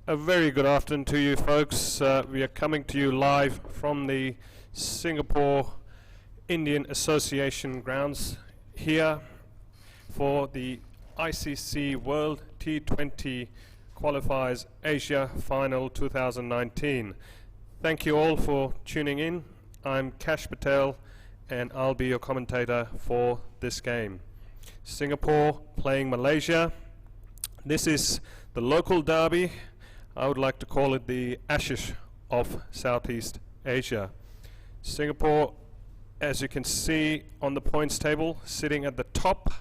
A very good afternoon to you folks. We are coming to you live from the Singapore Indian Association grounds here for the ICC World T20 Qualifiers Asia Final 2019. Thank you all for tuning in. I'm Kash Patel and I'll be your commentator for this game. Singapore playing Malaysia. This is the local derby. I would like to call it the Ashes of Southeast Asia. Singapore, as you can see on the points table, sitting at the top,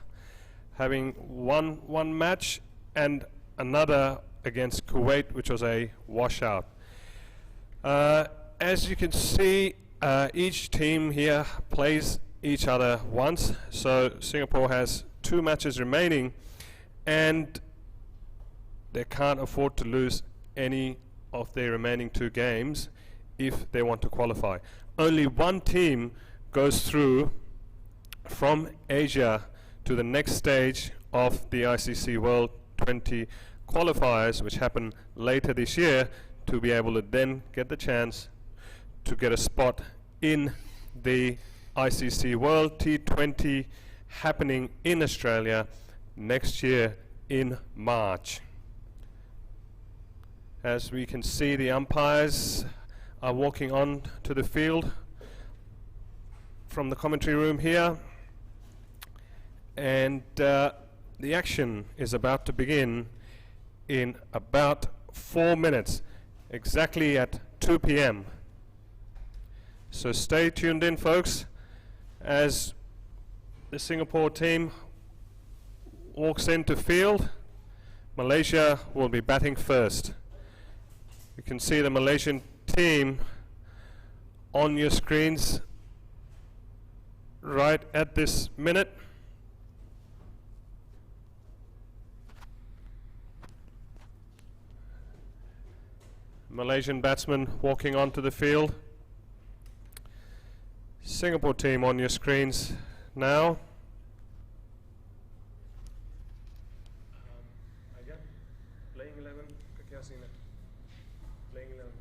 having won one match and another against Kuwait, which was a washout. As you can see, each team here plays each other once, so Singapore has 2 matches remaining and they can't afford to lose any of their remaining 2 games if they want to qualify. Only one team goes through from Asia to the next stage of the ICC World 20 Qualifiers, which happen later this year, to be able to then get the chance to get a spot in the ICC World T20 happening in Australia next year in March. As we can see, the umpires are walking on to the field from the commentary room here, and the action is about to begin in about 4 minutes, exactly at 2 p.m. So stay tuned in, folks, as the Singapore team walks into field. Malaysia will be batting first. You can see the Malaysian team on your screens right at this minute. Malaysian batsman walking onto the field. Singapore team on your screens now. Playing 11, playing 11.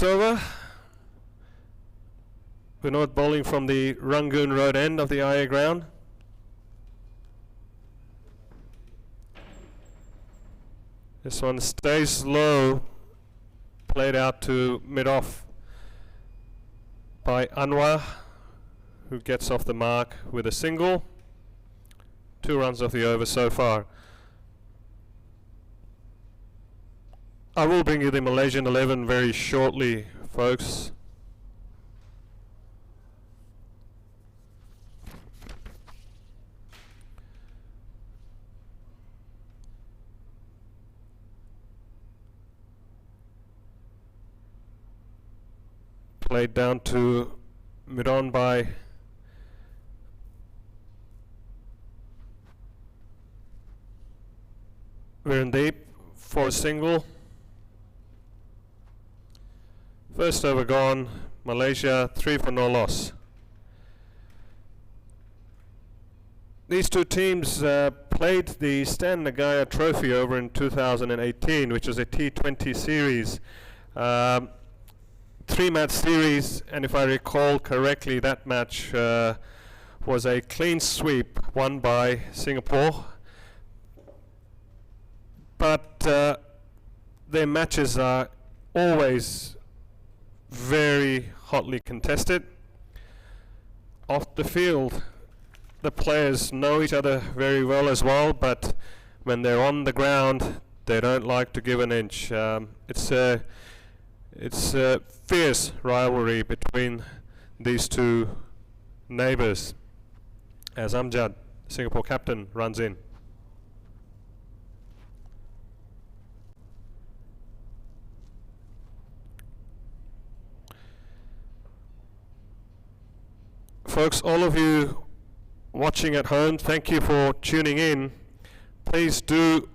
First over, Vinod bowling from the Rangoon Road end of the IA ground. This one stays low, played out to mid-off by Anwar, who gets off the mark with a single. 2 runs off the over so far. I will bring you the Malaysian 11 very shortly, folks. Played down to mid-on by Virendeep for a single. First over gone, Malaysia 3 for no loss. These two teams played the Stan Nagaya Trophy over in 2018, which was a T20 series. 3-match series, and if I recall correctly, that match was a clean sweep won by Singapore. But their matches are always very hotly contested. Off the field, the players know each other very well as well, but when they're on the ground, they don't like to give an inch. It's a fierce rivalry between these two neighbours as Amjad, Singapore captain, runs in. Folks, all of you watching at home, thank you for tuning in. Please do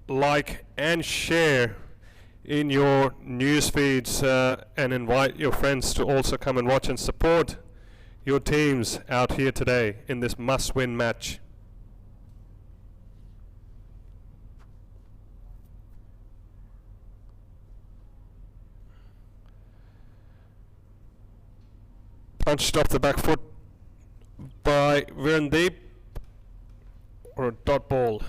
like and share in your news feeds and invite your friends to also come and watch and support your teams out here today in this must-win match. Punched off the back foot by Virendeep, or a dot ball.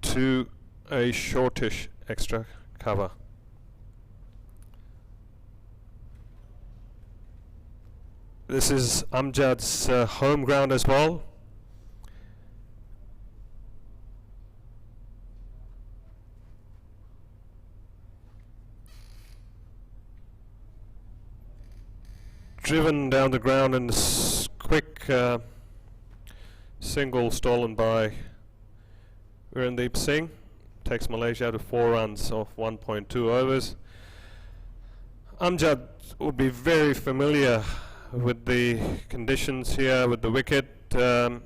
To a shortish extra cover. This is Amjad's home ground as well. Driven down the ground and quick single stolen by Virendeep Singh. Takes Malaysia to 4 runs off 1.2 overs. Amjad would be very familiar with the conditions here with the wicket. The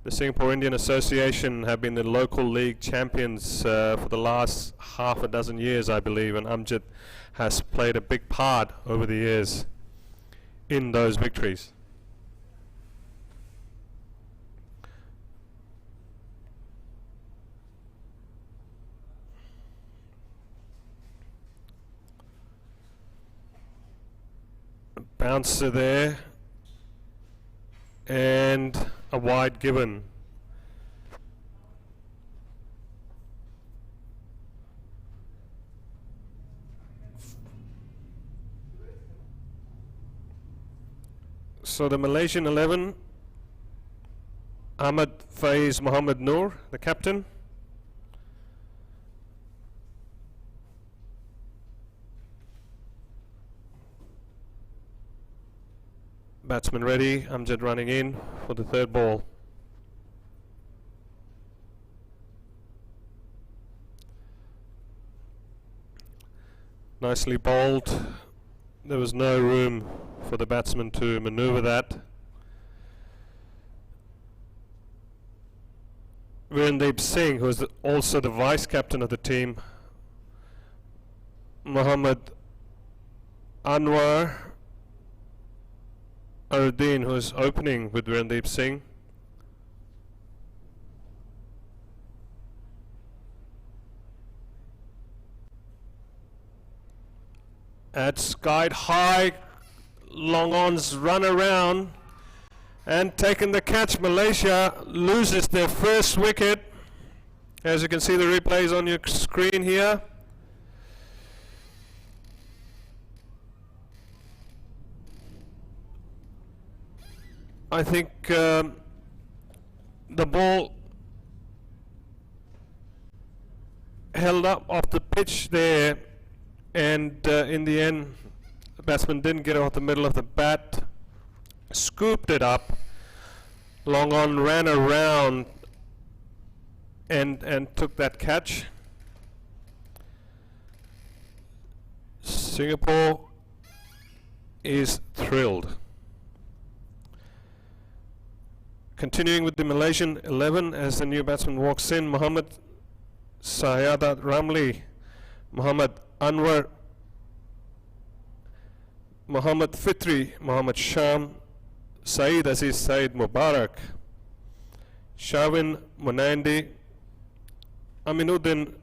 Singapore Indian Association have been the local league champions for the last half a dozen years, I believe, and Amjad has played a big part over the years in those victories. Bouncer there, and a wide given. So the Malaysian 11, Ahmad Faiz Mohammed Noor, the captain. Batsman ready, Amjad running in for the third ball. Nicely bowled. There was no room for the batsman to manoeuvre that. Virendeep Singh, who is also the vice captain of the team, Muhammad Anwar Aruddin, who is opening with Virendeep Singh. at skied high. Long on's run around and taken the catch. Malaysia loses their first wicket. As you can see, the replays on your screen here. I think the ball held up off the pitch there, and in the end the batsman didn't get off the middle of the bat, scooped it up. Long on ran around and took that catch. Singapore is thrilled. Continuing with the Malaysian 11 as the new batsman walks in: Muhammad Sayadat Ramli, Muhammad Anwar, Muhammad Fitri, Muhammad Sham, Saeed Aziz Saeed Mubarak, Shavin Munandi, Aminuddin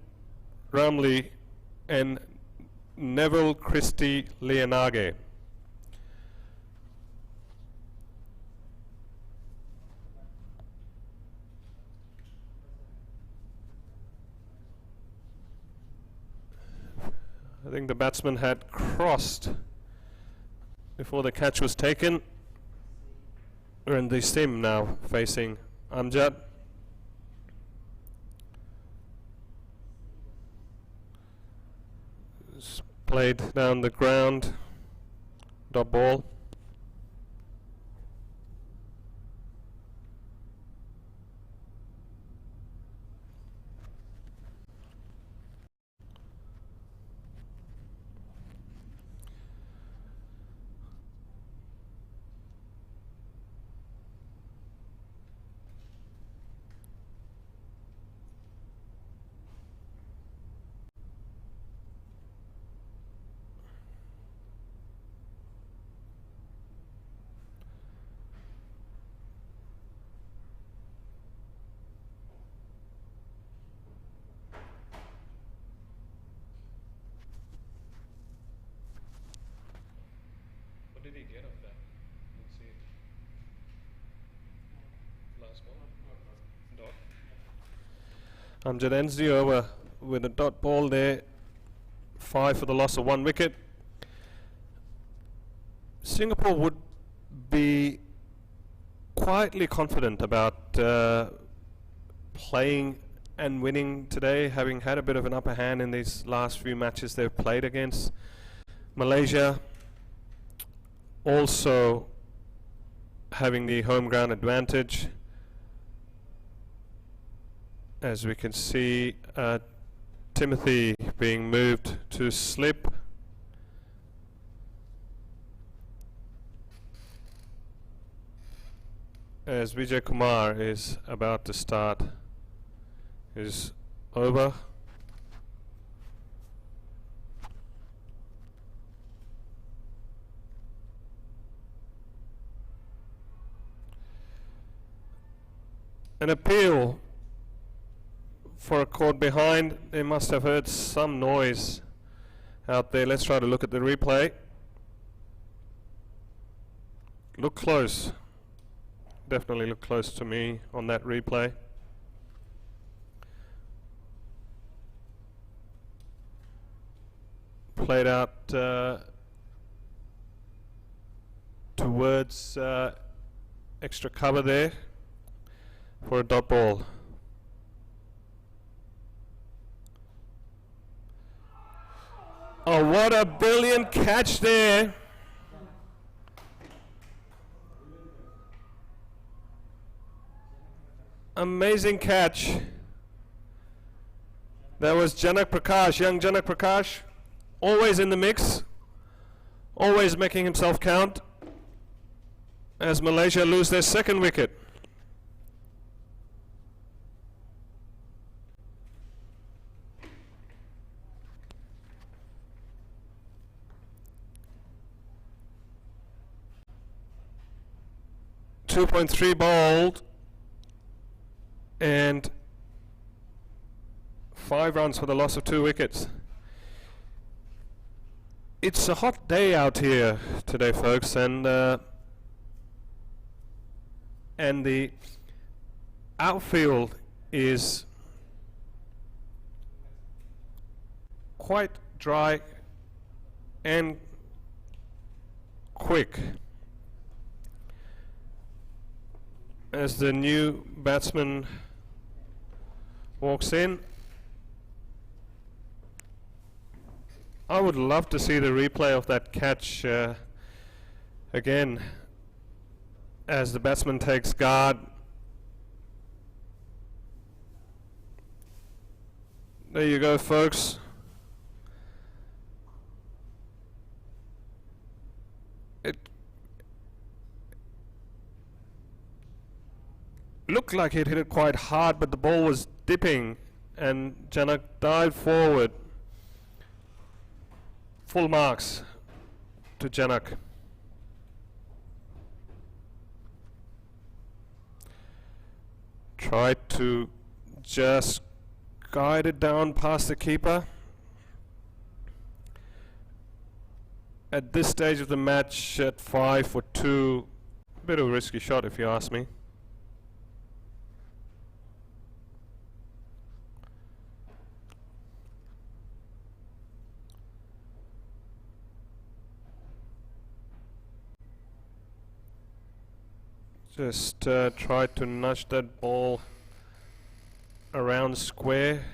Ramli, and Neville Christie Leonage. I think the batsman had crossed before the catch was taken. We're in the sim now, facing Amjad. It's played down the ground, dot ball. Did he get off that? Let's see. Last ball. Dot. Amjad ends the over with a dot ball there. 5 for the loss of 1 wicket. Singapore would be quietly confident about playing and winning today, having had a bit of an upper hand in these last few matches they've played against Malaysia. Also having the home ground advantage. As we can see, Timothy being moved to slip. As Vijay Kumar is about to start his over. An appeal for a caught behind. They must have heard some noise out there. Let's try to look at the replay. Look close. Definitely look close to me on that replay. Played out towards extra cover there for a dot ball. Oh, what a brilliant catch there. Amazing catch. That was Janak Prakash, young Janak Prakash, always in the mix, always making himself count as Malaysia lose their second wicket. .3 bowled and 5 runs for the loss of 2 wickets. It's a hot day out here today, folks, and the outfield is quite dry and quick. As the new batsman walks in, I would love to see the replay of that catch again, as the batsman takes guard. There you go, folks. It looked like it hit it quite hard, but the ball was dipping and Janak dived forward. Full marks to Janak. Tried to just guide it down past the keeper. At this stage of the match, at 5 for 2, a bit of a risky shot if you ask me. Just try to nudge that ball around square.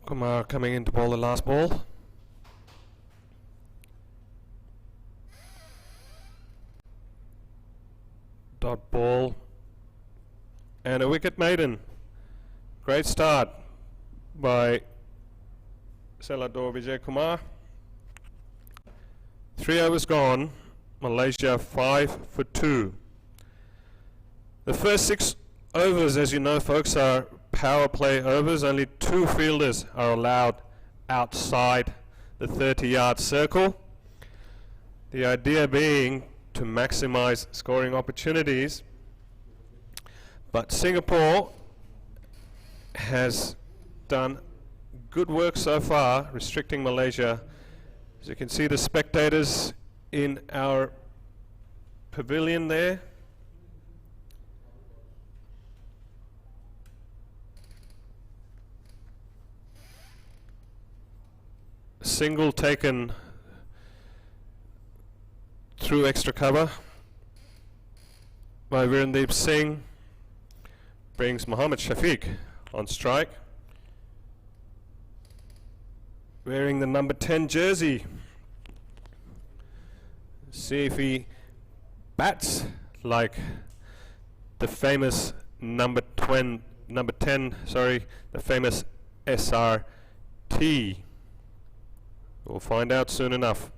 Kumar coming in to bowl the last ball. Dot ball. And a wicket maiden. Great start by Selador Vijay Kumar. 3 overs gone. Malaysia 5 for 2. The first 6 overs, as you know, folks, are power play overs. Only 2 fielders are allowed outside the 30-yard circle. The idea being to maximize scoring opportunities. But Singapore has done good work so far, restricting Malaysia. As you can see, the spectators in our pavilion there. Single taken through extra cover by Virendeep Singh brings Mohammad Shafiq on strike, wearing the number 10 jersey. See if he bats like the famous number 10, the famous SRT. We'll find out soon enough.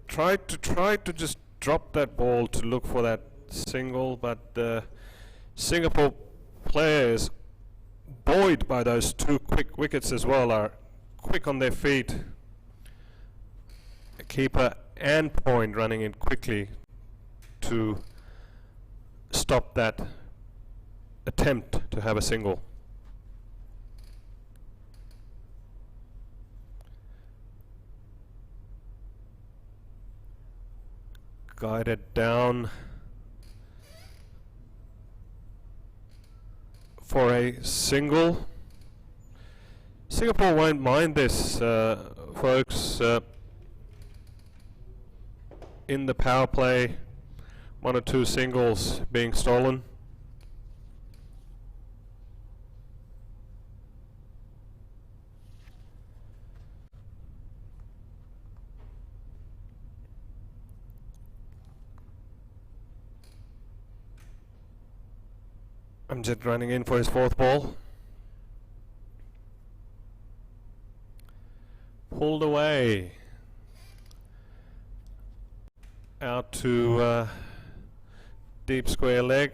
Try to just drop that ball to look for that single, but the Singapore players, buoyed by those 2 quick wickets as well, are quick on their feet. A keeper and point running in quickly to stop that attempt to have a single. Guided down for a single. Singapore won't mind this, folks. In the power play, 1 or 2 singles being stolen. Amjad running in for his 4th ball. Pulled away. Out to deep square leg.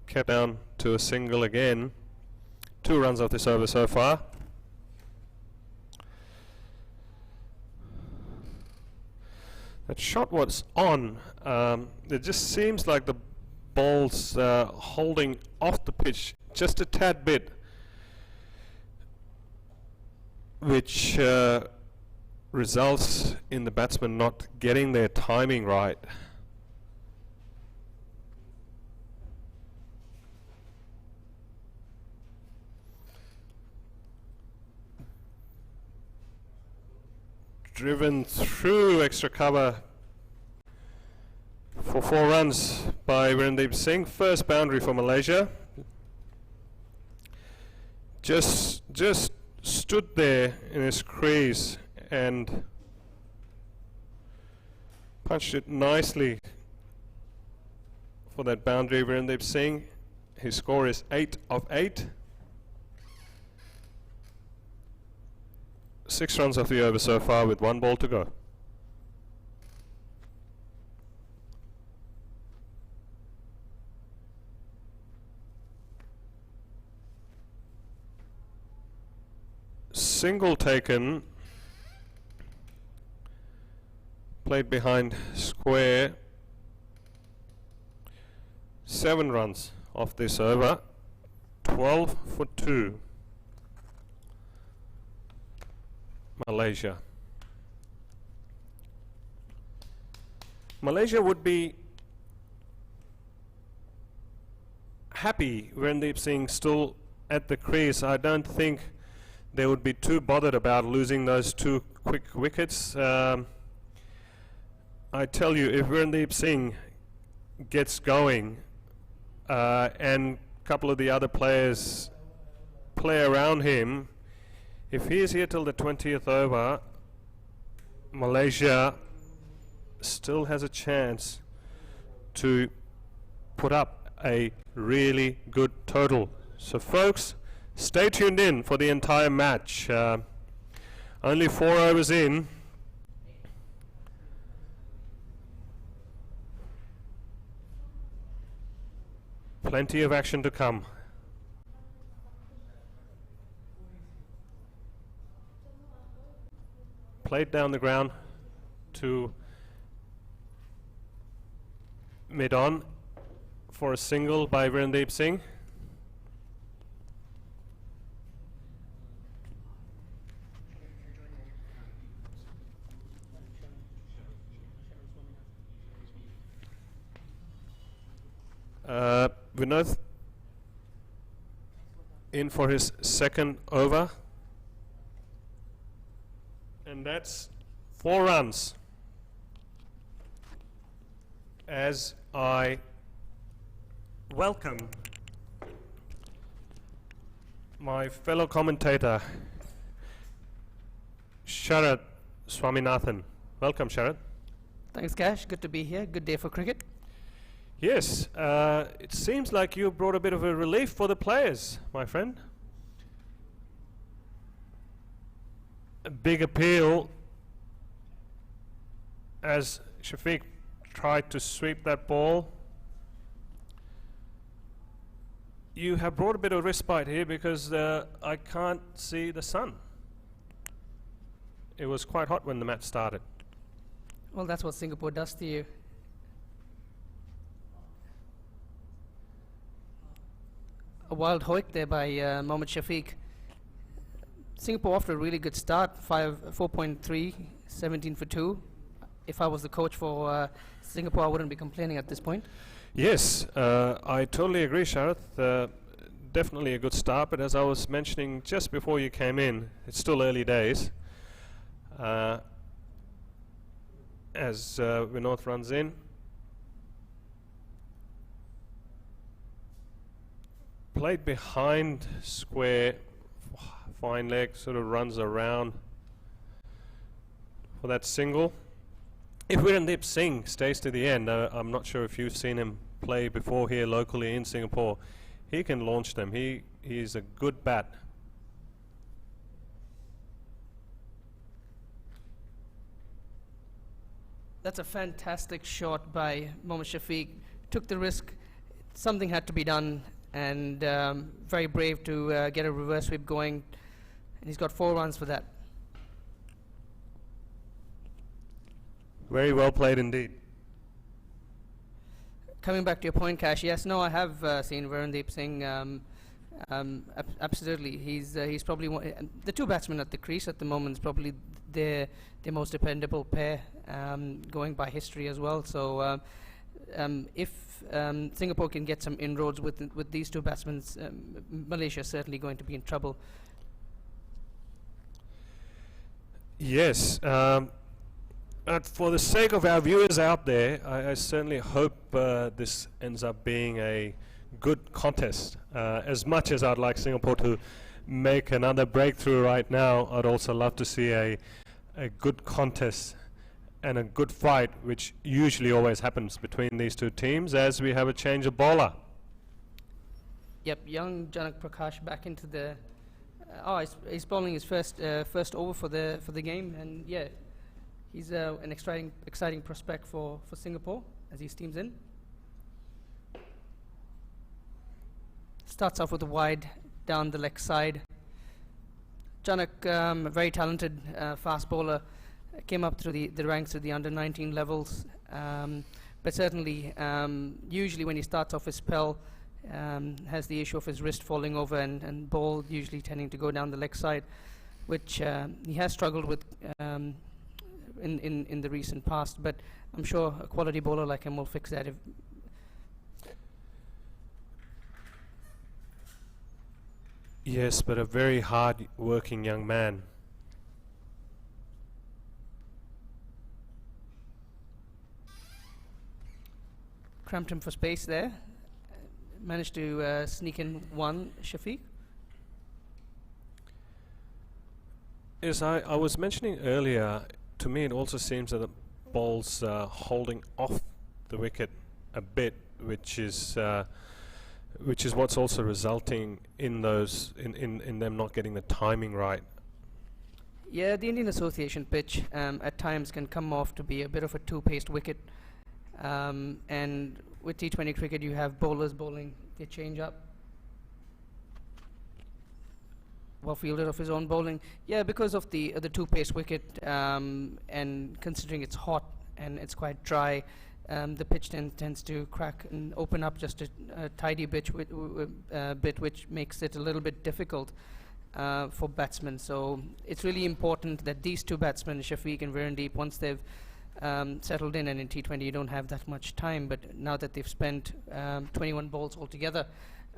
Kept down to a single again. 2 runs of this over so far. That shot was on. It just seems like the ball's holding off the pitch just a tad bit, which results in the batsman not getting their timing right. Driven through extra cover for 4 runs by Virendeep Singh. First boundary for Malaysia. Just stood there in his crease and punched it nicely for that boundary. Virendeep Singh, his score is 8 of 8. 6 runs off the over so far with 1 ball to go. Single taken, played behind square. 7 runs off this over, 12 for 2. Malaysia. Malaysia would be happy Virendeep Singh still at the crease. I don't think they would be too bothered about losing those 2 quick wickets. I tell you, if Virendeep Singh gets going and a couple of the other players play around him, if he is here till the 20th over, Malaysia still has a chance to put up a really good total. So folks, stay tuned in for the entire match. Only 4 overs in. Plenty of action to come. Played down the ground to mid-on for a single by Virendeep Singh. Vinod in for his 2nd over. And that's 4 runs. As I welcome my fellow commentator, Sharad Swaminathan. Welcome, Sharad. Thanks, Cash. Good to be here. Good day for cricket. Yes, it seems like you brought a bit of a relief for the players, my friend. A big appeal as Shafiq tried to sweep that ball. You have brought a bit of respite here because I can't see the sun. It was quite hot when the match started. Well, that's what Singapore does to you. A wild hoik there by Mohammad Shafiq. Singapore off to a really good start, 4.3, 17 for 2. If I was the coach for Singapore, I wouldn't be complaining at this point. Yes, I totally agree, Sharath. Definitely a good start, but as I was mentioning just before you came in, it's still early days. As Vinod runs in. Played behind square, fine leg, sort of runs around for that single. If Virendeep Singh stays to the end, I'm not sure if you've seen him play before here locally in Singapore. He can launch them. He's a good bat. That's a fantastic shot by Mohammad Shafiq. Took the risk. Something had to be done. and very brave to get a reverse sweep going, and he's got 4 runs for that. Very well played indeed. Coming back to your point, Cash, yes, no, I have seen Varundeep Singh. Absolutely, he's probably the 2 batsmen at the crease at the moment is probably their most dependable pair, going by history as well. So if Singapore can get some inroads with these 2 batsmen, Malaysia is certainly going to be in trouble. Yes. But for the sake of our viewers out there, I certainly hope this ends up being a good contest. As much as I'd like Singapore to make another breakthrough right now, I'd also love to see a good contest and a good fight, which usually always happens between these 2 teams as we have a change of bowler. Yep, young Janak Prakash back into the... he's bowling his first over for the game, and yeah, he's an exciting prospect for Singapore as he steams in. Starts off with a wide down the leg side. Janak, a very talented fast bowler, came up through the ranks of the under-19 levels, but certainly usually when he starts off his spell, has the issue of his wrist falling over and ball usually tending to go down the leg side, which he has struggled with in the recent past, but I'm sure a quality bowler like him will fix that. Yes, but a very hard-working young man. Cramped him for space there. Managed to sneak in 1, Shafiq. Yes, I was mentioning earlier, to me it also seems that the ball's holding off the wicket a bit, which is what's also resulting in those in them not getting the timing right. Yeah, the Indian Association pitch at times can come off to be a bit of a 2-paced wicket, and with T20 cricket you have bowlers bowling their change up. Well fielded of his own bowling. Yeah, because of the 2-paced wicket, and considering it's hot and it's quite dry, the pitch tends to crack and open up just a tidy bit, which makes it a little bit difficult for batsmen. So it's really important that these 2 batsmen, Shafiq and Varundeep, once they've settled in, and in T20 you don't have that much time, but now that they've spent 21 balls altogether,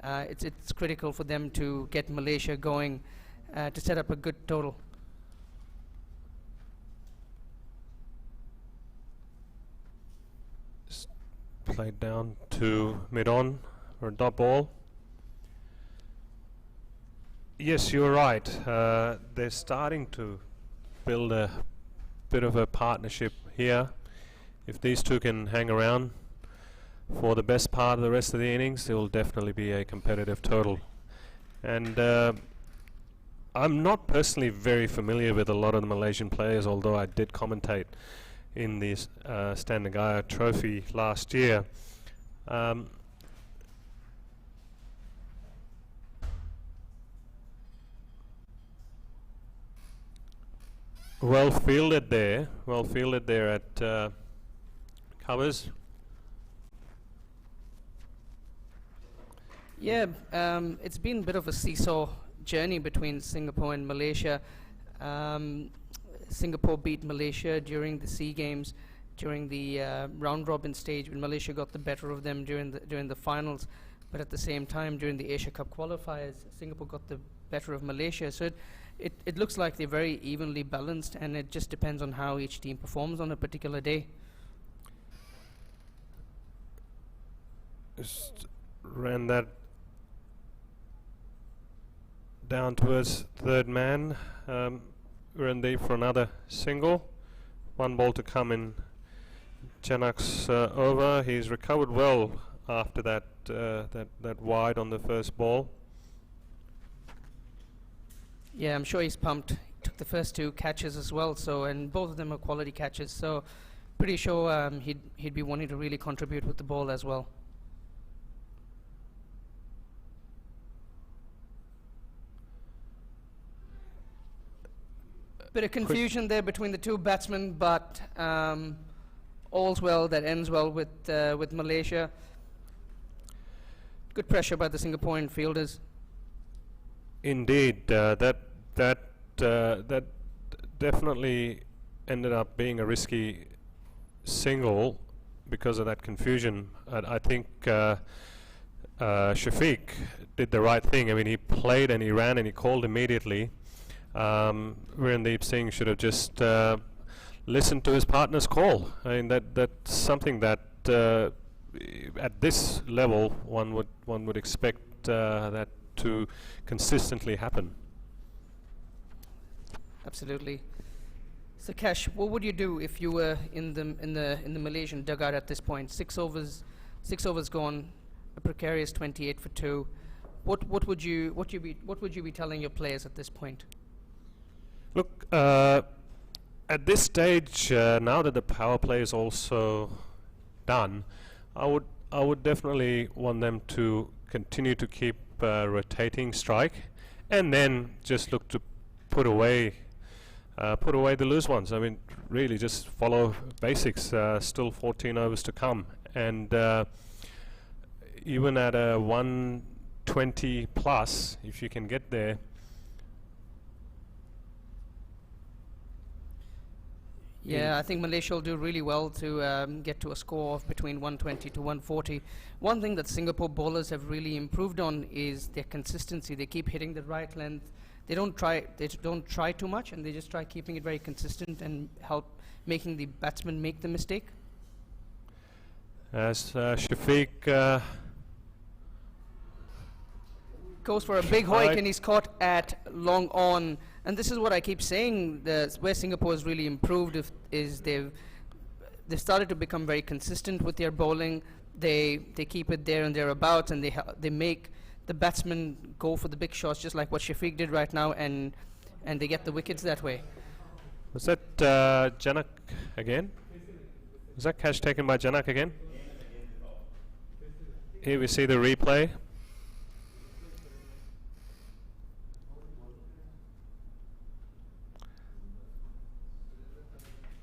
it's critical for them to get Malaysia going to set up a good total. Played down to mid-on for a dot ball. Yes, you're right. They're starting to build a bit of a partnership here. If these 2 can hang around for the best part of the rest of the innings, there will definitely be a competitive total. And I'm not personally very familiar with a lot of the Malaysian players, although I did commentate in the Stan Negara Trophy last year. Well fielded there at covers. Yeah, it's been a bit of a seesaw journey between Singapore and Malaysia. Singapore beat Malaysia during the SEA Games, during the round robin stage when Malaysia got the better of them during the finals, but at the same time during the Asia Cup qualifiers, Singapore got the better of Malaysia. So it looks like they're very evenly balanced, and it just depends on how each team performs on a particular day. Just ran that down towards 3rd man. We're in there for another single. 1 ball to come in Janak's over. He's recovered well after that wide on the first ball. Yeah, I'm sure he's pumped. He took the first 2 catches as well, so, and both of them are quality catches, so pretty sure he'd be wanting to really contribute with the ball as well. Bit of confusion there between the two batsmen, but all's well that ends well with Malaysia. Good pressure by the Singaporean fielders. Indeed, that definitely ended up being a risky single because of that confusion. I think Shafiq did the right thing. I mean, he played and he ran and he called immediately. Virendeep Singh should have just listened to his partner's call. I mean, that's something that at this level one would expect that to consistently happen. Absolutely. So Cash, what would you do if you were in the Malaysian dugout at this point? 6 overs gone, a precarious 28 for 2. What would you be telling your players at this point? Look, at this stage, now that the power play is also done, I would definitely want them to continue to keep rotating strike, and then just look to put away the loose ones. I mean, really just follow basics. Still 14 overs to come, and even at a 120 plus, if you can get there. Yeah, I think Malaysia will do really well to get to a score of between 120 to 140. One thing that Singapore bowlers have really improved on is their consistency. They keep hitting the right length. They don't try too much, and they just try keeping it very consistent and help making the batsman make the mistake. As Shafiq goes for a big hoik, and he's caught at long on. And this is what I keep saying, where Singapore has really improved is they've started to become very consistent with their bowling. They keep it there and thereabouts, and they make the batsmen go for the big shots, just like what Shafiq did right now, and they get the wickets that way. Was that Janak again? Was that catch taken by Janak again? Here we see the replay.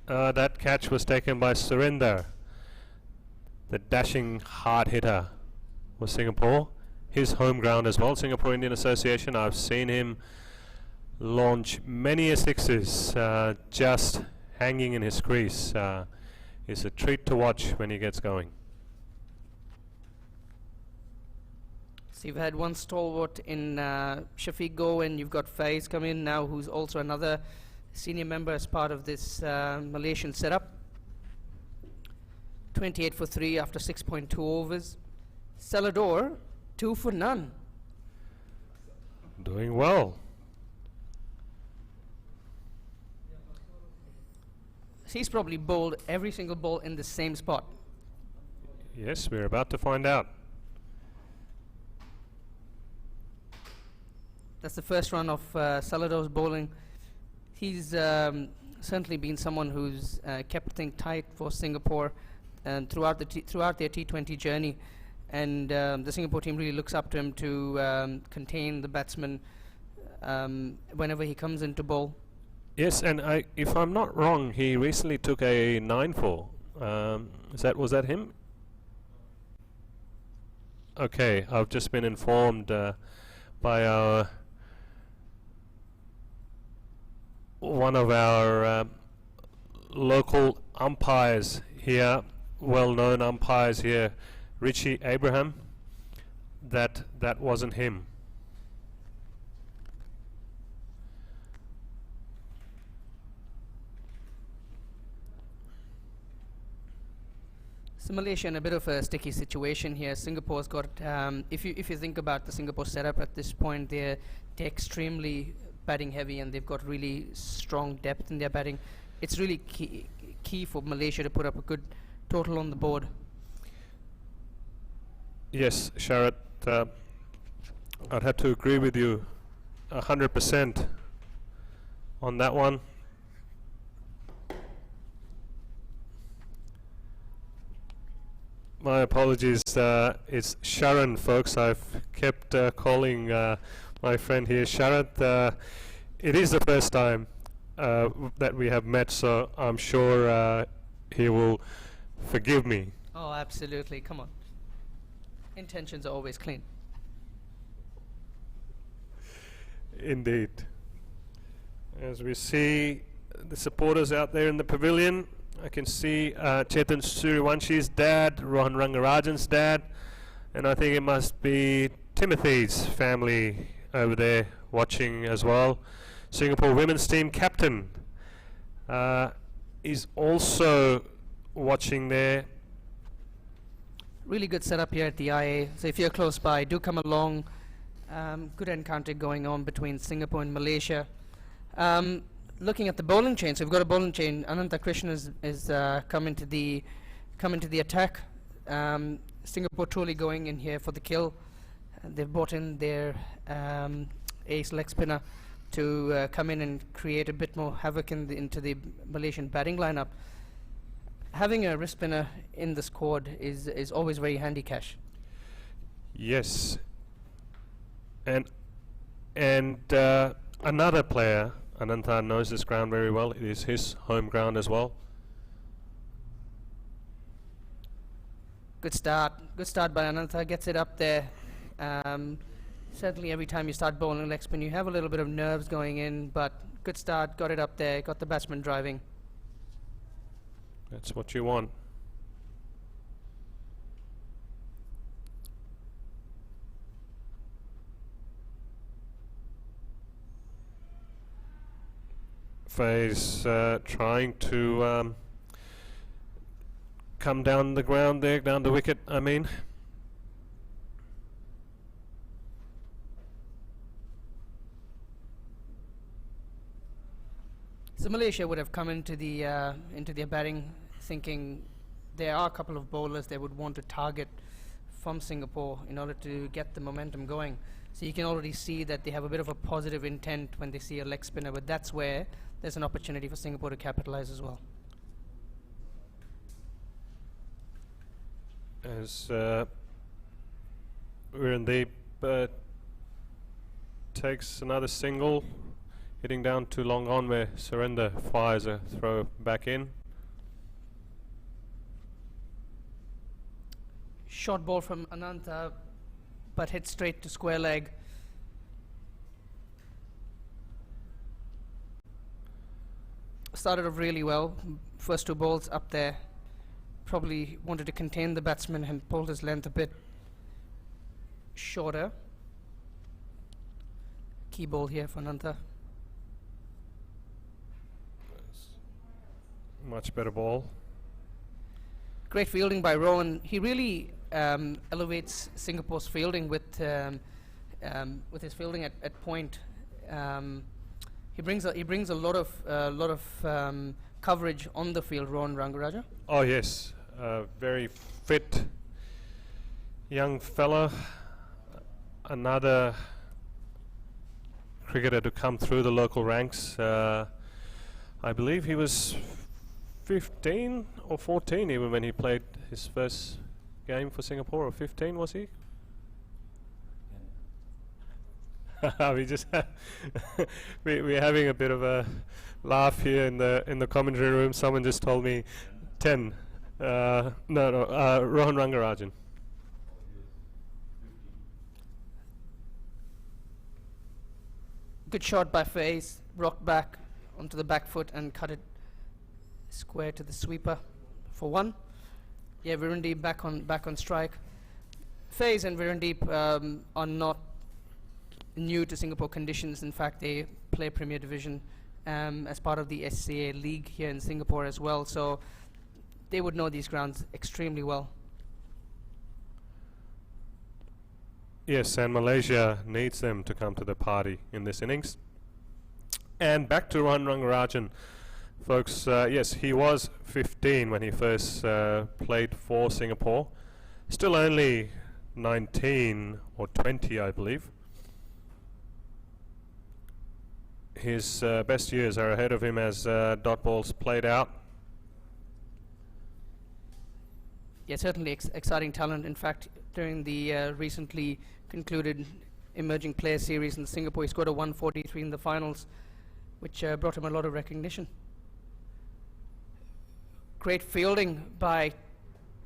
That catch was taken by Surinder, the dashing hard hitter for Singapore. His home ground as well, Singapore Indian Association. I've seen him launch many a sixes just hanging in his crease. It's a treat to watch when he gets going. So you've had one stalwart in Shafiq go, and you've got Faiz come in now, who's also another senior member as part of this Malaysian setup. 28 for 3 after 6.2 overs. Salador, 2 for none. Doing well. He's probably bowled every single ball in the same spot. Yes, we're about to find out. That's the first run of Salador's bowling. He's certainly been someone who's kept things tight for Singapore and throughout their T20 journey, and the Singapore team really looks up to him to contain the batsman whenever he comes into bowl. Yes, and if I'm not wrong, he recently took a 9-4. Was that him? Okay, I've just been informed by one of our local umpires here, well-known umpires here, Richie Abraham, that wasn't him. So Malaysia in a bit of a sticky situation here. Singapore's got, if you think about the Singapore setup at this point, they're extremely batting heavy, and they've got really strong depth in their batting. It's really key for Malaysia to put up a good total on the board. Yes, Sharat, I'd have to agree with you 100% on that one. My apologies, it's Sharon, folks. I've kept calling my friend here Sharat. It is the first time that we have met, so I'm sure he will forgive me. Oh, absolutely. Come on. Intentions are always clean. Indeed. As we see the supporters out there in the pavilion, I can see Chetan Suriwanshi's dad, Rohan Rangarajan's dad, and I think it must be Timothy's family over there watching as well. Singapore women's team captain is also watching there. Really good setup here at the IA. So if you're close by, do come along. Good encounter going on between Singapore and Malaysia. Looking at the bowling chain, so we've got a bowling chain. Ananta Krishnan is coming to the attack. Singapore truly going in here for the kill. They've brought in their ace leg spinner to come in and create a bit more havoc into the Malaysian batting lineup. Having a wrist spinner in the squad is always very handy, Cash. Yes. And another player, Ananta knows this ground very well. It is his home ground as well. Good start by Ananta. Gets it up there. Certainly, every time you start bowling leg spin, you have a little bit of nerves going in, but good start. Got it up there. Got the batsman driving. That's what you want. Faye's trying to come down the ground there, down the wicket, I mean. So Malaysia would have come into their batting thinking there are a couple of bowlers they would want to target from Singapore in order to get the momentum going. So you can already see that they have a bit of a positive intent when they see a leg spinner, but that's where there's an opportunity for Singapore to capitalize as well. As Virendeep takes another single, hitting down to long on where Surrender fires a throw back in. Short ball from Ananta, but hit straight to square leg. Started off really well. First two balls up there. Probably wanted to contain the batsman and pulled his length a bit shorter. Key ball here for Ananta. Much better ball. Great fielding by Rowan. He really elevates Singapore's fielding with his fielding at point. He brings a lot of coverage on the field. Rowan Rangaraja. Oh yes, very fit young fella. Another cricketer to come through the local ranks. I believe he was 15 or 14 even when he played his first game for Singapore, or 15 was he? We just we're having a bit of a laugh here in the commentary room. Someone just told me 10. Rohan Rangarajan. Good shot by Faze, rocked back onto the back foot and cut it square to the sweeper for one. Yeah, Virendeep back on strike. Faze and Virendeep are not new to Singapore conditions. In fact, they play Premier Division as part of the SCA League here in Singapore as well, so they would know these grounds extremely well. Yes, and Malaysia needs them to come to the party in this innings. And back to Rohan Rangarajan, folks. Yes, he was 15 when he first played for Singapore. Still only 19 or 20, I believe. His best years are ahead of him as dot balls played out. Yeah, certainly exciting talent. In fact, during the recently concluded Emerging Player Series in Singapore, he scored a 143 in the finals. which brought him a lot of recognition. Great fielding by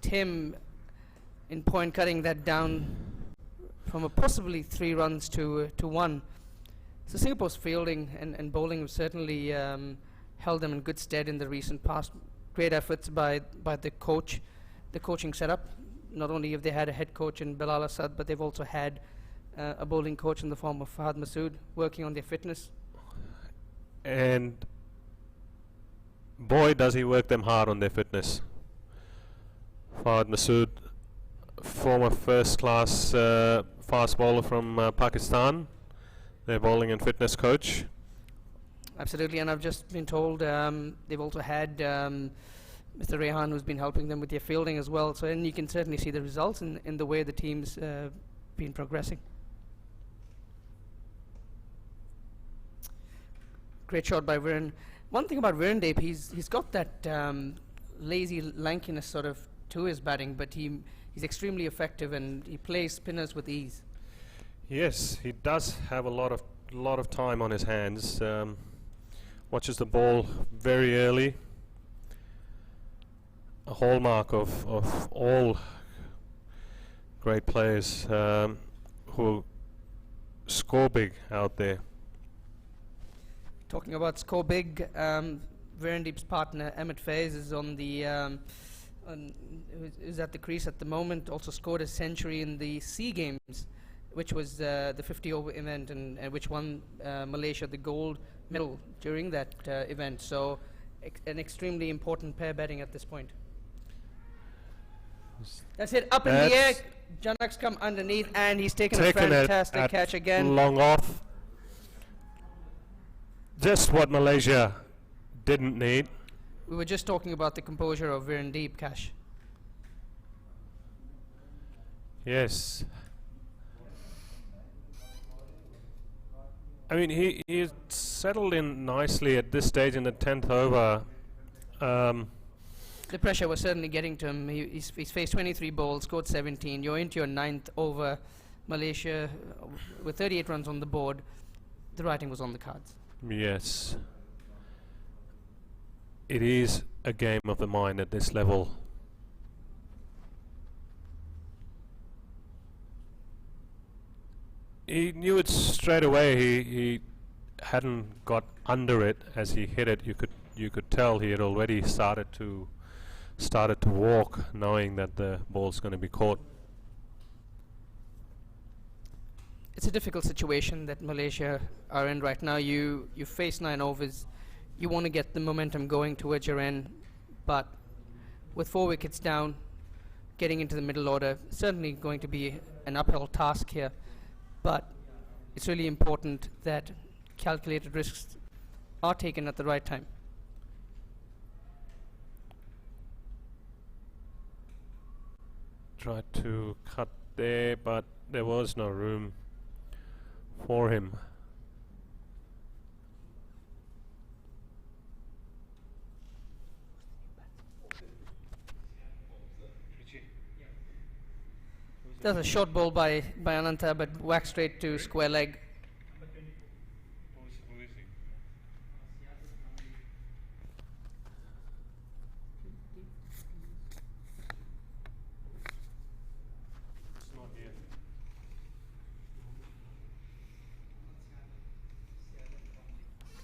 Tim in point, cutting that down from a possibly 3 runs to 1. So Singapore's fielding and bowling have certainly held them in good stead in the recent past. Great efforts by the coach, the coaching setup. Not only have they had a head coach in Bilal Asad, but they've also had a bowling coach in the form of Fahad Masood working on their fitness. And boy, does he work them hard on their fitness. Fahad Masood, former first-class fast bowler from Pakistan, their bowling and fitness coach. Absolutely, and I've just been told they've also had Mr. Rehan, who's been helping them with their fielding as well. So, and you can certainly see the results in the way the team's been progressing. Great shot by Viren. One thing about Virendeep, he's got that lazy lankiness sort of to his batting, but he's extremely effective and he plays spinners with ease. Yes, he does have a lot of time on his hands. Watches the ball very early. A hallmark of all great players who score big out there. Talking about score big, Virendeep's partner Ahmed Faiz is on the is at the crease at the moment. Also scored a century in the SEA Games, which was the 50-over event, and which won Malaysia the gold medal during that event. So an extremely important pair batting at this point. That's it, up in the air. Janak's come underneath, and he's taken a fantastic catch again. Long off. Just what Malaysia didn't need. We were just talking about the composure of Virendeep, Cash. Yes. I mean, he settled in nicely at this stage in the 10th over. The pressure was certainly getting to him. He's faced 23 balls, scored 17. You're into your 9th over. Malaysia with 38 runs on the board. The writing was on the cards. Yes. It is a game of the mind at this level. He knew it straight away. He hadn't got under it as he hit it. You could tell he had already started to walk, knowing that the ball's going to be caught. It's a difficult situation that Malaysia are in right now. You face 9 overs. You want to get the momentum going towards your end, but with 4 wickets down, getting into the middle order, certainly going to be an uphill task here. But it's really important that calculated risks are taken at the right time. Tried to cut there, but there was no room for him. There's a short ball by Ananta, but whacked straight to square leg.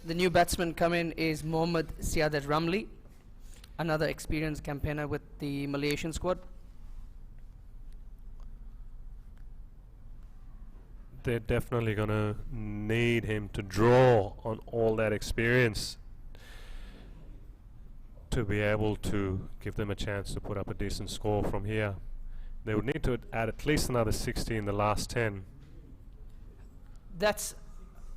The new batsman come in is Mohammad Siadat Ramli, another experienced campaigner with the Malaysian squad. They're definitely going to need him to draw on all that experience to be able to give them a chance to put up a decent score from here. They would need to add at least another 60 in the last 10. That's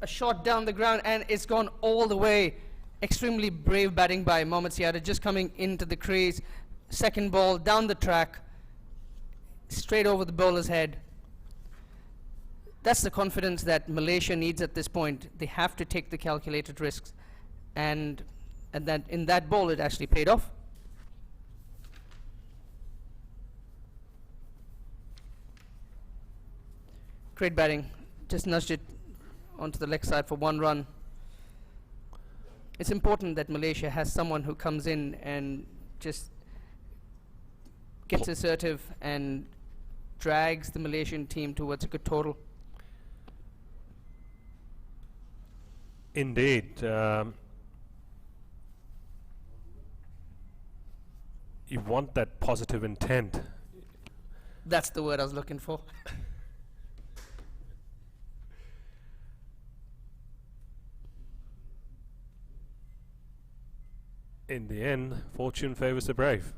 a shot down the ground, and it's gone all the way. Extremely brave batting by Mohammad Siadat, just coming into the crease. Second ball down the track, straight over the bowler's head. That's the confidence that Malaysia needs at this point. They have to take the calculated risks, and that in that ball it actually paid off. Great batting, just nudged it onto the leg side for 1 run. it's important that Malaysia has someone who comes in and just gets assertive and drags the Malaysian team towards a good total. Indeed. You want that positive intent. That's the word I was looking for. In the end, fortune favors the brave.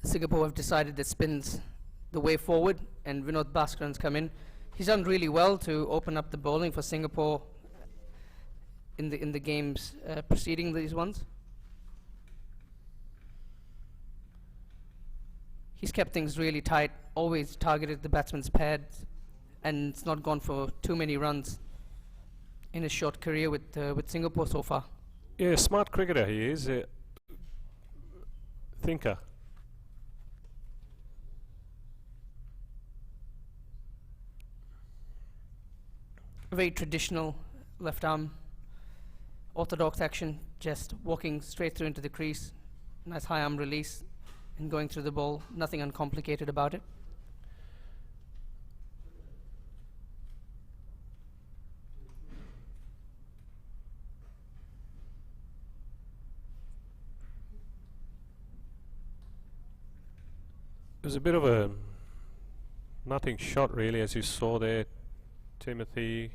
Singapore have decided that spin's the way forward, and Vinod Bhaskaran's come in. He's done really well to open up the bowling for Singapore in the games preceding these ones. He's kept things really tight, always targeted the batsman's pads, and it's not gone for too many runs in his short career with Singapore so far. Yeah, smart cricketer he is. Thinker. Very traditional left arm, orthodox action, just walking straight through into the crease, nice high arm release, and going through the ball, nothing uncomplicated about it. It was a bit of a nothing shot really, as you saw there, Timothy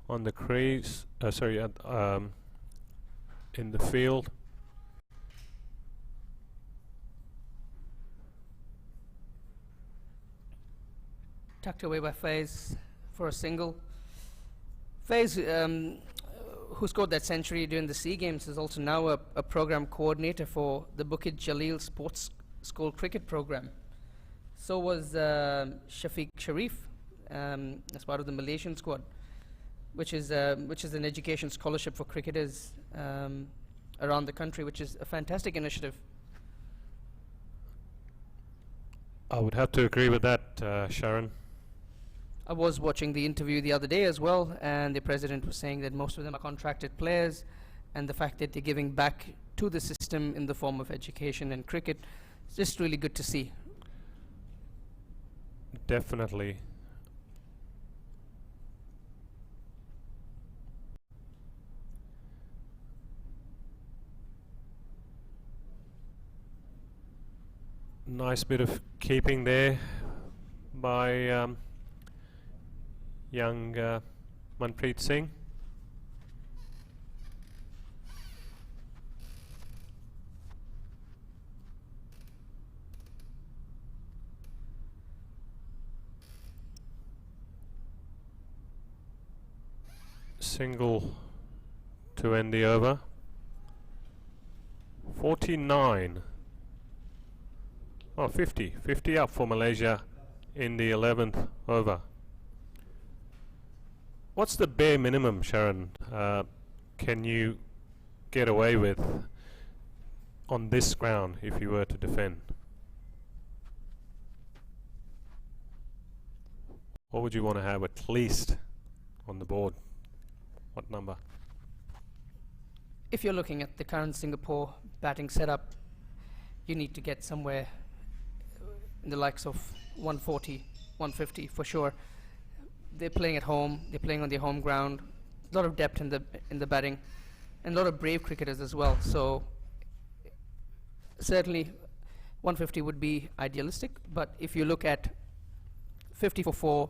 on the crease, in the field. Tucked away by Faiz for a single. Faiz, who scored that century during the SEA Games, is also now a program coordinator for the Bukit Jalil Sports School cricket program. So was Shafiq Sharif, as part of the Malaysian squad, which is an education scholarship for cricketers around the country, which is a fantastic initiative. I would have to agree with that, Sharon. I was watching the interview the other day as well, and the president was saying that most of them are contracted players, and the fact that they're giving back to the system in the form of education and cricket, it's just really good to see. Definitely. Nice bit of keeping there by young Manpreet Singh. Single to end the over. 49. Oh, 50. 50 up for Malaysia in the 11th over. What's the bare minimum, Sharon, can you get away with on this ground if you were to defend? What would you want to have at least on the board? What number? If you're looking at the current Singapore batting setup, you need to get somewhere in the likes of 140, 150 for sure. They're playing at home, they're playing on their home ground, a lot of depth in the batting, and a lot of brave cricketers as well. So certainly 150 would be idealistic, but if you look at 50 for 4,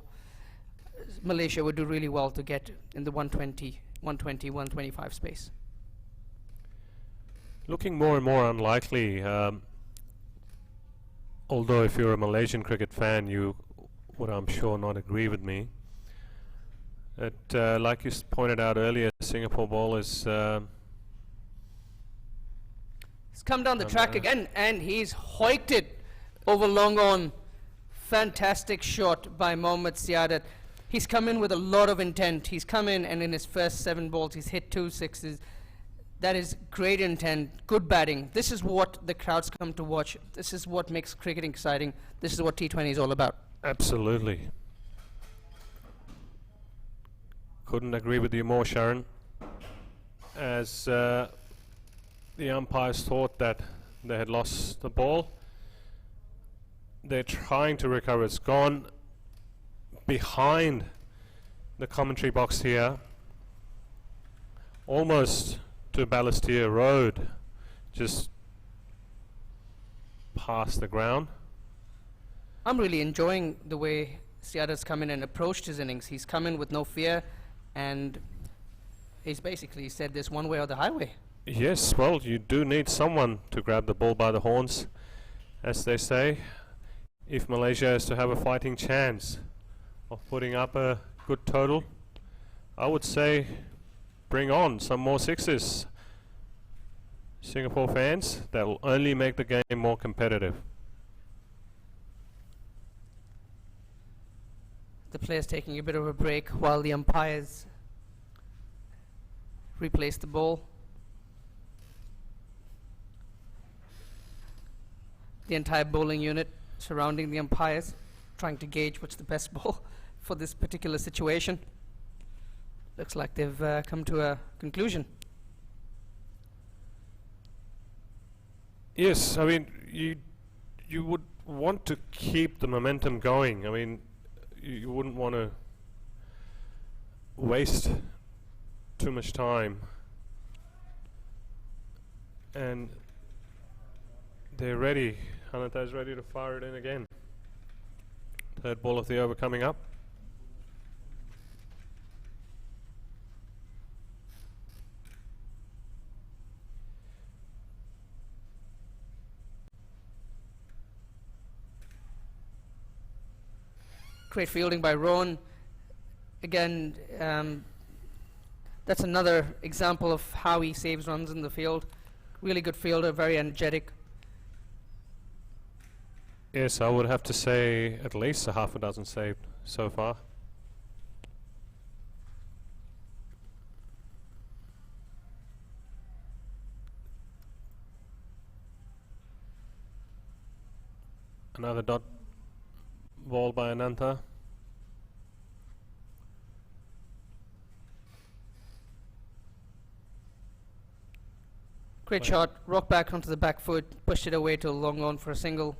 Malaysia would do really well to get in the 120, 125 space. Looking more and more unlikely, although if you're a Malaysian cricket fan, you would, I'm sure, not agree with me. That, like you pointed out earlier, Singapore bowlers. He's come down the track again, and he's hoiked it over long on. Fantastic shot by Mohammad Siadat. He's come in with a lot of intent. He's come in, and in his first 7 balls, he's hit 2 sixes. That is great intent, good batting. This is what the crowds come to watch. This is what makes cricket exciting. This is what T20 is all about. Absolutely. Couldn't agree with you more, Sharon. As the umpires thought that they had lost the ball, they're trying to recover. It's gone behind the commentary box here, almost to Balestier Road, just past the ground. I'm really enjoying the way Siada's come in and approached his innings. He's come in with no fear, and he's basically said there's one way or the highway. Yes, well, you do need someone to grab the bull by the horns, as they say, if Malaysia is to have a fighting chance of putting up a good total. I would say bring on some more sixes, Singapore fans. That will only make the game more competitive. The players taking a bit of a break while the umpires replace the ball. The entire bowling unit surrounding the umpires, trying to gauge what's the best ball for this particular situation. Looks like they've come to a conclusion. Yes, I mean, you would want to keep the momentum going. I mean, you wouldn't want to waste too much time. And they're ready. Hanata is ready to fire it in again. Third ball of the over coming up. Great fielding by Rowan. Again, that's another example of how he saves runs in the field. Really good fielder, very energetic. Yes, I would have to say at least a half a dozen saved so far. Another dot ball by Ananta. Great shot, rock back onto the back foot, pushed it away to a long on for a single.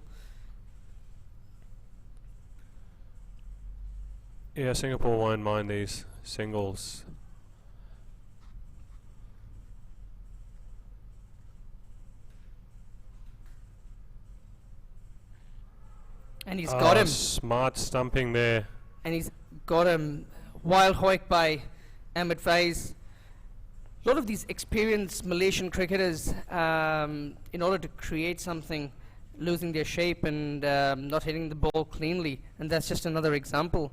Yeah, Singapore won't mind these singles. And he's got him. Smart stumping there. And he's got him. Wild hoik by Ahmed Faiz. A lot of these experienced Malaysian cricketers, in order to create something, losing their shape and not hitting the ball cleanly. And that's just another example.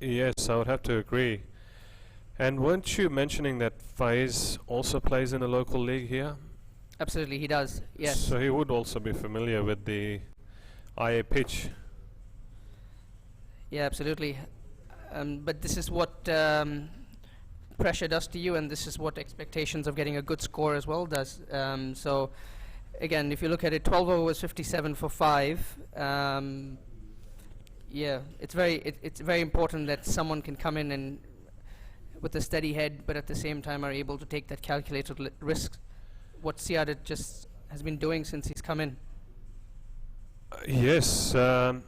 Yes, I would have to agree. And weren't you mentioning that Faiz also plays in a local league here? Absolutely, he does, yes. So he would also be familiar with the IA pitch. Yeah, absolutely. But this is what pressure does to you, and this is what expectations of getting a good score as well does. So, again, if you look at it, 12 over was 57 for 5. Yeah, it's very important that someone can come in and with a steady head, but at the same time are able to take that calculated risk. What Siada just has been doing since he's come in. Yes, but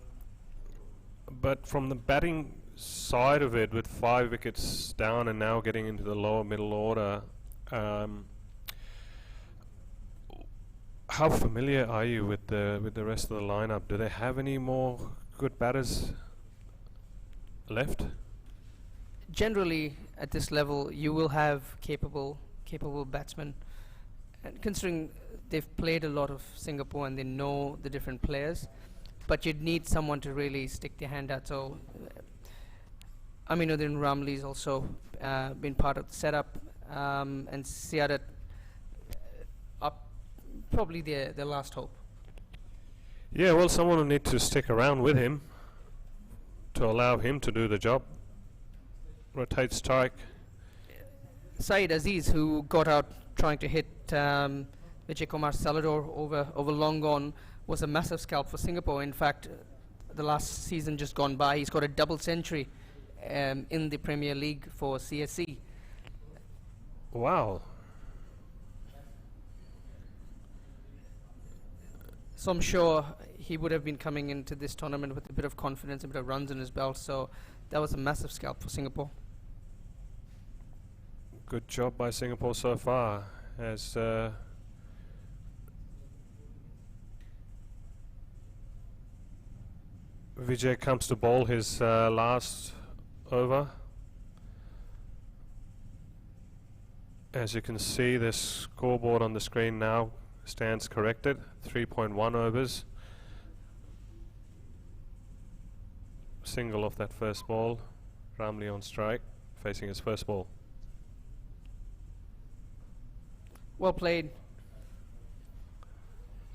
from the batting side of it, with 5 wickets down and now getting into the lower middle order, how familiar are you with the rest of the lineup? Do they have any more good batters left? Generally, at this level, you will have capable batsmen. And considering they've played a lot of Singapore and they know the different players, but you'd need someone to really stick their hand out. So, Aminuddin Ramli's also been part of the setup, and Siada up probably their last hope. Yeah, well, someone will need to stick around with him to allow him to do the job. Rotate strike. Saeed Aziz, who got out trying to hit Vijay Kumar Salador over long on, was a massive scalp for Singapore. In fact, the last season just gone by, he's got a double century in the Premier League for CSC. Wow. So I'm sure he would have been coming into this tournament with a bit of confidence, a bit of runs in his belt. So that was a massive scalp for Singapore. Good job by Singapore so far, as Vijay comes to bowl his last over. As you can see, the scoreboard on the screen now stands corrected, 3.1 overs. Single off that first ball, Ramli on strike, facing his first ball. Well played.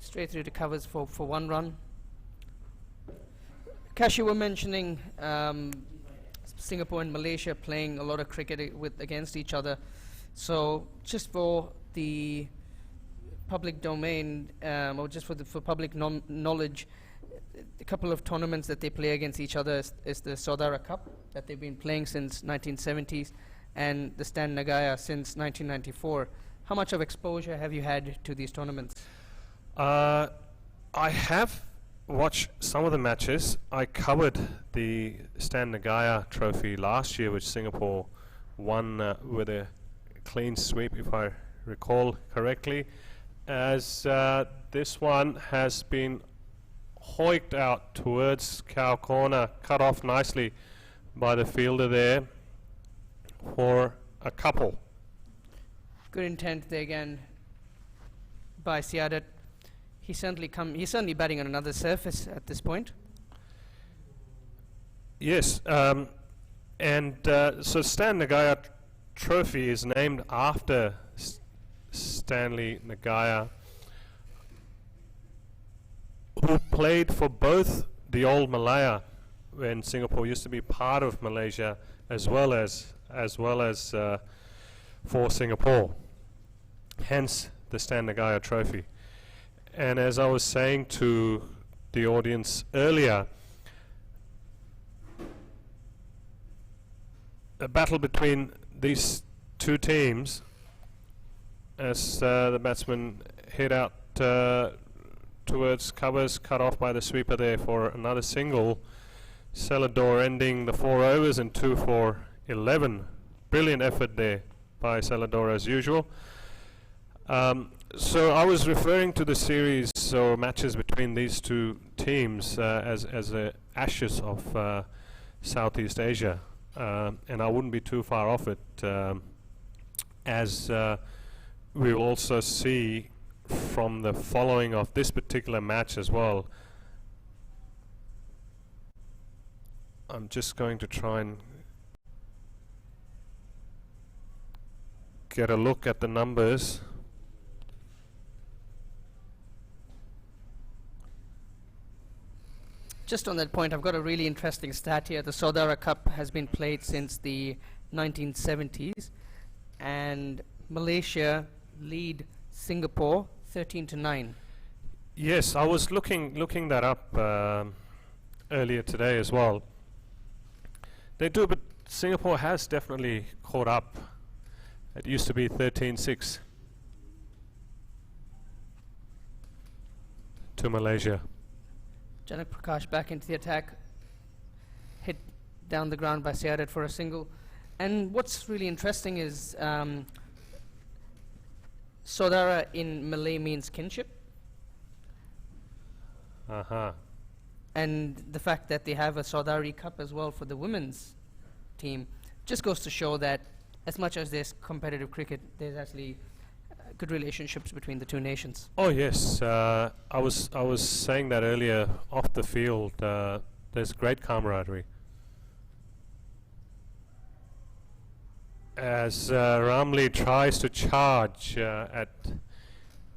Straight through to covers for 1 run. Kash, you were mentioning Singapore and Malaysia playing a lot of cricket against each other. So just for the public domain, or just for public knowledge, a couple of tournaments that they play against each other is the Saudara Cup that they've been playing since 1970s, and the Stan Nagaya since 1994. How much of exposure have you had to these tournaments? I have watched some of the matches. I covered the Stan Nagaya trophy last year, which Singapore won with a clean sweep, if I recall correctly, as this one has been hoiked out towards cow corner, cut off nicely by the fielder there for a couple. Good intent there again by Siadat. He's certainly batting on another surface at this point. Yes, so Stan Nagaya trophy is named after Stanley Nagaya, who played for both the old Malaya, when Singapore used to be part of Malaysia, as well as for Singapore. Hence the Stan Nagaya trophy. And as I was saying to the audience earlier, a battle between these two teams, as the batsmen head out towards covers, cut off by the sweeper there for another single. Selador ending the 4 overs and 2 for 11. Brilliant effort there by Selador as usual. So I was referring to the series or matches between these two teams as the Ashes of Southeast Asia, and I wouldn't be too far off it, as we will also see from the following of this particular match as well. I'm just going to try and get a look at the numbers. Just on that point, I've got a really interesting stat here. The Saudara Cup has been played since the 1970s, and Malaysia lead Singapore 13-9. Yes, I was looking that up earlier today as well. They do, but Singapore has definitely caught up. It used to be 13-6 to Malaysia. Janak Prakash back into the attack, hit down the ground by Siadat for a single. And what's really interesting is Saudara in Malay means kinship. And the fact that they have a Saudari Cup as well for the women's team just goes to show that as much as there's competitive cricket, there's actually good relationships between the two nations. Oh yes, I was saying that earlier off the field. There's great camaraderie. As Ramli tries to charge at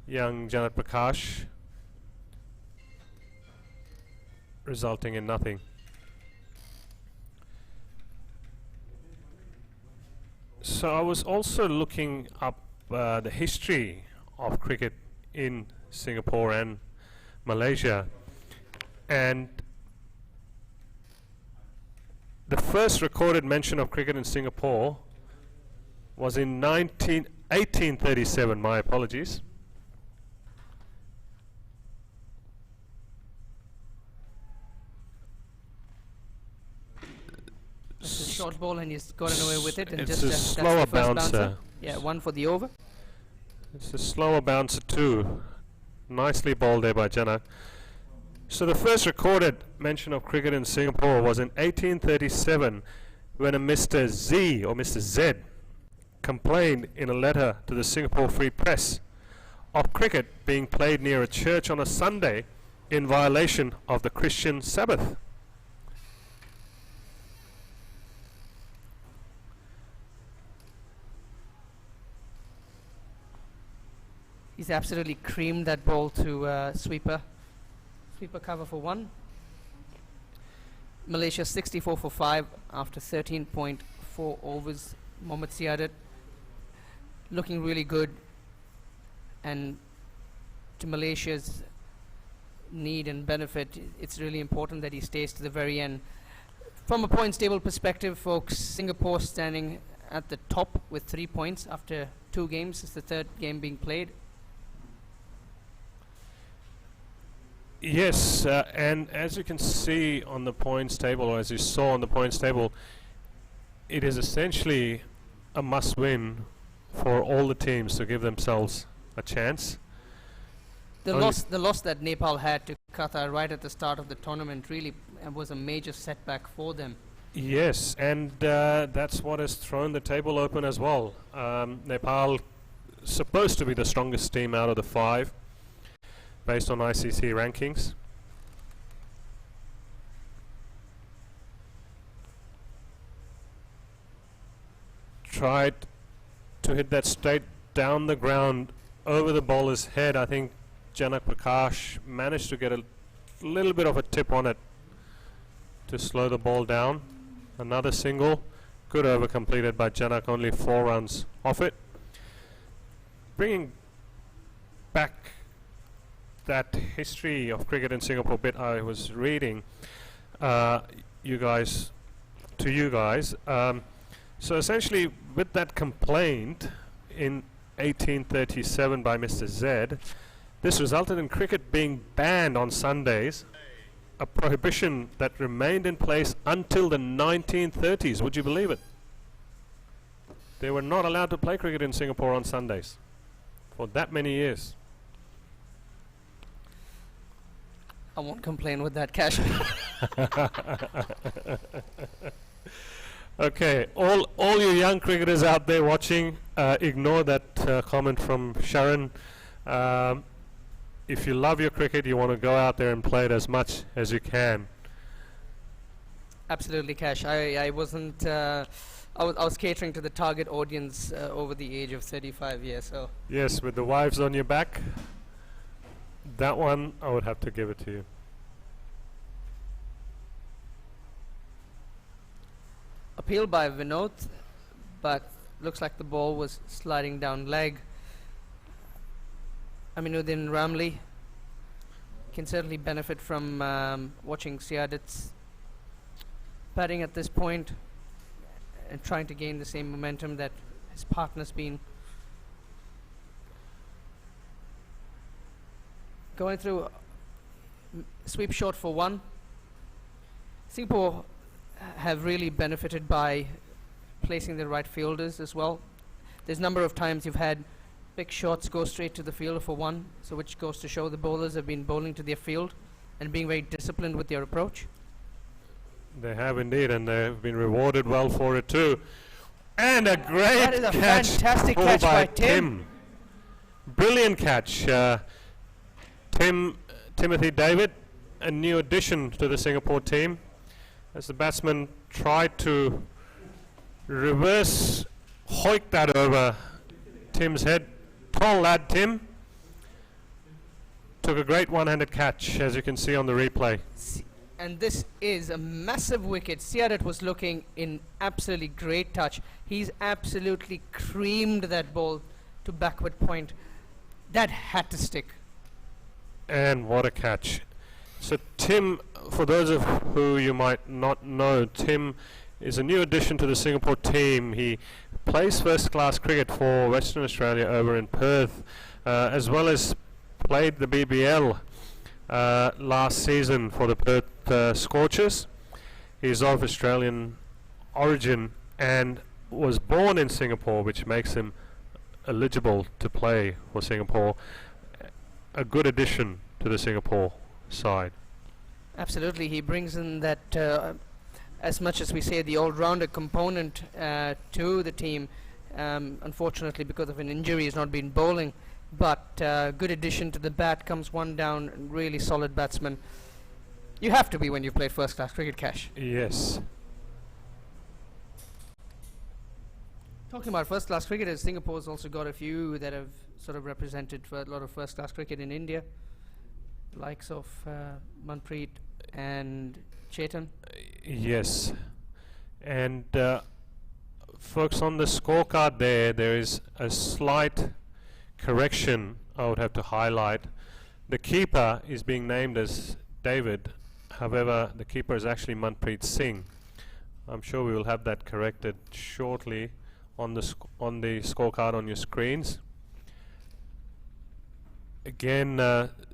young Janat Prakash, resulting in nothing. So I was also looking up the history of cricket in Singapore and Malaysia, and The first recorded mention of cricket in Singapore was in 1837. My apologies. It's a short ball and he's gotten away with it. And It's just a that's slower the first bouncer. Yeah, one for the over. It's a slower bouncer too. Nicely bowled there by Janak. So the first recorded mention of cricket in Singapore was in 1837 when a Mr. Z or Mr. Z complained in a letter to the Singapore Free Press of cricket being played near a church on a Sunday in violation of the Christian Sabbath. He's absolutely creamed that ball to sweeper. Sweeper cover for 1. Malaysia 64 for 5 after 13.4 overs. Mohammad Siadat looking really good, and to Malaysia's need and benefit, it's really important that he stays to the very end. From a points table perspective, folks, Singapore standing at the top with 3 points after 2 games. It's the 3rd game being played. Yes, and as you can see on the points table, or as you saw on the points table, it is essentially a must-win for all the teams to give themselves a chance. The loss that Nepal had to Qatar right at the start of the tournament really was a major setback for them. Yes, and that's what has thrown the table open as well. Nepal supposed to be the strongest team out of the 5 based on ICC rankings. Tried to hit that straight down the ground over the bowler's head. I think Janak Prakash managed to get a little bit of a tip on it to slow the ball down. Another single. Good over completed by Janak, only 4 runs off it. Bringing back that history of cricket in Singapore bit I was reading you guys. So essentially, with that complaint in 1837 by Mr. Z, this resulted in cricket being banned on Sundays, a prohibition that remained in place until the 1930s. Would you believe it? They were not allowed to play cricket in Singapore on Sundays for that many years. I won't complain with that, Cash. Okay, all you young cricketers out there watching, ignore that comment from Sharon. If you love your cricket, you want to go out there and play it as much as you can. Absolutely, Cash. I wasn't. I was catering to the target audience over the age of 35 years. So Yes, with the wives on your back, that one I would have to give it to you. appeal by Vinod, but looks like the ball was sliding down leg. Aminuddin Ramli can certainly benefit from watching Siadat's batting at this point and trying to gain the same momentum that his partner's been going through. Sweep short for one. Singapore have really benefited by placing the right fielders as well. There's a number of times you've had big shots go straight to the fielder for one, so which goes to show the bowlers have been bowling to their field and being very disciplined with their approach. They have indeed, and they've been rewarded well for it too. And a great That is a catch, fantastic pulled catch by Tim. Brilliant catch. Timothy David, a new addition to the Singapore team, as the batsman tried to reverse hoik that over Tim's head. Tall lad Tim took a great one-handed catch, as you can see on the replay. And this is a massive wicket. Siadat was looking in absolutely great touch. He's absolutely creamed that ball to backward point. That had to stick. And what a catch. So Tim, for those of who you might not know, Tim is a new addition to the Singapore team. He plays first-class cricket for Western Australia over in Perth, as well as played the BBL last season for the Perth Scorchers. He's of Australian origin and was born in Singapore, which makes him eligible to play for Singapore. A good addition to the Singapore side. Absolutely, he brings in that, as much as we say, the all-rounder component to the team. Unfortunately, because of an injury, he's not been bowling, but good addition to the bat. Comes one down, really solid batsman. You have to be when you've played first-class cricket, Cash. Yes. Talking about first-class cricketers, Singapore's also got a few that have sort of represented for a lot of first-class cricket in India, likes of Manpreet and Chetan. Yes. And folks, on the scorecard there is a slight correction I would have to highlight. The keeper is being named as David. However, the keeper is actually Manpreet Singh. I'm sure we will have that corrected shortly on the scorecard on your screens. Again,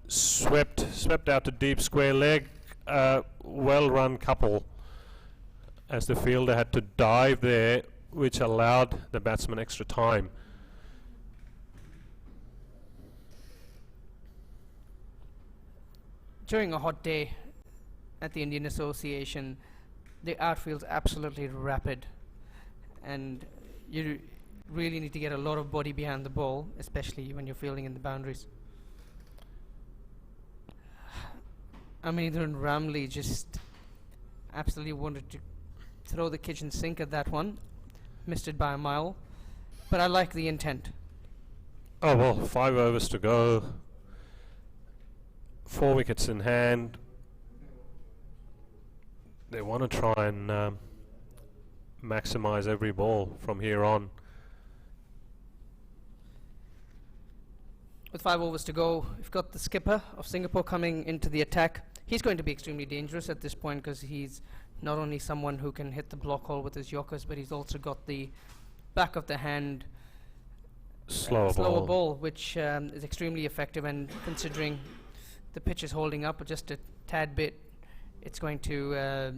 swept out to deep square leg. Well run couple, as the fielder had to dive there, which allowed the batsman extra time. During a hot day at the Indian Association, the outfield's absolutely rapid, and you really need to get a lot of body behind the ball, especially when you're fielding in the boundaries. Aminuddin Ramlee just absolutely wanted to throw the kitchen sink at that one. Missed it by a mile, but I like the intent. Oh well, 5 overs to go. 4 wickets in hand. They want to try and maximize every ball from here on. With 5 overs to go, we've got the skipper of Singapore coming into the attack. He's going to be extremely dangerous at this point because he's not only someone who can hit the block hole with his yorkers, but he's also got the back of the hand slower ball, which is extremely effective, and considering the pitch is holding up just a tad bit, it's going to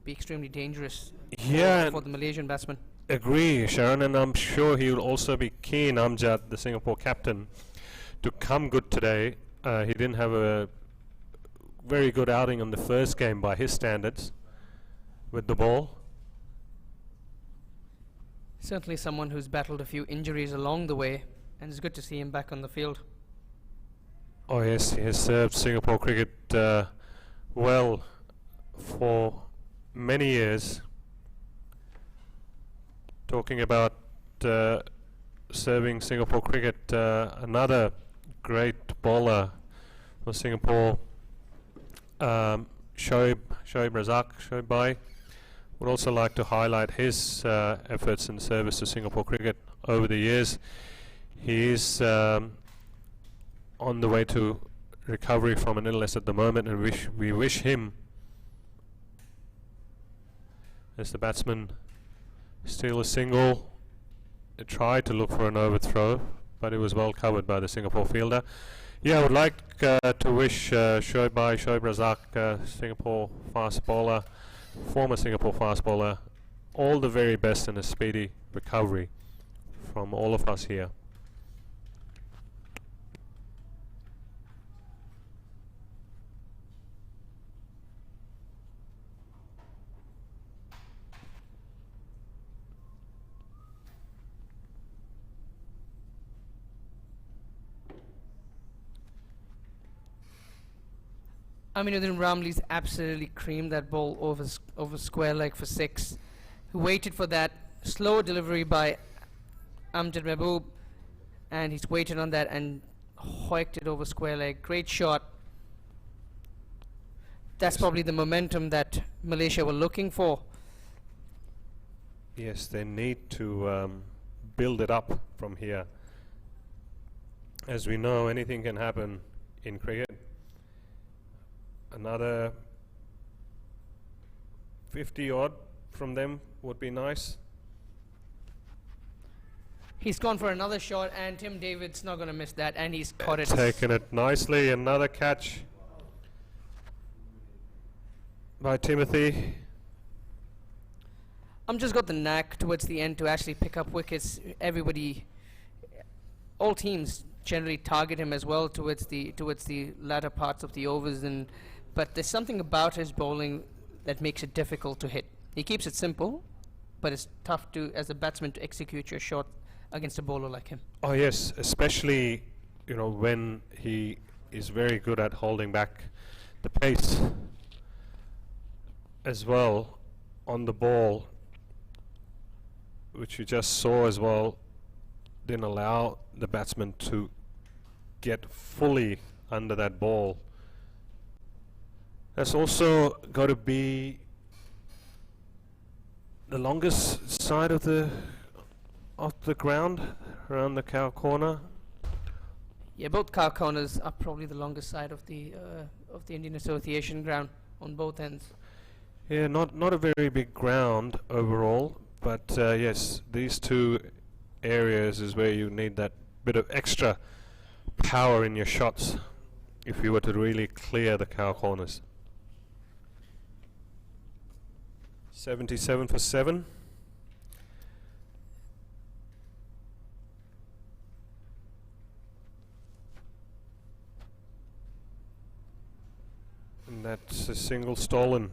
be extremely dangerous for the Malaysian batsman. Agree, Sharon, and I'm sure he will also be keen, Amjad, the Singapore captain, to come good today. He didn't have a very good outing on the first game by his standards with the ball. Certainly someone who's battled a few injuries along the way, and it's good to see him back on the field. Oh yes, he has served Singapore cricket well for many years. Talking about serving Singapore cricket, another great bowler for Singapore, Shoaib Bhai. Would also like to highlight his efforts in service to Singapore cricket over the years. He is on the way to recovery from an illness at the moment, and we wish him, as the batsman steal a single, tried to look for an overthrow, but it was well covered by the Singapore fielder. Yeah, I would like to wish Shoaib Razak, Singapore fast bowler, former Singapore fast bowler, all the very best and a speedy recovery from all of us here. Aminuddin Ramlee's absolutely creamed that ball over square leg for 6. He waited for that slow delivery by Amjad Mahboob, and he's waited on that and hoiked it over square leg. Great shot. That's probably the momentum that Malaysia were looking for. Yes, they need to build it up from here. As we know, anything can happen in cricket. Another 50 odd from them would be nice. He's gone for another shot, and Tim David's not going to miss that, and he's caught it. Taken it nicely. Another catch by Timothy. Just got the knack towards the end to actually pick up wickets. All teams generally target him as well towards the latter parts of the overs, but there's something about his bowling that makes it difficult to hit. He keeps it simple, but it's tough as a batsman to execute your shot against a bowler like him. Oh yes, especially when he is very good at holding back the pace as well on the ball, which you just saw as well. Didn't allow the batsman to get fully under that ball. That's also got to be the longest side of the ground around the cow corner. Yeah, both cow corners are probably the longest side of the Indian Association ground on both ends. Yeah, not a very big ground overall, but yes, these two areas is where you need that bit of extra power in your shots if you were to really clear the cow corners. 77 for 7. And that's a single stolen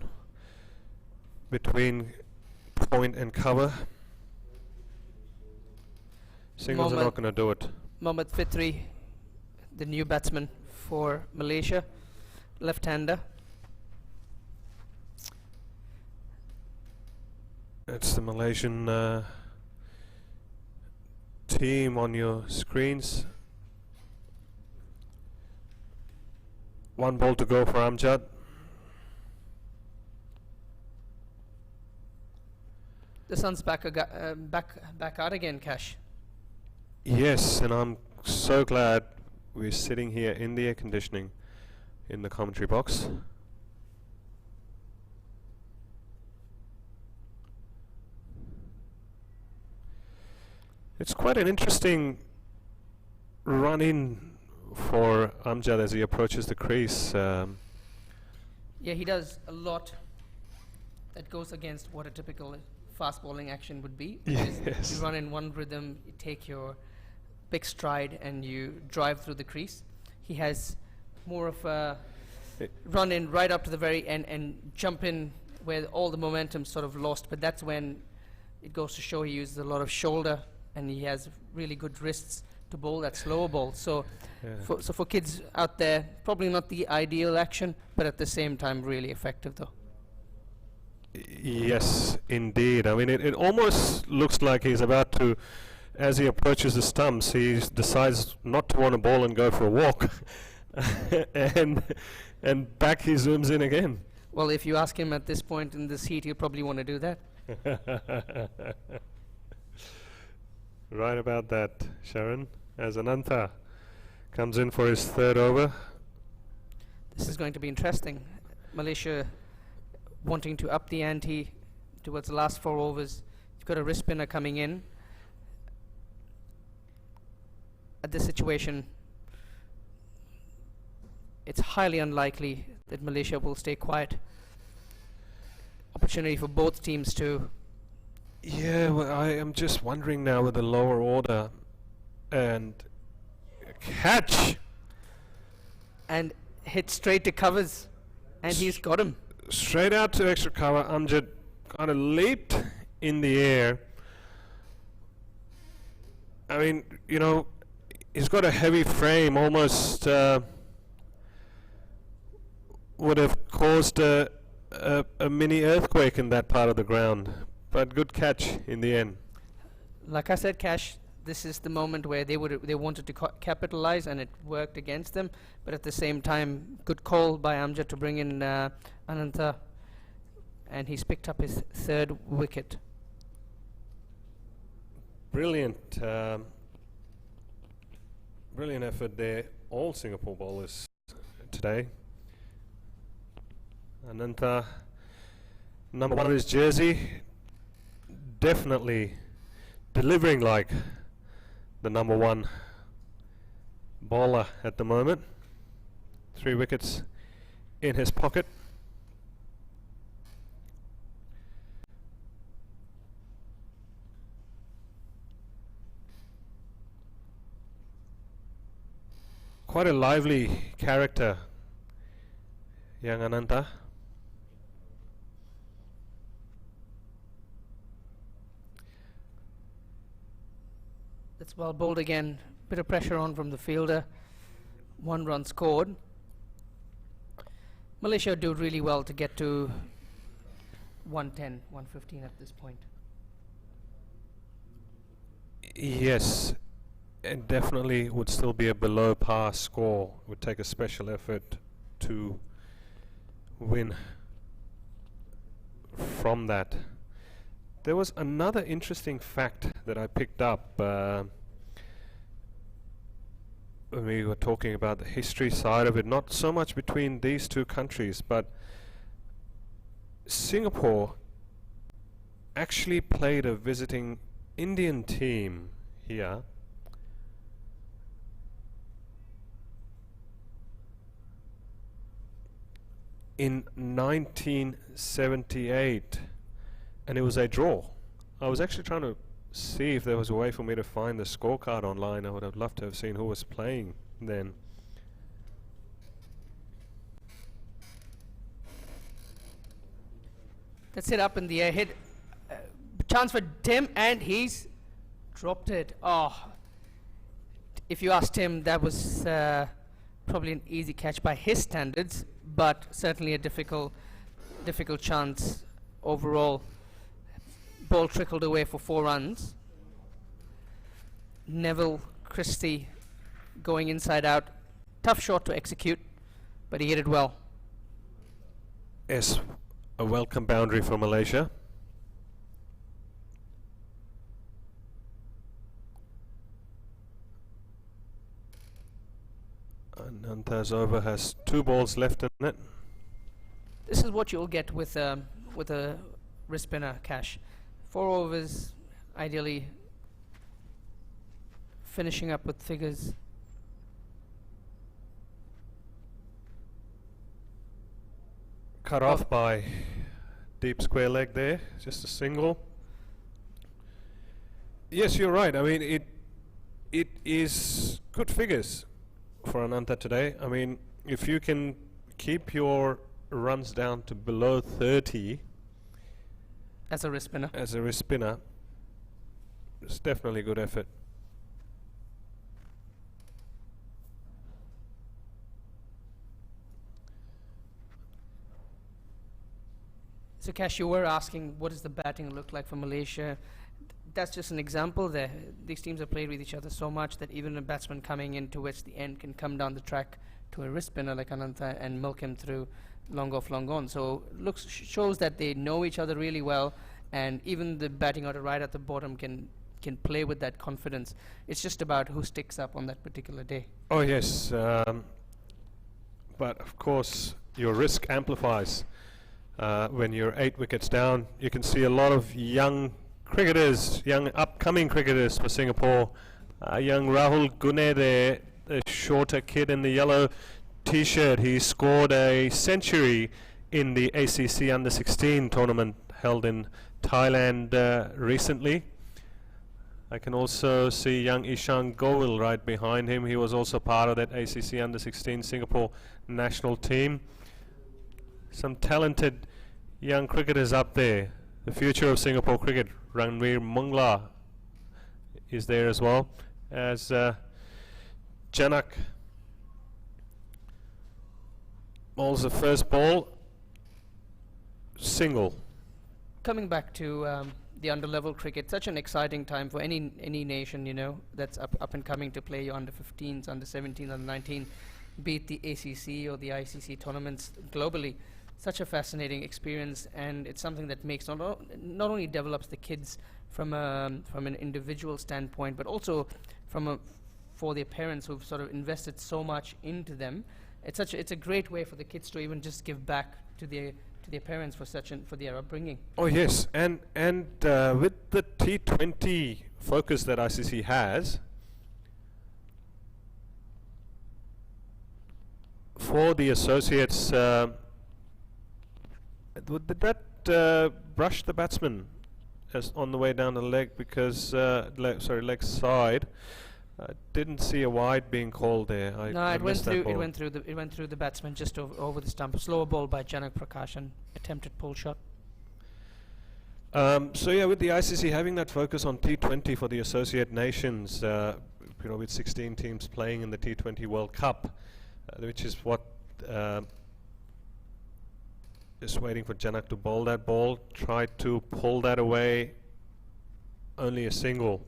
between point and cover. Singles are not going to do it. Mohammad Fitri, the new batsman for Malaysia, left-hander. That's the Malaysian team on your screens. One ball to go for Amjad. The sun's back out again, Cash. Yes, and I'm so glad we're sitting here in the air conditioning in the commentary box. It's quite an interesting run in for Amjad as he approaches the crease. Yeah, he does a lot that goes against what a typical fast bowling action would be. Yes. You run in one rhythm, you take your big stride and you drive through the crease. He has more of a run in right up to the very end and jump in where all the momentum sort of lost, but that's when it goes to show he uses a lot of shoulder and he has really good wrists to bowl that slower ball. So, for kids out there, probably not the ideal action, but at the same time really effective though. Yes, indeed. I mean, it almost looks like he's about to, as he approaches the stumps, he decides not to want to bowl and go for a walk, and back he zooms in again. Well, if you ask him at this point in this heat, he'll probably want to do that. Right about that, Sharon. As Anantha comes in for his third over. This is going to be interesting. Malaysia wanting to up the ante towards the last 4 overs. You've got a wrist spinner coming in. At this situation, it's highly unlikely that Malaysia will stay quiet. Opportunity for both teams to... Yeah, well, I am just wondering now with the lower order and catch and hit straight to covers, and he's got him. Straight out to extra cover. Amjad kind of leaped in the air. I mean, you know, he's got a heavy frame, almost would have caused a mini earthquake in that part of the ground. But good catch in the end. Like I said, Cash, this is the moment where they wanted to capitalize, and it worked against them. But at the same time, good call by Amjad to bring in Anantha, and he's picked up his 3rd wicket. Brilliant, brilliant effort there. All Singapore bowlers today. Ananta, number 1 on his jersey, definitely delivering like the number 1 bowler at the moment. 3 wickets in his pocket. Quite a lively character, young Ananta. That's well bowled again. Bit of pressure on from the fielder. 1 run scored. Malaysia do really well to get to 110, 115 at this point. Yes, and definitely would still be a below par score. Would take a special effort to win from that. There was another interesting fact that I picked up when we were talking about the history side of it, not so much between these two countries, but Singapore actually played a visiting Indian team here in 1978, and it was a draw. I was actually trying to see if there was a way for me to find the scorecard online. I would have loved to have seen who was playing then. That's it, up in the air. Hit. Chance for Tim, and he's dropped it. Oh, if you asked him, that was probably an easy catch by his standards, but certainly a difficult chance overall. Ball trickled away for 4 runs. Neville Christie going inside out. Tough shot to execute, but he hit it well. Yes, a welcome boundary for Malaysia. Ananta's over has 2 balls left in it. This is what you'll get with a wrist spinner, Cash. 4 overs, ideally finishing up with figures. Cut off by deep square leg there, just a single. Yes, you're right. I mean, it is good figures for Ananta today. I mean, if you can keep your runs down to below 30 as a wrist spinner, it's definitely a good effort. So Cash, you were asking what does the batting look like for Malaysia. That's just an example there. These teams have played with each other so much that even a batsman coming in towards the end can come down the track to a wrist spinner like Ananta and milk him through long off, long on. So shows that they know each other really well, and even the batting order right at the bottom can play with that confidence. It's just about who sticks up on that particular day. Oh yes, but of course your risk amplifies when you're 8 wickets down. You can see a lot of young cricketers, young upcoming cricketers for Singapore. Young Rahul Gune there, the shorter kid in the yellow t-shirt. He scored a century in the ACC Under-16 tournament held in Thailand recently. I can also see young Ishan Govil right behind him. He was also part of that ACC Under-16 Singapore national team. Some talented young cricketers up there. The future of Singapore cricket, Ranveer Mungla, is there as well as Janak bowls the first ball, single. Coming back to the under-level cricket, such an exciting time for any nation, you know, that's up and coming to play your under-15s, under-17s, under-19, be it the ACC or the ICC tournaments globally. Such a fascinating experience, and it's something that makes not only develops the kids from an individual standpoint, but also for their parents who've sort of invested so much into them, it's a great way for the kids to even just give back to their parents for their upbringing. Oh yes, and with the T20 focus that ICC has, for the associates, did that brush the batsman as on the way down the leg? Because leg side. Didn't see a wide being called there. No, it went through the batsman just over the stump. Slower ball by Janak Prakashan, attempted pull shot. So yeah, with the ICC having that focus on T20 for the associate nations, with 16 teams playing in the T20 World Cup, which is what just waiting for Janak to bowl that ball, tried to pull that away, only a single,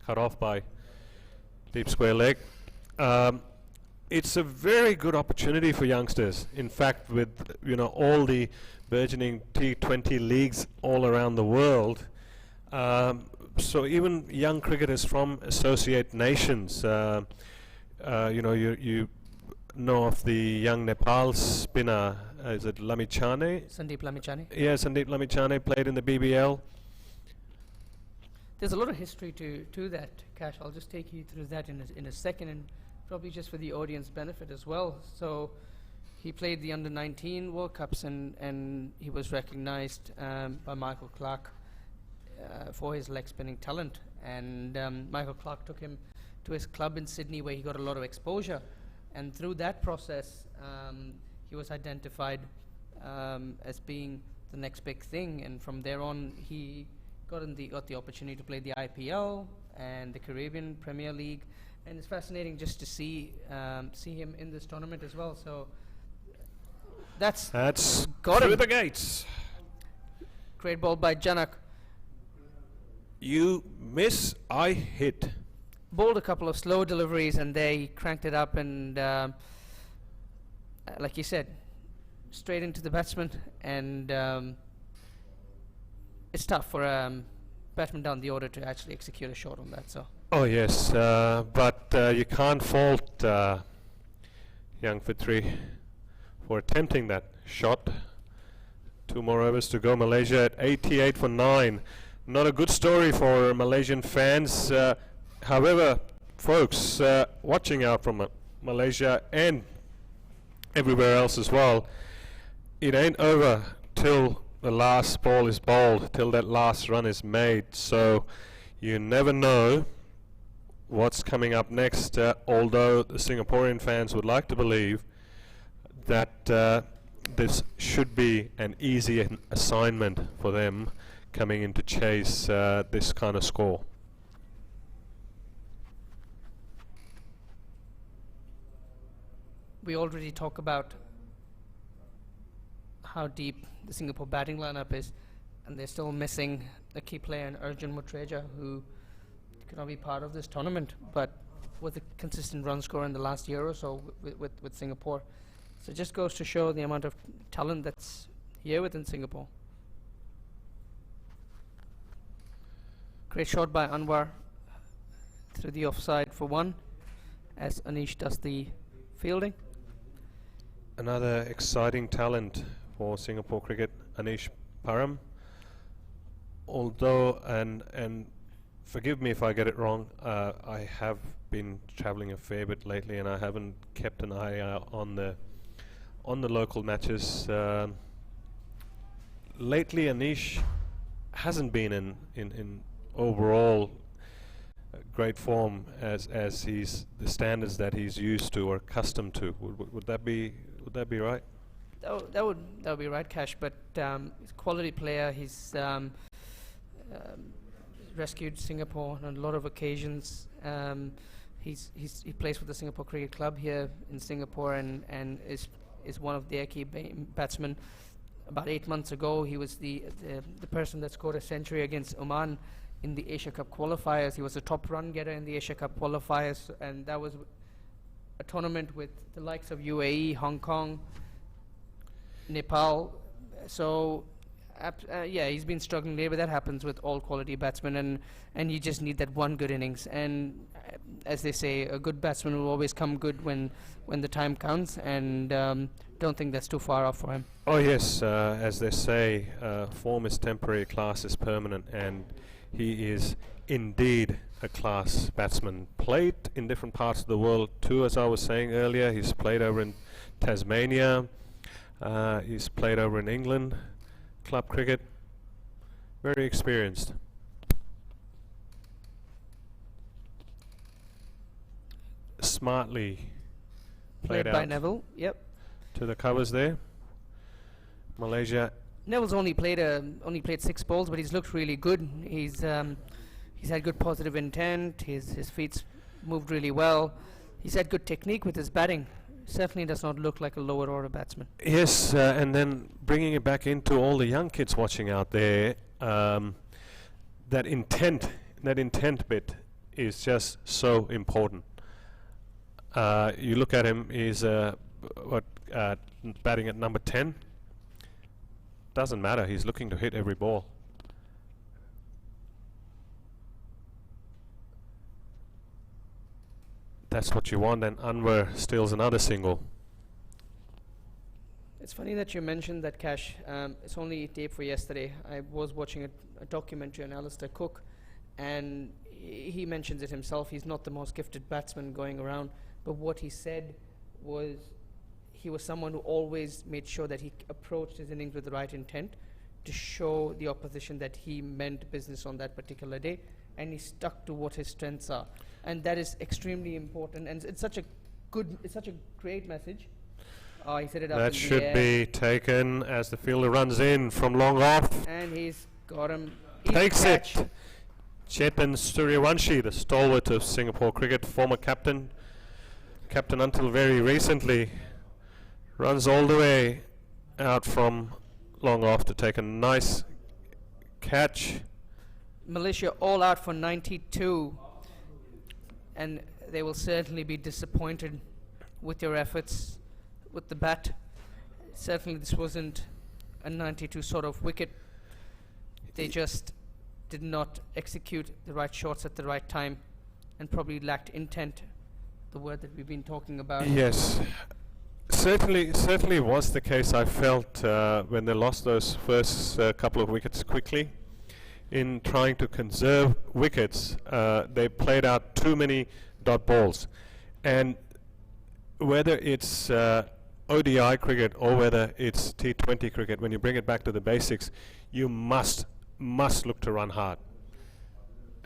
cut off by deep square leg. It's a very good opportunity for youngsters. In fact, with all the burgeoning T20 leagues all around the world, so even young cricketers from associate nations, you know of the young Nepal spinner, is it Lamichhane? Sandeep Lamichhane. Yeah, Sandeep Lamichhane played in the BBL. There's a lot of history to that, Kash. I'll just take you through that in a second, and probably just for the audience benefit as well. So he played the under-19 World Cups, and he was recognized by Michael Clarke for his leg spinning talent. And Michael Clarke took him to his club in Sydney, where he got a lot of exposure. And through that process, he was identified as being the next big thing. And from there on, he got the opportunity to play the IPL and the Caribbean Premier League, and it's fascinating just to see him in this tournament as well. So that's got through him. the gates. Great ball by Janak. You miss, I hit. Bowled a couple of slow deliveries, and they cranked it up, and like you said, straight into the batsman, and it's tough for a batsman down the order to actually execute a shot on that. So. Oh yes, but you can't fault young Fitri for attempting that shot. 2 more overs to go. Malaysia at 88 for 9. Not a good story for Malaysian fans. However, folks watching out from Malaysia and everywhere else as well, it ain't over till the last ball is bowled, till that last run is made. So you never know what's coming up next, although the Singaporean fans would like to believe that this should be an easy assignment for them coming in to chase this kind of score. We already talk about how deep the Singapore batting lineup is, and they're still missing a key player in Arjun Mutreja, who cannot be part of this tournament, but with a consistent run score in the last year or so with Singapore. So it just goes to show the amount of talent that's here within Singapore. Great shot by Anwar through the offside for 1, as Anish does the fielding. Another exciting talent for Singapore cricket, Anish Param. Although, and forgive me if I get it wrong, I have been travelling a fair bit lately, and I haven't kept an eye out on the local matches. Lately, Anish hasn't been in overall great form as he's the standards that he's used to or accustomed to. Would that be right? That would be right, Kash. But he's a quality player. He's rescued Singapore on a lot of occasions. He plays for the Singapore Cricket Club here in Singapore, and is one of their key batsmen. About 8 months ago, he was the person that scored a century against Oman in the Asia Cup qualifiers. He was a top run getter in the Asia Cup qualifiers, and that was a tournament with the likes of UAE, Hong Kong, Nepal. So Yeah, he's been struggling there, but that happens with all quality batsmen, and you just need that one good innings. And as they say, a good batsman will always come good when the time counts, and don't think that's too far off for him. Oh yes, as they say, form is temporary, class is permanent, and he is indeed a class batsman. Played in different parts of the world too, as I was saying earlier. He's played over in Tasmania, he's played over in England, club cricket. Very experienced. Smartly Played by Neville. Yep. to the covers there. Malaysia. Neville's only played 6 balls, but he's looked really good. He's had good positive intent. His feet's moved really well. He's had good technique with his batting. Certainly does not look like a lower order batsman. Yes, and then bringing it back into all the young kids watching out there, that intent bit is just so important. You look at him, he's batting at number 10. Doesn't matter, he's looking to hit every ball. That's what you want, and Anwar steals another single. It's funny that you mentioned that, Cash. It's only tape for yesterday. I was watching a documentary on Alistair Cook, and he mentions it himself. He's not the most gifted batsman going around, but what he said was he was someone who always made sure that he approached his innings with the right intent to show the opposition that he meant business on that particular day, and he stuck to what his strengths are, and that is extremely important. And it's such a great message. He set it up. That should be taken as the fielder runs in from long off. And he's got him. Takes it. Chetan Suryawanshi, the stalwart of Singapore cricket, former captain until very recently, runs all the way out from long off to take a nice catch. Malaysia all out for 92, and they will certainly be disappointed with your efforts with the bat. Certainly this wasn't a 92 sort of wicket. They just did not execute the right shots at the right time, and probably lacked intent, the word that we've been talking about. Yes, certainly was the case. I felt when they lost those first couple of wickets quickly, in trying to conserve wickets, they played out too many dot balls. And whether it's ODI cricket or whether it's T20 cricket, when you bring it back to the basics, you must look to run hard.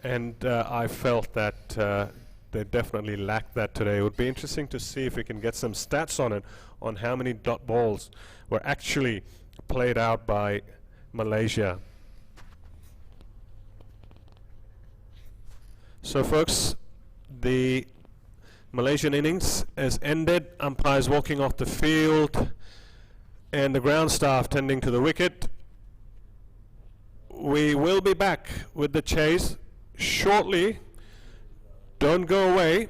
And I felt that they definitely lacked that today. It would be interesting to see if we can get some stats on it, on how many dot balls were actually played out by Malaysia. So folks, the Malaysian innings has ended. Umpires walking off the field and the ground staff tending to the wicket. We will be back with the chase shortly. Don't go away.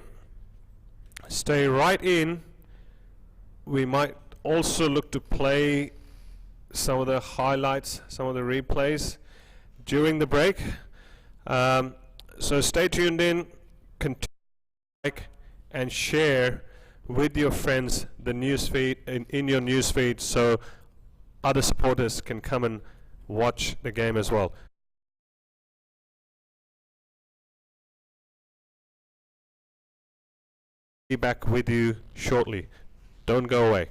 Stay right in. We might also look to play some of the highlights, some of the replays during the break. So stay tuned in, continue to like and share with your friends the newsfeed in your newsfeed, so other supporters can come and watch the game as well. Be back with you shortly. Don't go away.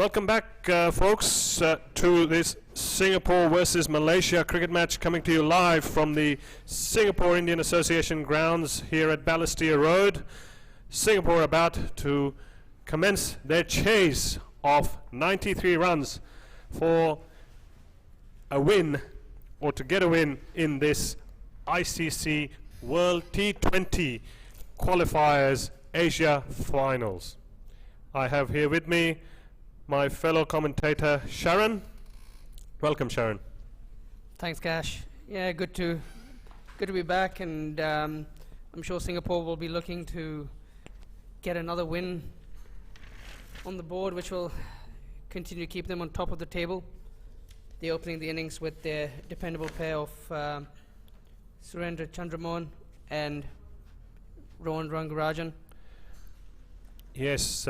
Welcome back, folks, to this Singapore versus Malaysia cricket match, coming to you live from the Singapore Indian Association grounds here at Balestier Road. Singapore about to commence their chase of 93 runs for a win, or to get a win in this ICC World T20 Qualifiers Asia Finals. I have here with me my fellow commentator Sharon. Welcome, Sharon. Thanks, Cash. Yeah, good to be back, and I'm sure Singapore will be looking to get another win on the board, which will continue to keep them on top of the table. They're opening the innings with their dependable pair of Surendra Chandramohan and Rohan Rangarajan. Yes,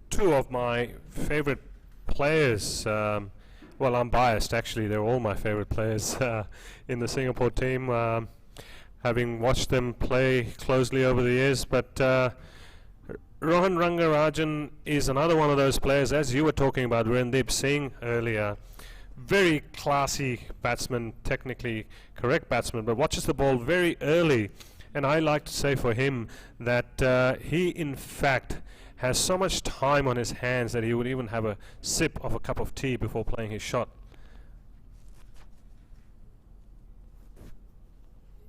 two of my favorite players. Well, I'm biased actually. They're all my favorite players in the Singapore team, having watched them play closely over the years. But Rohan Rangarajan is another one of those players, as you were talking about Randeep Singh earlier. Very classy batsman, technically correct batsman, but watches the ball very early. And I like to say for him that he, in fact, has so much time on his hands that he would even have a sip of a cup of tea before playing his shot.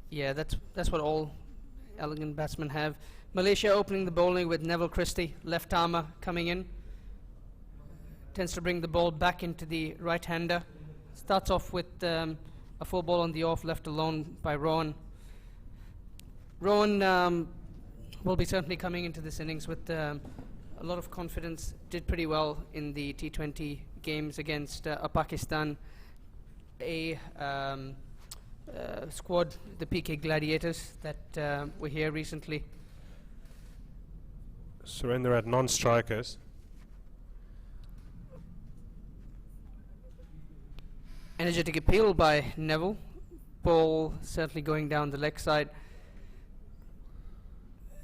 Yeah, that's what all elegant batsmen have. Malaysia opening the bowling with Neville Christie, left armour, coming in. Tends to bring the ball back into the right-hander. Starts off with a full ball on the off, left alone by Rohan. Rohan will be certainly coming into this innings with a lot of confidence. Did pretty well in the T20 games against Pakistan, a squad, the PK Gladiators, that were here recently. Surrender at non-strikers. Energetic appeal by Neville. Ball certainly going down the leg side.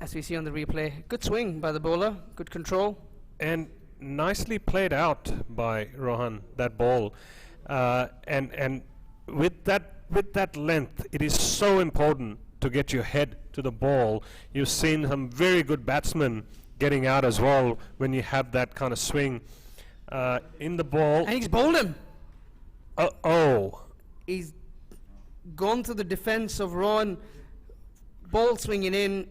As we see on the replay, good swing by the bowler, good control. And nicely played out by Rohan, that ball. And with that length, it is so important to get your head to the ball. You've seen some very good batsmen getting out as well when you have that kind of swing in the ball. And he's bowled him. Oh. He's gone through the defense of Rohan, ball swinging in,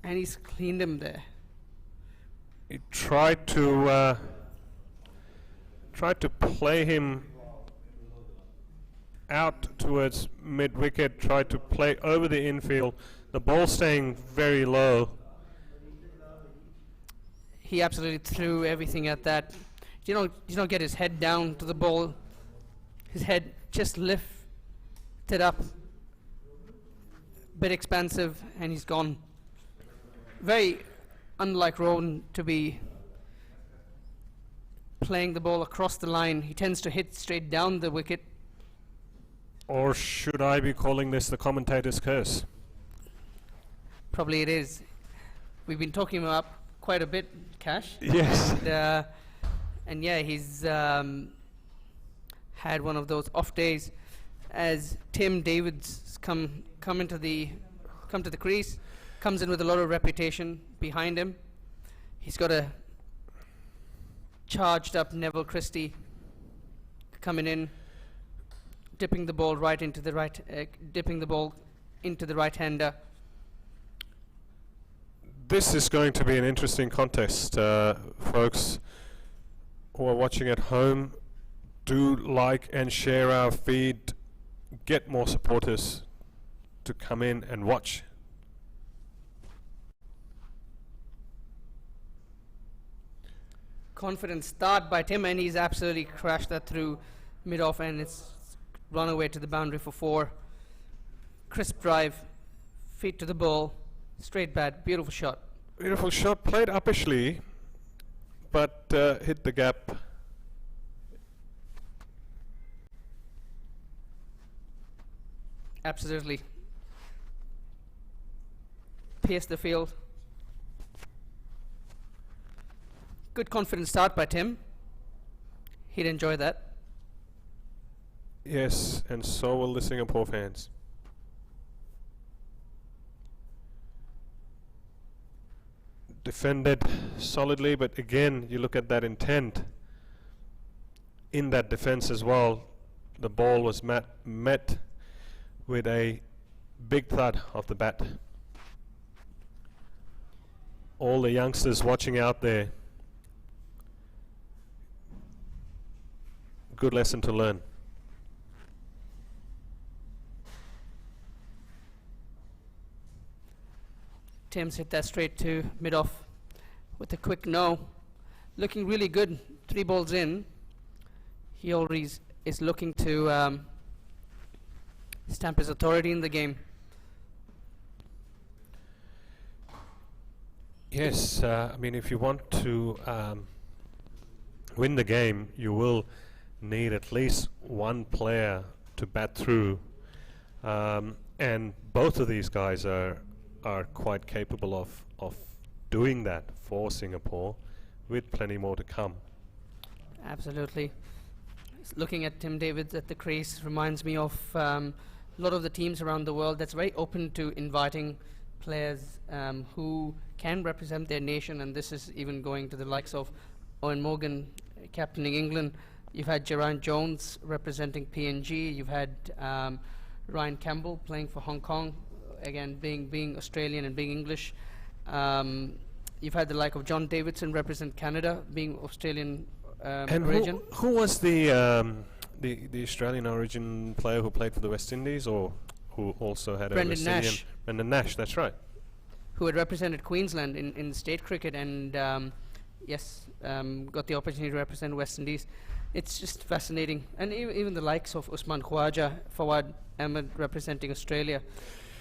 and he's cleaned him there. He tried to play him out towards mid-wicket, tried to play over the infield, the ball staying very low. He absolutely threw everything at that. You don't get his head down to the ball. His head just lifted up, bit expansive, and he's gone. Very unlike Rohan to be playing the ball across the line. He tends to hit straight down the wicket. Or should I be calling this the commentator's curse? Probably it is. We've been talking him up quite a bit, Cash. Yes. And yeah, he's had one of those off days as Tim Davids come to the crease, comes in with a lot of reputation behind him. He's got a charged up Neville Christie coming in, dipping the ball into the right-hander. This is going to be an interesting contest, folks who are watching at home. Do like and share our feed. Get more supporters to come in and watch. Confident start by Tim, and he's absolutely crashed that through mid-off, and it's run away to the boundary for 4. Crisp drive, feet to the ball, straight bat, beautiful shot. Beautiful shot, played uppishly, but hit the gap. Absolutely. Pierced the field. Good confident start by Tim. He'd enjoy that. Yes, and so will the Singapore fans. Defended solidly, but again, you look at that intent in that defense as well. The ball was met with a big thud off the bat. All the youngsters watching out there, good lesson to learn. Tim's hit that straight to mid-off with a quick no. Looking really good. 3 balls in. He already is looking to stamp his authority in the game. Yes, I mean, if you want to win the game, you will need at least one player to bat through, and both of these guys are quite capable of doing that for Singapore, with plenty more to come. Absolutely. Looking at Tim Davids at the crease reminds me of a lot of the teams around the world that's very open to inviting players who can represent their nation, and this is even going to the likes of Owen Morgan captaining England. You've had Geraint Jones representing PNG. You've had Ryan Campbell playing for Hong Kong, again being Australian and being English. You've had the like of John Davidson represent Canada, being Australian And origin. who was the Australian origin player who played for the West Indies, or who also had Brendan a West Indian? Nash. Brendan Nash, that's right. Who had represented Queensland in state cricket, and got the opportunity to represent West Indies. It's just fascinating. And even the likes of Usman Khawaja, Fawad Ahmed representing Australia.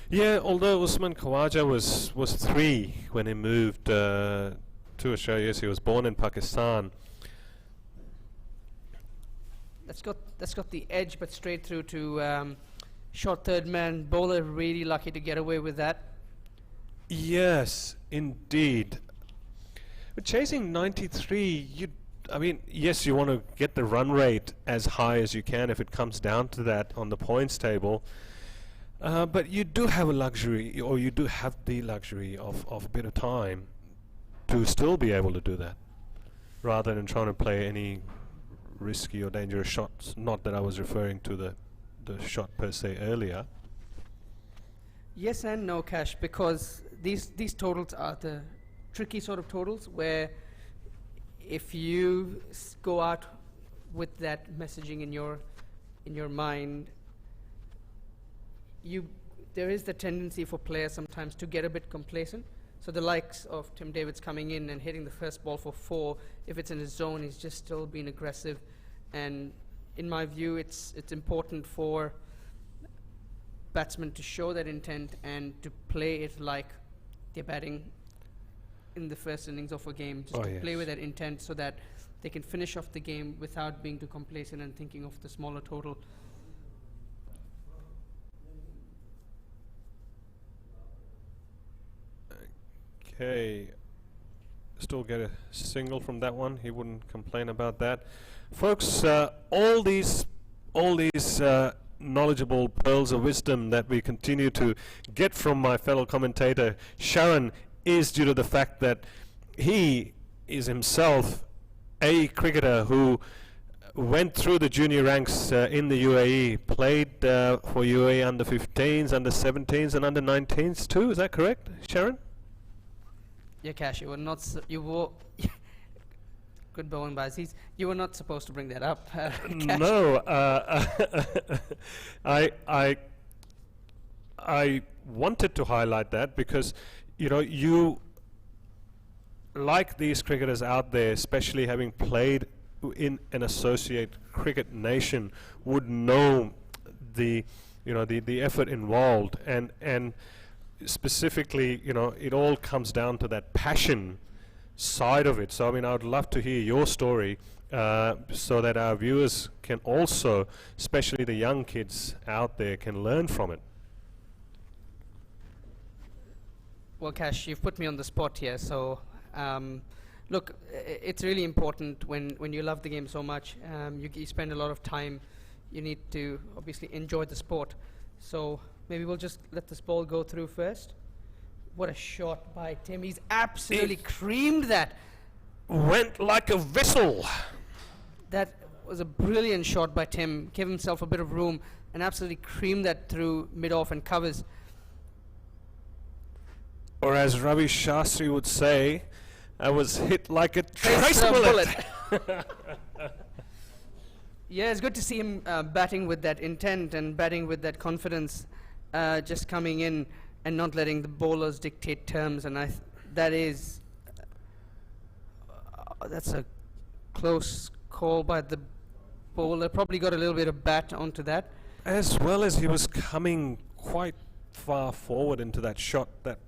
Yeah, although Usman Khawaja was 3 when he moved to Australia. Yes, he was born in Pakistan. That's got the edge, but straight through to short third man bowler. Really lucky to get away with that. Yes, indeed. But chasing 93, I mean, yes, you want to get the run rate as high as you can if it comes down to that on the points table. But you do have a luxury, or you do have the luxury of a bit of time to still be able to do that, rather than trying to play any risky or dangerous shots. Not that I was referring to the shot per se earlier. Yes and no, Cash, because these totals are the tricky sort of totals where if you go out with that messaging in your mind, there is the tendency for players sometimes to get a bit complacent. So the likes of Tim Davids coming in and hitting the first ball for 4, if it's in his zone, he's just still being aggressive. And in my view, it's important for batsmen to show that intent and to play it like they're batting in the first innings of a game, just to play with that intent so that they can finish off the game without being too complacent and thinking of the smaller total. Okay, still get a single from that one. He wouldn't complain about that, folks. All these knowledgeable pearls of wisdom that we continue to get from my fellow commentator Sharon is due to the fact that he is himself a cricketer who went through the junior ranks in the UAE, played for UAE under 15s, under 17s, and under 19s too. Is that correct, Sharon? Yeah, Cash, you were not. You were good bowling by Aziz. You were not supposed to bring that up. No, I wanted to highlight that because you like these cricketers out there, especially having played in an associate cricket nation, would know the effort involved, and specifically, it all comes down to that passion side of it. So I mean, I would love to hear your story so that our viewers can also, especially the young kids out there, can learn from it. Well, Cash, you've put me on the spot here, so Look, it's really important when you love the game so much. You spend a lot of time. You need to obviously enjoy the sport. So maybe we'll just let this ball go through first. What a shot by Tim. He's absolutely creamed that. Went like a whistle. That was a brilliant shot by Tim. Gave himself a bit of room and absolutely creamed that through mid-off and covers. Or as Ravi Shastri would say, I was hit like a trace bullet. Yeah, it's good to see him batting with that intent and batting with that confidence, just coming in and not letting the bowlers dictate terms. And that's a close call by the bowler. Probably got a little bit of bat onto that. As well as he was coming quite far forward into that shot, that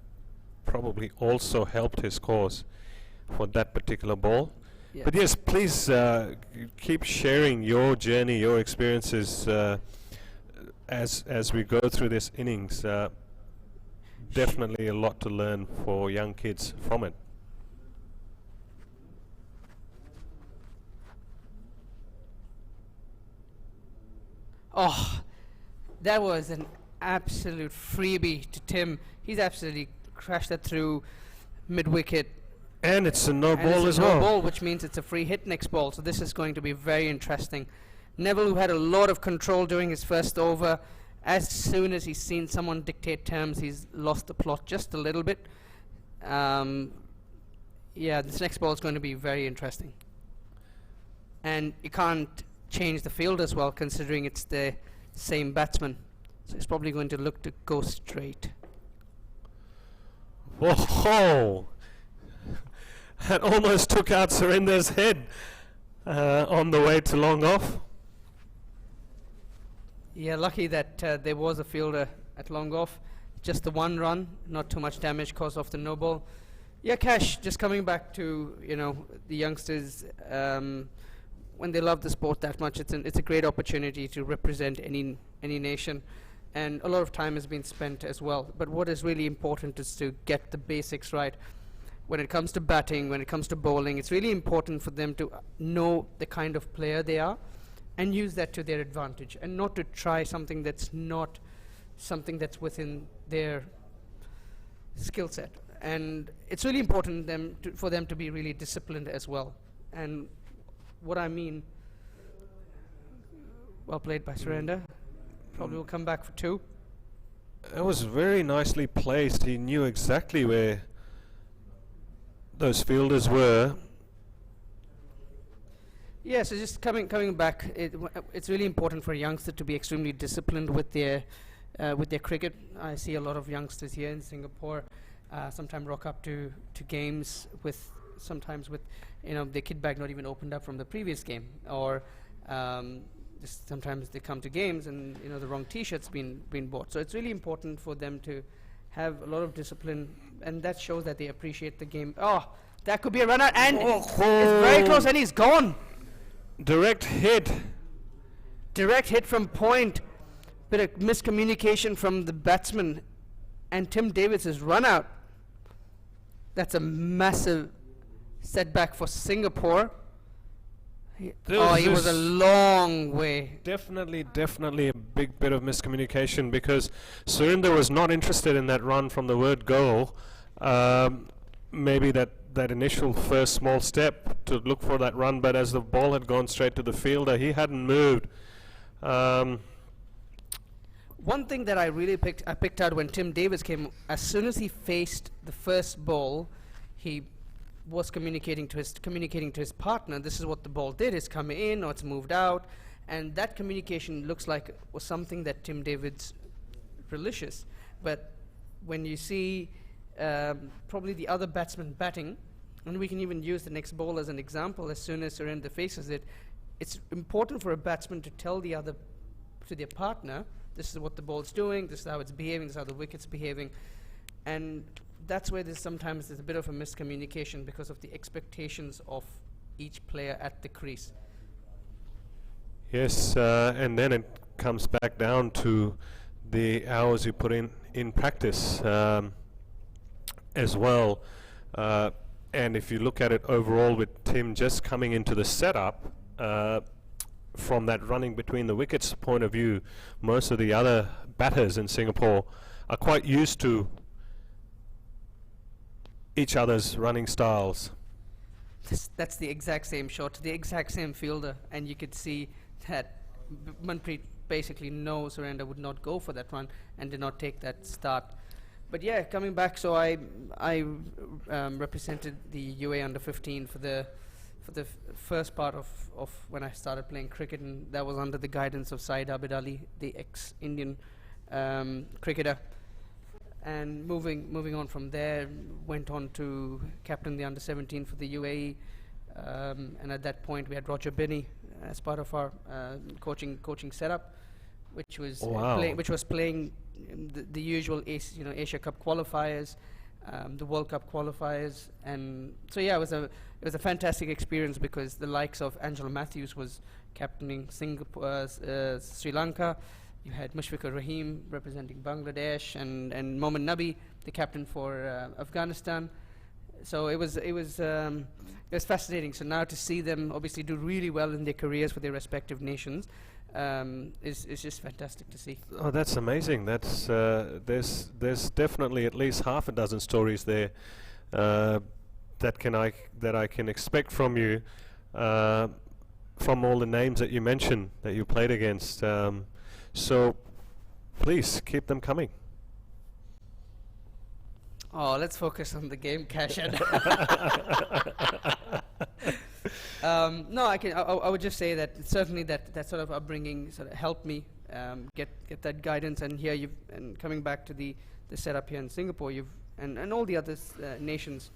probably also helped his cause for that particular ball. Yeah. But yes, please keep sharing your journey, your experiences as we go through this innings. Definitely a lot to learn for young kids from it. Oh, that was an absolute freebie to Tim. He's absolutely crashed that through mid-wicket. And it's a no ball as no well. ball, which means it's a free hit next ball. So this is going to be very interesting. Neville, who had a lot of control during his first over, as soon as he's seen someone dictate terms, he's lost the plot just a little bit. Yeah, this next ball is going to be very interesting. And you can't change the field as well, considering it's the same batsman. So he's probably going to look to go straight. Whoa! That almost took out Surender's head on the way to long off. Yeah, lucky that there was a fielder at long off. Just the one run, not too much damage caused off the no ball. Yeah, Cash, just coming back to, the youngsters, when they love the sport that much, it's a great opportunity to represent any nation. And a lot of time has been spent as well. But what is really important is to get the basics right. When it comes to batting, when it comes to bowling, it's really important for them to know the kind of player they are and use that to their advantage, and not to try something that's not something that's within their skill set. And it's really important for them to be really disciplined as well. And what I mean, well played by Surender. Probably will come back for 2. It was very nicely placed. He knew exactly where those fielders were. Yeah, so just coming back, it's really important for a youngster to be extremely disciplined with their cricket. I see a lot of youngsters here in Singapore sometimes rock up to games with their kit bag not even opened up from the previous game, or just sometimes they come to games and the wrong T-shirt's been bought. So it's really important for them to have a lot of discipline, and that shows that they appreciate the game. Oh, that could be a run out, and it's very close, and he's gone. Direct hit from point. Bit of miscommunication from the batsman, and Tim Davis is run out. That's a massive setback for Singapore. He was a long way. Definitely a big bit of miscommunication, because Surinder was not interested in that run from the word go. Maybe that initial first small step to look for that run, but as the ball had gone straight to the fielder, he hadn't moved. One thing that I picked out when Tim Davis came, as soon as he faced the first ball, he was communicating to his partner. This is what the ball did: it's come in or it's moved out, and that communication looks like it was something that Tim Davis relishes. But when you see probably the other batsman batting, and we can even use the next ball as an example, as soon as Surender faces it, it's important for a batsman to tell to their partner, this is what the ball's doing, this is how it's behaving, this is how the wicket's behaving. And that's where sometimes there's a bit of a miscommunication because of the expectations of each player at the crease. Yes, and then it comes back down to the hours you put in practice as well. And if you look at it overall with Tim just coming into the setup, from that running between the wickets point of view, most of the other batters in Singapore are quite used to each other's running styles. That's the exact same shot, the exact same fielder, and you could see that Manpreet basically knows Surrender would not go for that run and did not take that start. But yeah, coming back, so I represented the UA under 15 for the first part of when I started playing cricket, and that was under the guidance of Saeed Abid Ali, the ex-Indian cricketer. And moving on from there, went on to captain the under 17 for the UAE, and at that point we had Roger Binney as part of our coaching setup, which was playing the usual Asia Cup qualifiers, the World Cup qualifiers, and so yeah, it was a fantastic experience because the likes of Angelo Matthews was captaining Singapore, Sri Lanka. You had Mushfiqur Rahim representing Bangladesh, and Mohammad Nabi, the captain for Afghanistan. So it was fascinating. So now to see them obviously do really well in their careers for their respective nations is just fantastic to see. Oh, that's amazing. That's there's definitely at least half a dozen stories there that I can expect from you, from all the names that you mentioned that you played against. So please keep them coming. Oh, let's focus on the game, Kashan. No, I would just say that certainly that sort of upbringing sort of helped me get that guidance. And here and coming back to the setup here in Singapore, and all the other nations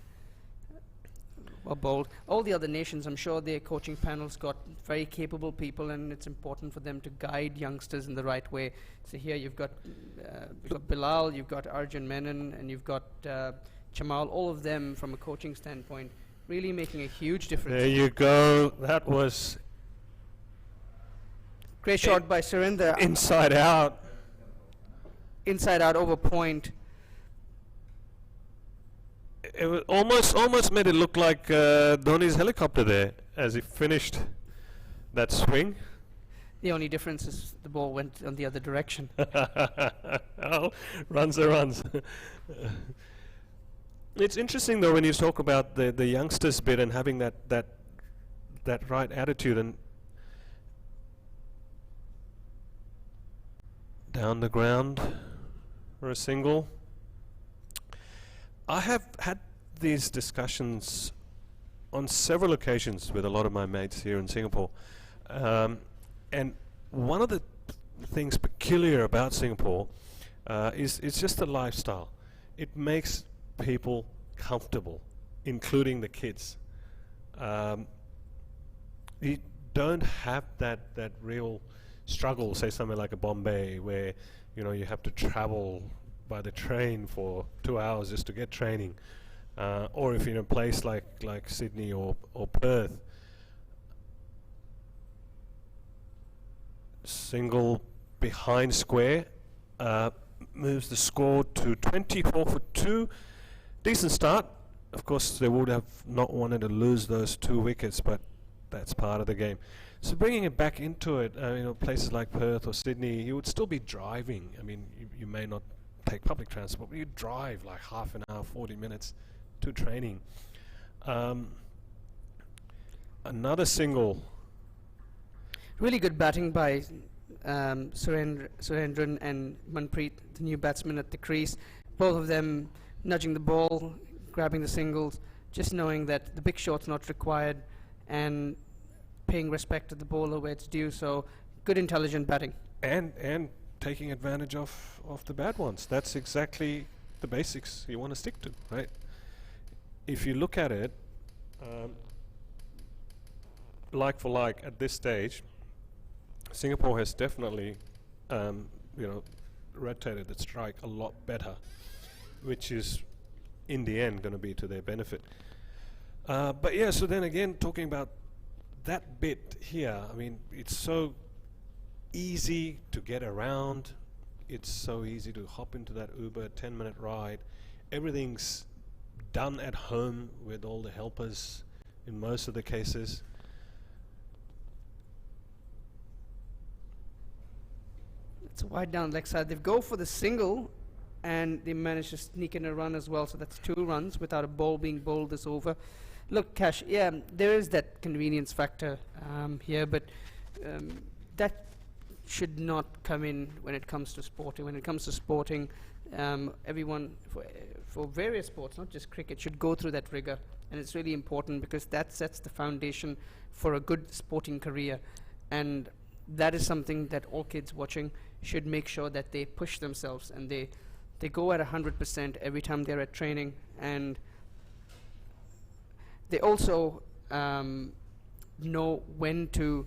are bold. All the other nations, I'm sure their coaching panels got very capable people, and it's important for them to guide youngsters in the right way. So here you've got Bilal, you've got Arjun Menon, and you've got Chamal, all of them from a coaching standpoint really making a huge difference. There you go. That was great shot by Surinder. Inside out Over point. It was almost made it look like Dhoni's helicopter there as he finished that swing. The only difference is the ball went on the other direction. Oh, runs are runs. It's interesting though when you talk about the youngsters bit and having that right attitude, and down the ground for a single. I have had these discussions on several occasions with a lot of my mates here in Singapore, and one of the things peculiar about Singapore is it's just the lifestyle. It makes people comfortable, including the kids. You don't have that real struggle, say somewhere like a Bombay, where you have to travel by the train for 2 hours just to get training, or if you're in a place like Sydney or Perth. Single behind square moves the score to 24 for 2. Decent start. Of course, they would have not wanted to lose those 2 wickets, but that's part of the game. So bringing it back into it, places like Perth or Sydney, you would still be driving. I mean, you may not take public transport, but you drive like half an hour, 40 minutes to training. Another single. Really good batting by Surendran and Manpreet, the new batsman at the crease. Both of them nudging the ball, grabbing the singles, just knowing that the big shot's not required, and paying respect to the bowler where it's due. So good, intelligent batting. And taking advantage of the bad ones. That's exactly the basics you want to stick to, right? If you look at it, like for like at this stage, Singapore has definitely, rotated the strike a lot better, which is in the end going to be to their benefit. But yeah, so then again, talking about that bit here, I mean, it's so easy to get around. It's so easy to hop into that Uber 10-minute ride. Everything's done at home with all the helpers in most of the cases. It's a wide down leg side. They go for the single, and they manage to sneak in a run as well. So that's 2 runs without a ball being bowled this over. Look, Cash, yeah, there is that convenience factor here, but that should not come in when it comes to sporting. When it comes to sporting, everyone for various sports, not just cricket, should go through that rigor. And it's really important because that sets the foundation for a good sporting career. And that is something that all kids watching should make sure that they push themselves and they go at 100% every time they're at training. And they also know when to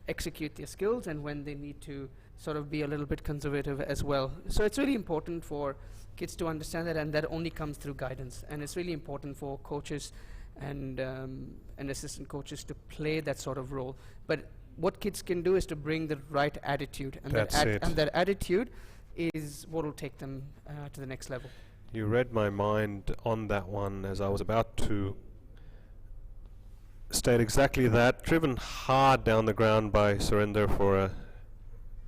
execute their skills and when they need to sort of be a little bit conservative as well. So it's really important for kids to understand that, and that only comes through guidance. And it's really important for coaches and assistant coaches to play that sort of role. But what kids can do is to bring the right attitude, and that attitude is what will take them to the next level. You read my mind on that one as I was about to state exactly that. Driven hard down the ground by Surinder for a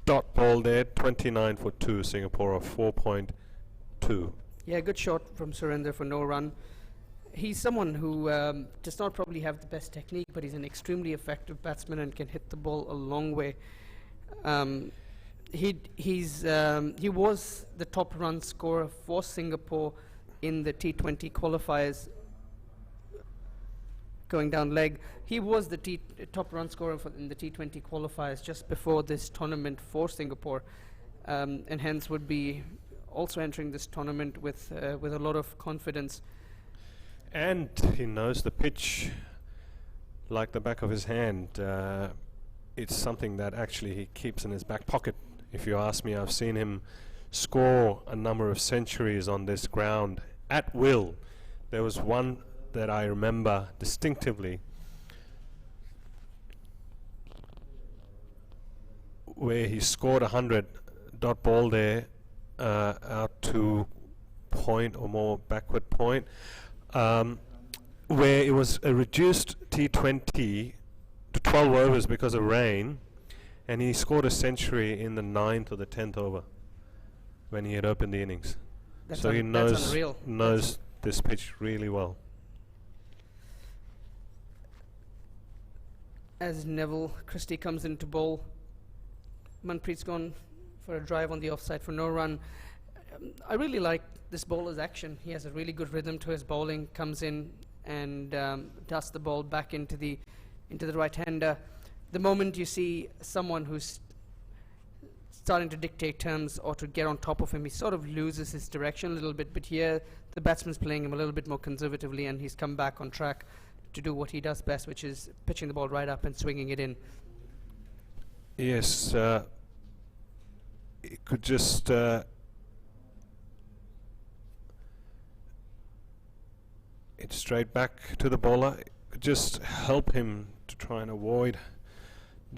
dot ball there, 29 for 2, Singapore of 4.2. Yeah, good shot from Surinder for no run. He's someone who does not probably have the best technique, but he's an extremely effective batsman and can hit the ball a long way. He was the top run scorer for Singapore in the T20 qualifiers going down leg. He was the top run scorer in the T20 qualifiers just before this tournament for Singapore, and hence would be also entering this tournament with a lot of confidence. And he knows the pitch like the back of his hand. It's something that actually he keeps in his back pocket. If you ask me, I've seen him score a number of centuries on this ground at will. There was one that I remember distinctively where he scored 100 dot ball there out to point or more backward point, where it was a reduced T20 to 12 overs because of rain, and he scored a century in the 9th or the 10th over when he had opened the innings. So he knows this pitch really well. As Neville Christie comes into bowl, Manpreet's gone for a drive on the offside for no run. I really like this bowler's action. He has a really good rhythm to his bowling, comes in and dusts the ball back into the right-hander. The moment you see someone who's starting to dictate terms or to get on top of him, he sort of loses his direction a little bit. But here, the batsman's playing him a little bit more conservatively, and he's come back on track to do what he does best, which is pitching the ball right up and swinging it in. Yes, it could just it's straight back to the bowler. It could just help him to try and avoid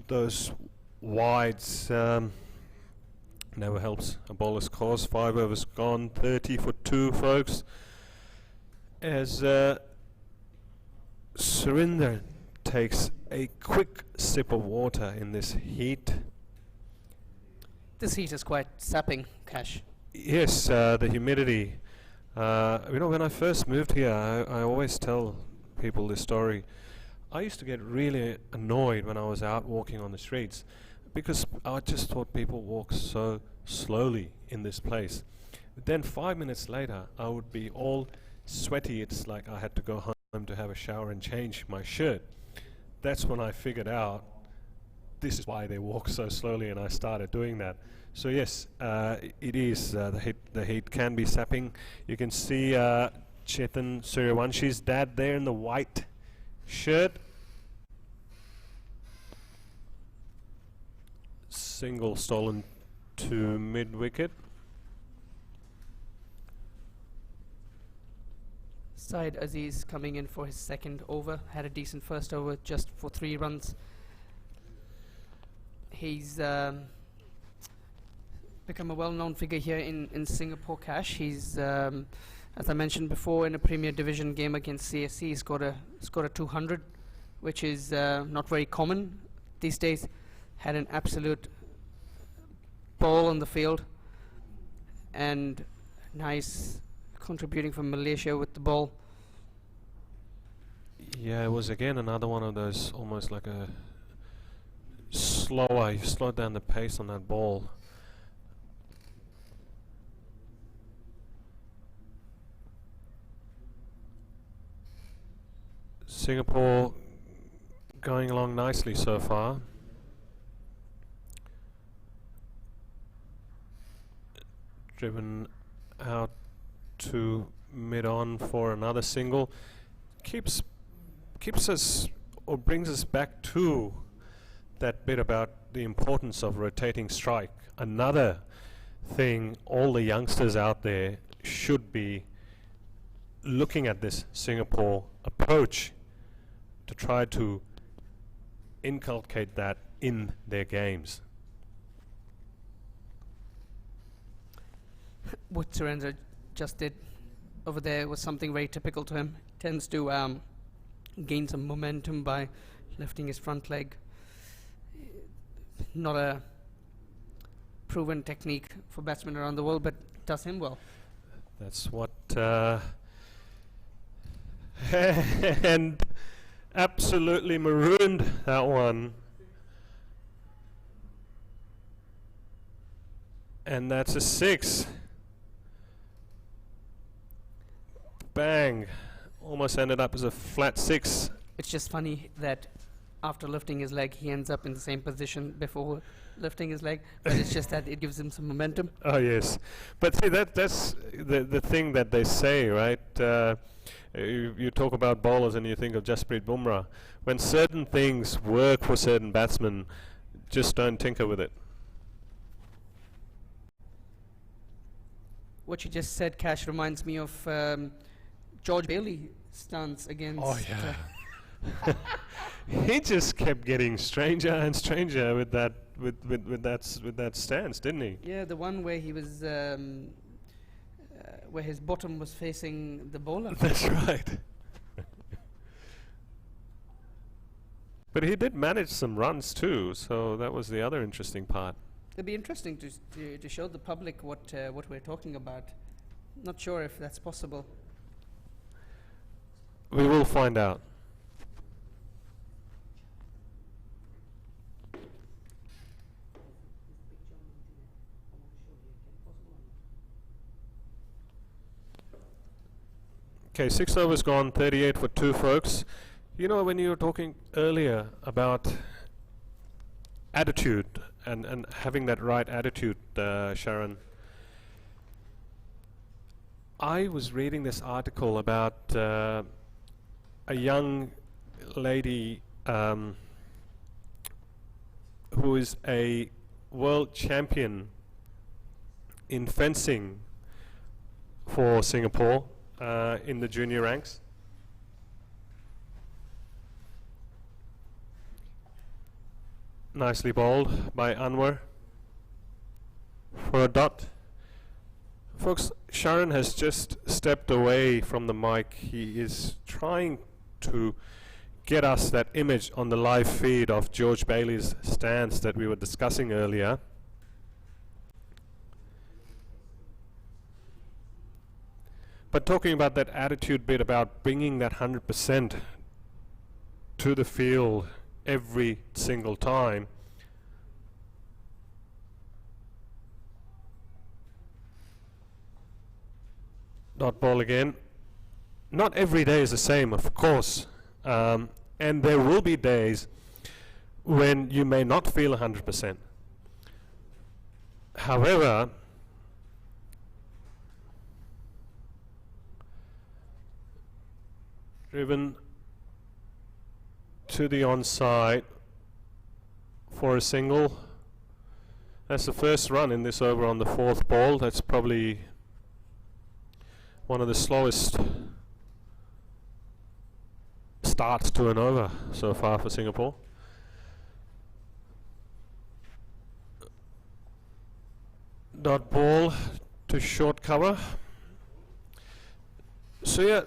those wides. Never helps a bowler's cause. 5 overs gone, 30 for 2, folks. As Surinder takes a quick sip of water in this heat. This heat is quite sapping, Cash. Yes, the humidity. When I first moved here, I always tell people this story. I used to get really annoyed when I was out walking on the streets because I just thought people walk so slowly in this place. Then 5 minutes later, I would be all sweaty. It's like I had to go home to have a shower and change my shirt. That's when I figured out this is why they walk so slowly, and I started doing that. So yes, it is the heat can be sapping. You can see Chetan Suryawanshi's dad there in the white shirt. Single stolen to mid wicket. Syed Aziz coming in for his second over, had a decent first over just for 3 runs. He's become a well-known figure here in Singapore, Cash. He's As I mentioned before, in a Premier Division game against CSC, he scored a 200, which is not very common these days. Had an absolute ball on the field, and nice contributing from Malaysia with the ball. Yeah, it was again another one of those almost like a slower. You slowed down the pace on that ball. Singapore going along nicely so far. Driven out to mid-on for another single. Keeps us, or brings us back to that bit about the importance of rotating strike. Another thing all the youngsters out there should be looking at this Singapore approach to try to inculcate that in their games. What Surendra just did over there was something very typical to him. Tends to gain some momentum by lifting his front leg. Not a proven technique for batsmen around the world, but does him well. That's what and absolutely marooned that one. And that's a 6. Bang. Almost ended up as a flat 6. It's just funny that after lifting his leg, he ends up in the same position before lifting his leg, but it's just that it gives him some momentum. Oh yes, but see that's the thing that they say, right? You talk about bowlers and you think of Jasprit Bumrah. When certain things work for certain batsmen, just don't tinker with it. What you just said, Cash, reminds me of George Bailey stance against. Oh yeah. He just kept getting stranger and stranger with that with that stance, didn't he? Yeah, the one where he was where his bottom was facing the bowler. That's right. But he did manage some runs too, so that was the other interesting part. It'd be interesting to show the public what we're talking about. Not sure if that's possible. We will find out. Okay, 6 overs gone, 38 for 2 folks. You know, when you were talking earlier about attitude and having that right attitude, Sharon, I was reading this article about a young lady who is a world champion in fencing for Singapore in the junior ranks. Nicely bowled by Anwar for a dot. Folks, Sharon has just stepped away from the mic. He is trying to get us that image on the live feed of George Bailey's stance that we were discussing earlier. But talking about that attitude bit about bringing that 100% to the field every single time. Dot ball again. Not every day is the same, of course. And there will be days when you may not feel 100%. However, driven to the onside for a single. That's the first run in this over on the 4th ball. That's probably one of the slowest starts to an over so far for Singapore. Dot ball to short cover. So yeah,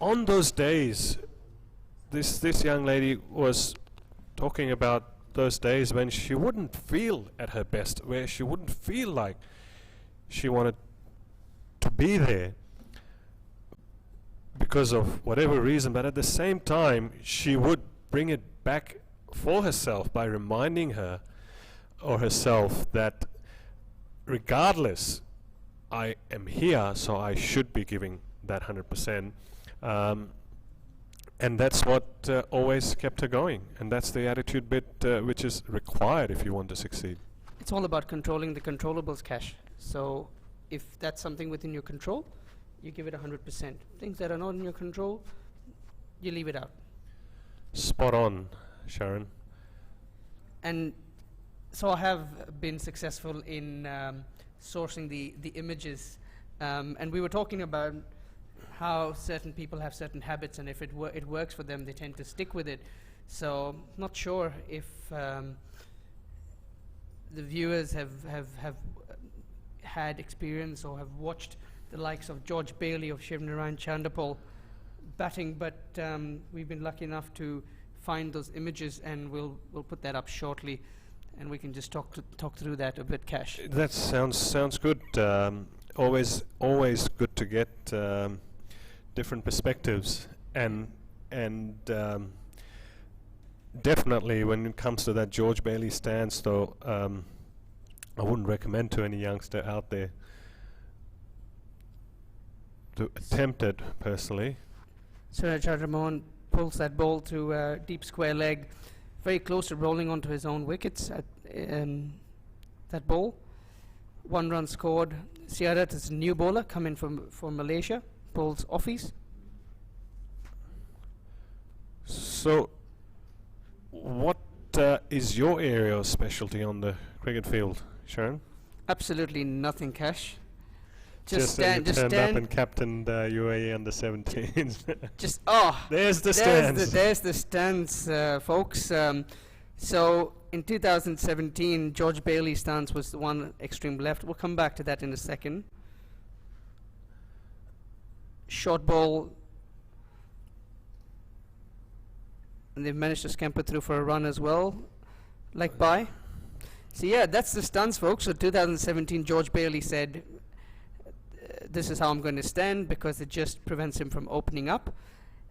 on those days, this young lady was talking about those days when she wouldn't feel at her best, where she wouldn't feel like she wanted to be there because of whatever reason, but at the same time she would bring it back for herself by reminding her or herself that regardless, I am here, so I should be giving that 100%. And that's what always kept her going, and that's the attitude bit which is required if you want to succeed. It's all about controlling the controllables, Cash. So if that's something within your control, you give it 100%. Things that are not in your control, you leave it out. Spot on, Sharon. And so I have been successful in sourcing the images, and we were talking about how certain people have certain habits, and if it works for them, they tend to stick with it. So not sure if the viewers have had experience or have watched the likes of George Bailey of Shivnarine Chandapal batting, but we've been lucky enough to find those images, and we'll put that up shortly, and we can just talk through that a bit, Cash. That sounds good. Always good to get different perspectives, and definitely when it comes to that George Bailey stance, though, I wouldn't recommend to any youngster out there to attempt it personally. Suraj Ramon pulls that ball to deep square leg, very close to rolling onto his own wickets at that ball. 1 run scored. Siadat is a new bowler coming from Malaysia, bowls offies. So what is your area of specialty on the cricket field, Sharon? Absolutely nothing, Cash. Just stand, turned stand. up and captained UAE under 17s. There's the stands. There's the stands, folks. So in 2017, George Bailey's stance was the one extreme left. We'll come back to that in a second. Short ball, and they've managed to scamper through for a run as well, like by. So yeah, that's the stance, folks. So 2017, George Bailey said, this is how I'm going to stand, because it just prevents him from opening up.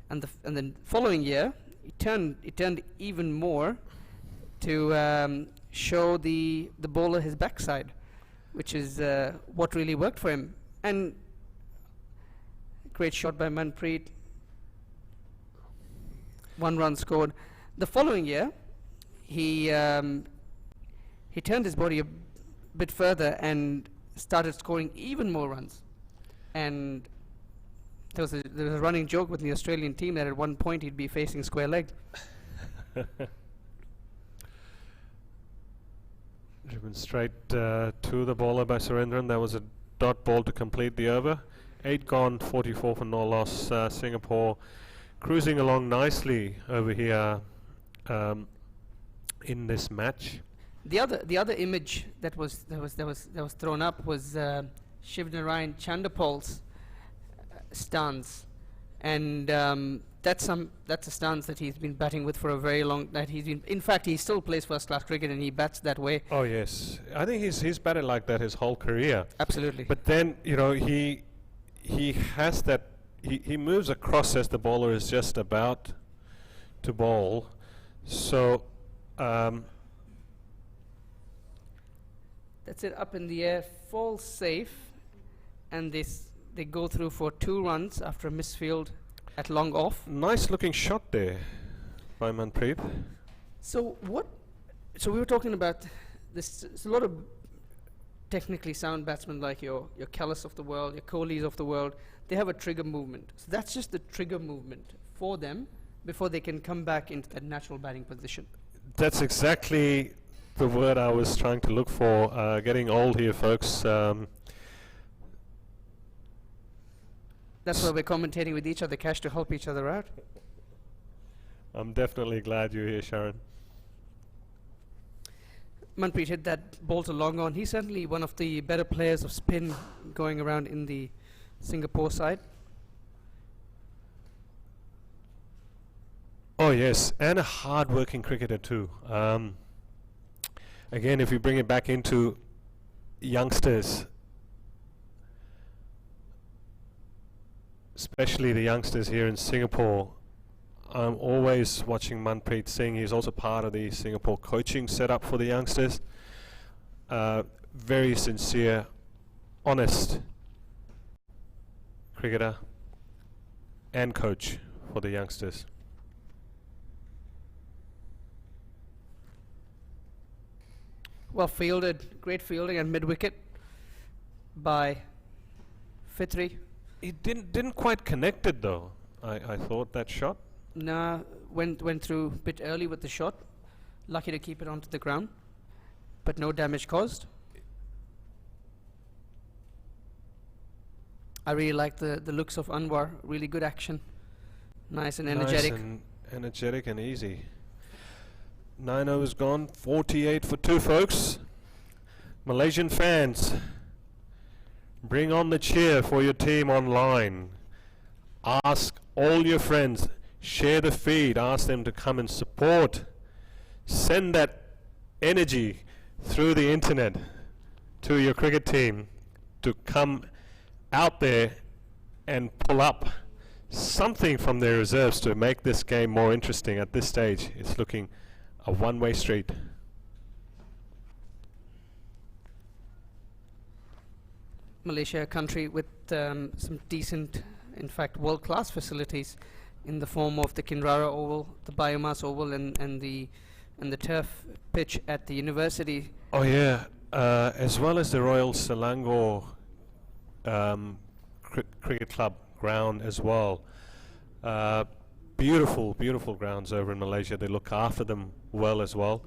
And then following year, it turned even more to show the bowler his backside, which is what really worked for him. And great shot by Manpreet. 1 run scored. The following year, he turned his body a bit further and started scoring even more runs. And there was a running joke with the Australian team that at one point he'd be facing square leg. Driven straight to the bowler by Surendran. That was a dot ball to complete the over. 8 gone, 44 for no loss. Singapore cruising along nicely over here in this match. The other image that was thrown up was Shivnarine Chandapal's stance, and that's a stance that he's been batting with for a very long. In fact, he still plays first-class cricket and he bats that way. Oh yes, I think he's batted like that his whole career. Absolutely. But then he has that. He moves across as the bowler is just about to bowl, so. That's it, up in the air, falls safe, and they go through for 2 runs after a misfield at long off. Nice looking shot there by Manpreet. So we were talking about this. There's a lot of technically sound batsmen like your Kallis of the world, your Kohlis of the world. They have a trigger movement. So that's just the trigger movement for them before they can come back into that natural batting position. That's exactly the word I was trying to look for. Getting old here, folks. That's why we're commentating with each other, Cash, to help each other out. I'm definitely glad you're here, Sharon. Manpreet hit that ball to long on. He's certainly one of the better players of spin going around in the Singapore side. Oh yes, and a hard-working cricketer too. Again, if you bring it back into youngsters, especially the youngsters here in Singapore, I'm always watching Manpreet Singh. He's also part of the Singapore coaching setup for the youngsters. Very sincere, honest cricketer and coach for the youngsters. Well fielded, great fielding and mid-wicket by Fitri. He didn't quite connect it though. I thought that shot. Nah, went through a bit early with the shot. Lucky to keep it onto the ground, but no damage caused. I really like the looks of Anwar. Really good action. Nice and energetic. Nice and energetic and easy. 9 overs gone, 48 for 2, folks. Malaysian fans, bring on the cheer for your team online. Ask all your friends, share the feed, ask them to come and support. Send that energy through the internet to your cricket team to come out there and pull up something from their reserves to make this game more interesting. At this stage, it's looking a one-way street. Malaysia, a country with some decent, in fact world-class facilities in the form of the Kinrara Oval, the Biomass Oval, and the turf pitch at the university. Oh yeah, as well as the Royal Selangor Cricket Club ground as well. Beautiful grounds over in Malaysia. They look after them well as well.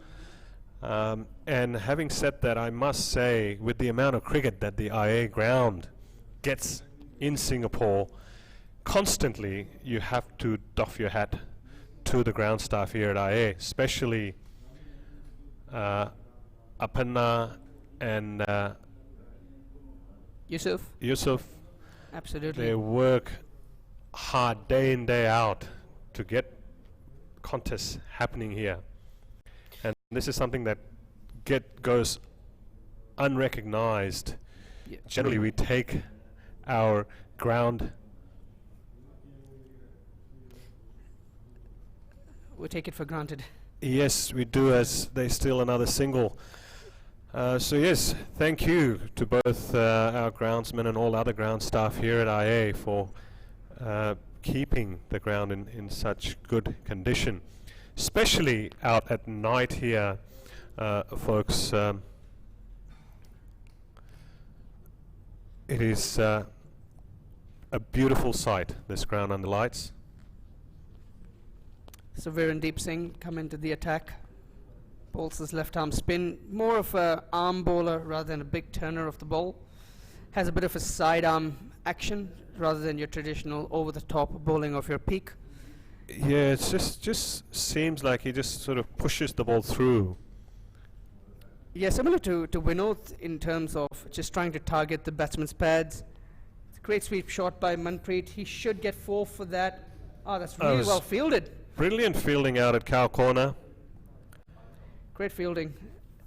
And having said that, I must say, with the amount of cricket that the IA ground gets in Singapore, constantly you have to doff your hat to the ground staff here at IA, especially Aparna and Yusuf. Absolutely. They work hard day in, day out to get contests happening here. And this is something that goes unrecognized. Yeah. Generally, we take our ground. We take it for granted. Yes, we do, as they steal another single. So yes, thank you to both our groundsmen and all other ground staff here at IA for keeping the ground in such good condition, especially out at night here, folks. It is a beautiful sight, this ground under lights. So Virendeep Singh come into the attack, bowls his left arm spin, more of a arm bowler rather than a big turner of the ball. Has a bit of a sidearm action rather than your traditional over-the-top bowling of your peak. Yeah, it just seems like he just sort of pushes the ball through. Yeah, similar to Vinod in terms of just trying to target the batsman's pads. It's a great sweep shot by Manpreet. He should get 4 for that. Oh, that's really well fielded. Brilliant fielding out at cow corner. Great fielding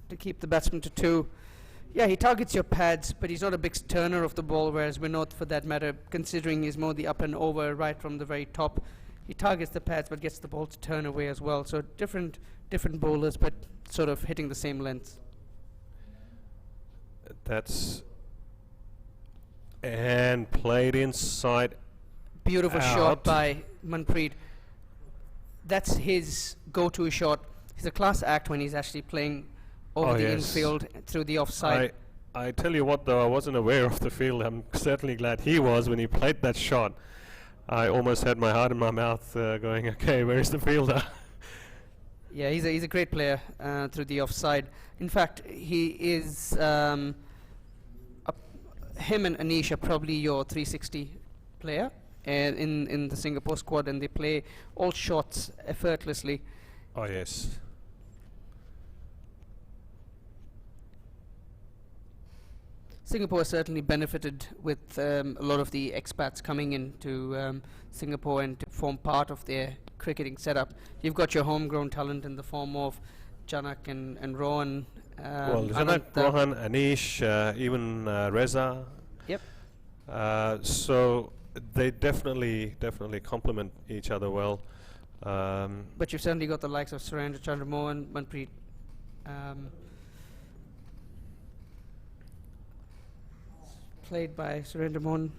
to keep the batsman to 2. Yeah, he targets your pads, but he's not a big turner of the ball, whereas Vinod, for that matter, considering he's more the up and over right from the very top, he targets the pads but gets the ball to turn away as well. So different bowlers, but sort of hitting the same lengths. And played inside. Beautiful out. shot by Manpreet. That's his go-to shot. He's a class act when he's actually playing over the infield through the offside. I tell you what, though, I wasn't aware of the field. I'm certainly glad he was when he played that shot. I almost had my heart in my mouth going, okay, where is the fielder? Yeah, he's a great player through the offside. In fact, he is him and Anish are probably your 360 player in the Singapore squad, and they play all shots effortlessly. Oh, yes. Singapore certainly benefited with a lot of the expats coming into Singapore and to form part of their cricketing setup. You've got your homegrown talent in the form of Janak and Rohan. Well, Janak, Rohan, Anish, even Reza. Yep. So they definitely complement each other well. But you've certainly got the likes of Surendra Chandramohan, Manpreet. Played by Surendra Mohan.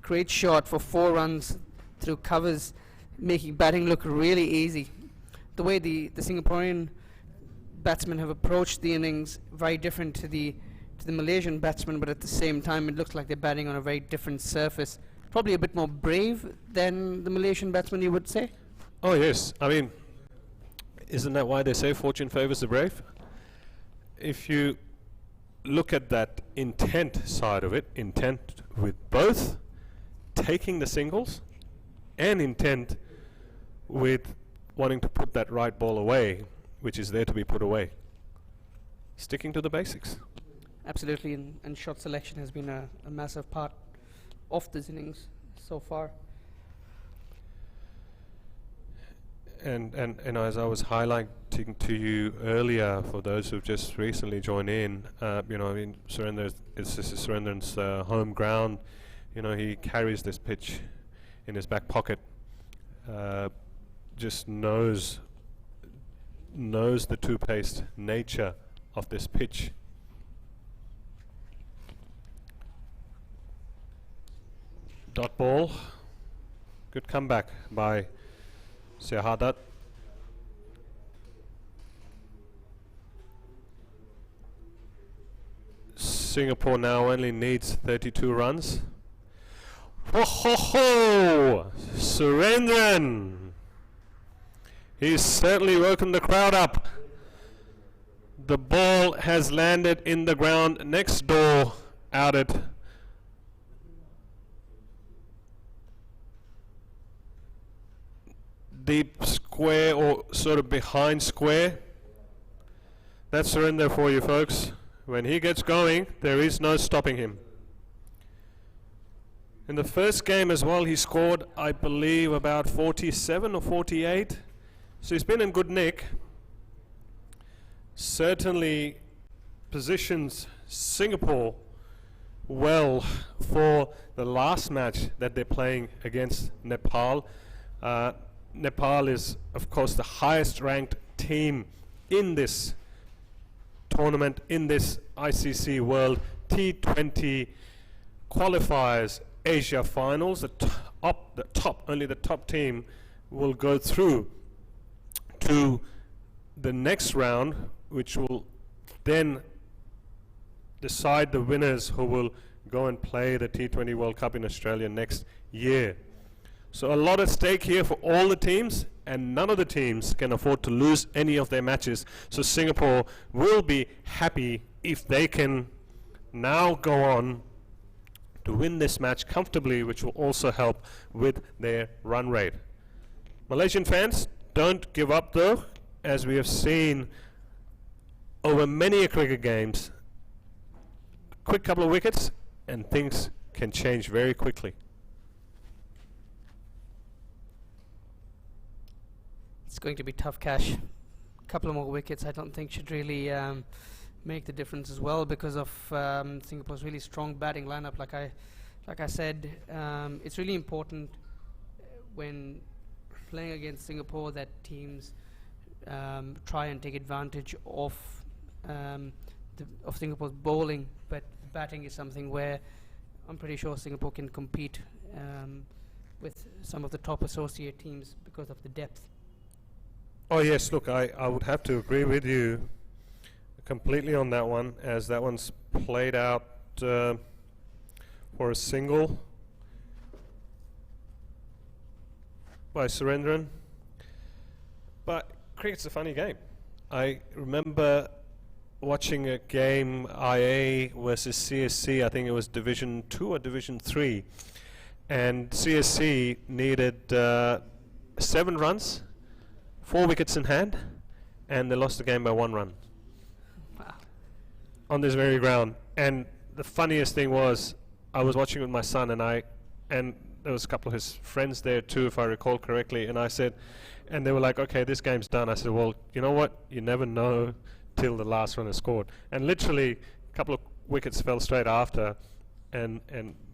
Great shot for 4 runs through covers, making batting look really easy. The way the Singaporean batsmen have approached the innings, very different to the Malaysian batsmen, but at the same time it looks like they're batting on a very different surface. Probably a bit more brave than the Malaysian batsmen, you would say? Oh yes, I mean, isn't that why they say fortune favours the brave? If you look at that intent side of it, intent with both taking the singles and intent with wanting to put that right ball away, which is there to be put away. Sticking to the basics. Absolutely, and shot selection has been a massive part of this innings so far. And as I was highlighting to you earlier, for those who've just recently joined in, you know, I mean, this is Surendran's home ground. You know, he carries this pitch in his back pocket. Just knows the two-paced nature of this pitch. Dot ball. Good comeback by Shahadat. Singapore now only needs 32 runs. Ho ho ho! Surendran! He's certainly woken the crowd up. The ball has landed in the ground next door, outed. Deep square, or sort of behind square. That's Surendran for you folks. When he gets going, there is no stopping him. In the first game as well, he scored, I believe, about 47 or 48. So he's been in good nick. Certainly positions Singapore well for the last match that they're playing against Nepal. Nepal is, of course, the highest ranked team in this tournament, in this ICC World T20 Qualifiers Asia Finals. Only the top team will go through to the next round, which will then decide the winners who will go and play the T20 World Cup in Australia next year. So a lot at stake here for all the teams, and none of the teams can afford to lose any of their matches. So Singapore will be happy if they can now go on to win this match comfortably, which will also help with their run rate. Malaysian fans, don't give up though, as we have seen over many cricket games. A quick couple of wickets and things can change very quickly. It's going to be tough, Cash. A couple of more wickets I don't think should really make the difference as well, because of Singapore's really strong batting lineup. Like I said, it's really important when playing against Singapore that teams try and take advantage of Singapore's bowling, but batting is something where I'm pretty sure Singapore can compete with some of the top associate teams because of the depth. Oh yes, look, I would have to agree with you completely on that one, as that one's played out for a single by Surendran. But cricket's a funny game. I remember watching a game, IA versus CSC, I think it was Division 2 or Division 3, and CSC needed 7 runs, 4 wickets in hand, and they lost the game by 1 run. Wow. On this very ground. And the funniest thing was, I was watching with my son, and there was a couple of his friends there too, if I recall correctly, and I said, and they were like, okay, this game's done. I said, well, you know what? You never know till the last runner scored. And literally, a couple of wickets fell straight after, and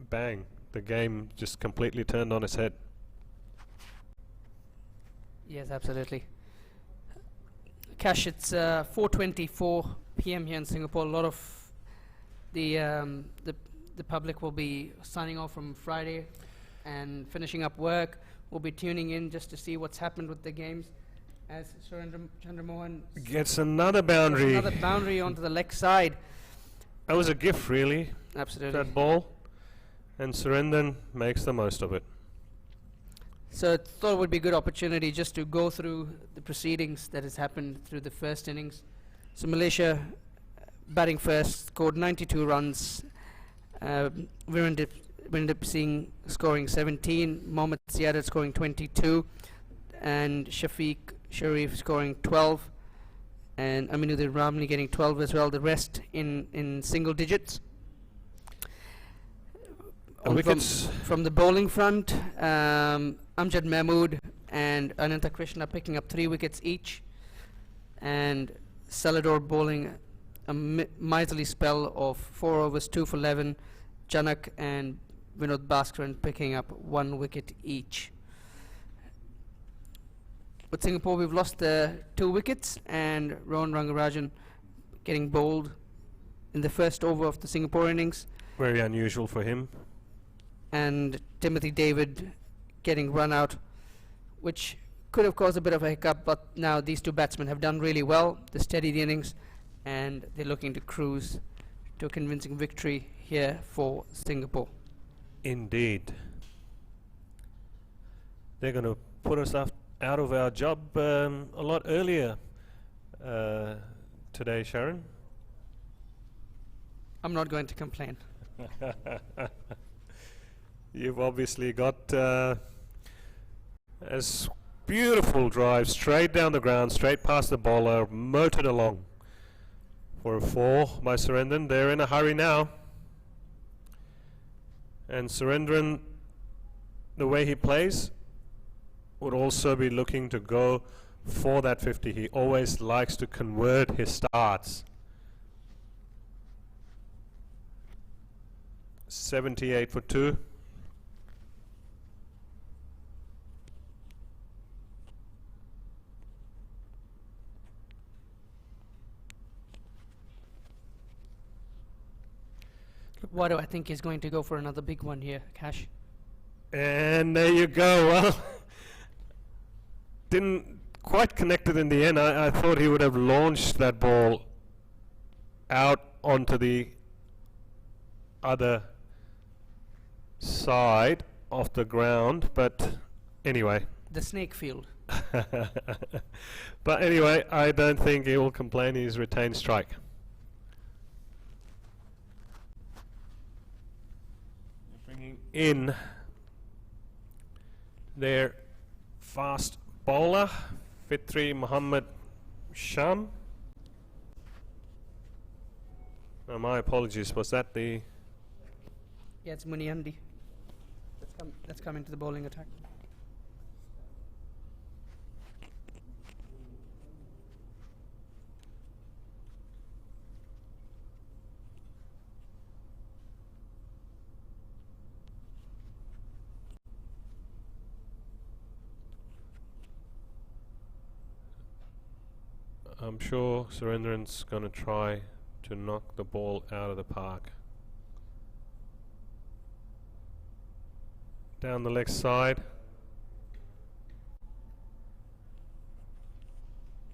bang, the game just completely turned on its head. Yes, absolutely. Cash, it's 4:24 p.m. here in Singapore. A lot of the public will be signing off from Friday and finishing up work. We'll be tuning in just to see what's happened with the games. As Surendra Chandramohan Gets another boundary. another boundary onto the leg side. That was a gift, really, Absolutely. that ball. And Surendran makes the most of it. So I thought it would be a good opportunity just to go through the proceedings that has happened through the first innings. So Malaysia batting first, scored 92 runs. Virendip Singh scoring 17, Mohammad Ziyadat scoring 22, and Shafiq Sharif scoring 12, and Aminuddin Ramli getting 12 as well. The rest in single digits. Wickets. From the bowling front, Amjad Mahmood and Ananta Krishna picking up 3 wickets each, and Salador bowling a miserly spell of 4 overs, 2 for 11. Janak and Vinod Bhaskaran picking up 1 wicket each. With Singapore, we've lost 2 wickets, and Rohan Rangarajan getting bowled in the first over of the Singapore innings, Very unusual for him. and Timothy David getting run out, which could have caused a bit of a hiccup, but now these 2 batsmen have done really well. They steadied the innings, and they're looking to cruise to a convincing victory here for Singapore. Indeed. They're going to put us out of our job a lot earlier today, Sharon. I'm not going to complain. You've obviously got a beautiful drive straight down the ground, straight past the bowler, motored along for a 4 by Surendran. They're in a hurry now. And Surendran, the way he plays, would also be looking to go for that 50. He always likes to convert his starts. 78 for 2. Why do I think he's going to go for another big one here, Cash? And there you go. Well, didn't quite connect it in the end. I thought he would have launched that ball out onto the other side of the ground, but anyway. The snake field. But anyway, I don't think he will complain. He's retained strike. Bringing in their fast bowler, Fitri Muhammad Sham. Oh, my apologies, was that the... Yeah, it's Muniandi. That's coming to the bowling attack. I'm sure Surendran's going to try to knock the ball out of the park. Down the leg side.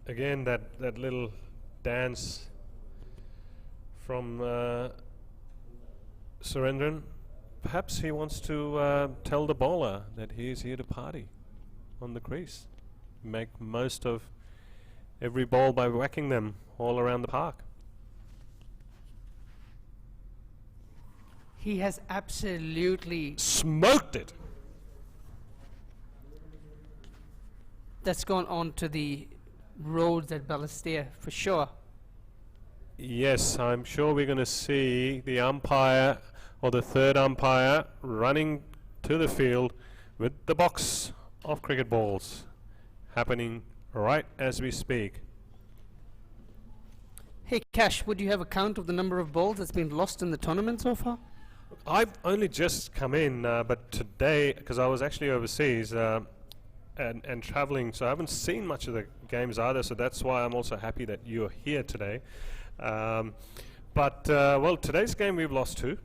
Again, that little dance from Surendran. Perhaps he wants to tell the bowler that he is here to party on the crease. Make most of every ball by whacking them all around the park. He has absolutely... Smoked it! That's gone on to the roads at Balestier, for sure. Yes, I'm sure we're going to see the umpire or the third umpire running to the field with the box of cricket balls happening right as we speak. Hey Cash, would you have a count of the number of balls that's been lost in the tournament so far? I've only just come in, but today, because I was actually overseas and traveling, so I haven't seen much of the games either, so that's why I'm also happy that you're here today. Well, today's game we've lost 2.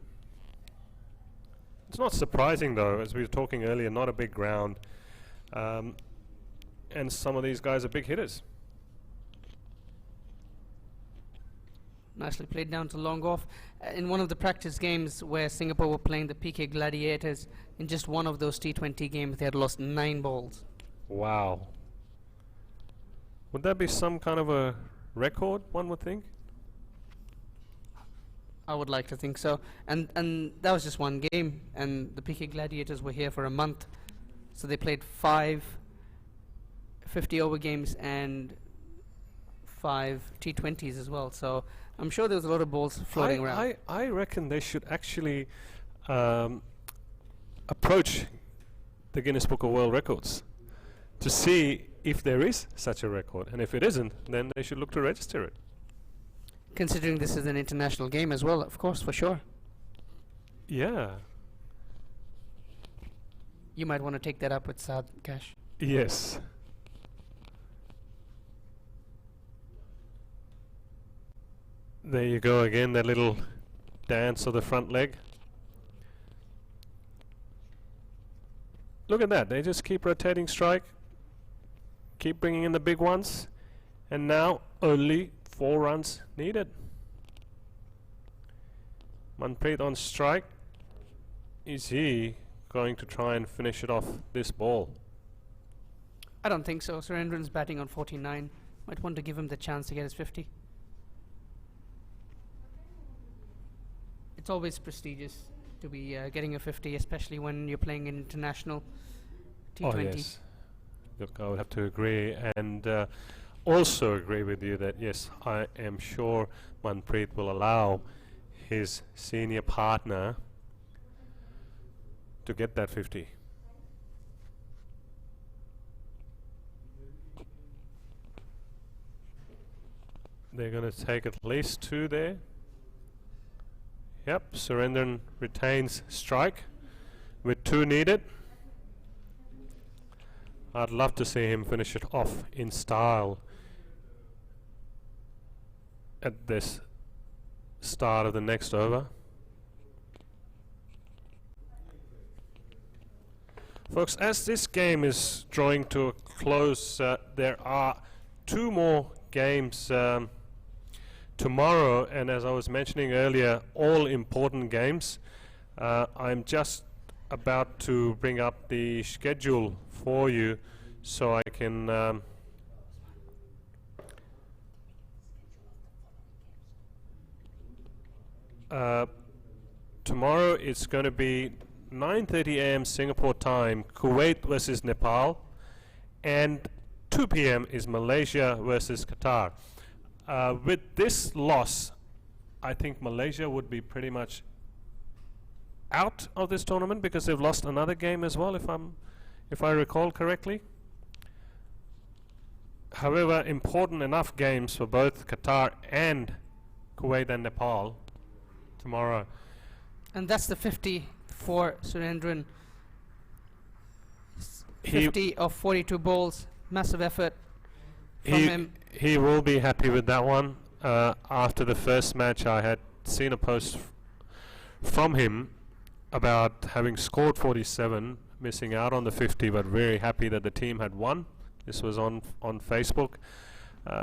It's not surprising though, as we were talking earlier, not a big ground, and some of these guys are big hitters. Nicely played down to long off. In one of the practice games where Singapore were playing the PK Gladiators, in just one of those T20 games they had lost 9 balls. Wow. Would that be some kind of a record, one would think? I would like to think so. And that was just one game, and the PK Gladiators were here for a month. So they played 5 50-over games and 5 T20s as well. So I'm sure there was a lot of balls floating around. I reckon they should actually approach the Guinness Book of World Records to see if there is such a record. And if it isn't, then they should look to register it. Considering this is an international game as well, of course, for sure. Yeah. You might want to take that up with Saad, Cash. Yes. There you go again, that little dance of the front leg. Look at that, they just keep rotating strike, keep bringing in the big ones, and now only 4 runs needed. Manpreet on strike. Is he going to try and finish it off this ball? I don't think so. Surendran's batting on 49. Might want to give him the chance to get his 50. It's always prestigious to be getting a 50, especially when you're playing in international T20. Oh yes. Look, I would have to agree, and also agree with you that yes, I am sure Manpreet will allow his senior partner to get that 50. They're going to take at least 2 there. Yep, Surendran retains strike with 2 needed. I'd love to see him finish it off in style at this start of the next over. Folks, as this game is drawing to a close, there are 2 more games tomorrow, and as I was mentioning earlier, all important games. I'm just about to bring up the schedule for you so I can tomorrow it's going to be 9:30 a.m. Singapore time, Kuwait versus Nepal, and 2 p.m. is Malaysia versus Qatar. With this loss, I think Malaysia would be pretty much out of this tournament because they've lost another game as well, if I recall correctly. However, important enough games for both Qatar and Kuwait and Nepal tomorrow. And that's the 50 for Surendran. 50 of 42 balls, massive effort from him. He will be happy with that one. After the first match, I had seen a post from him about having scored 47, missing out on the 50, but very happy that the team had won. This was on Facebook.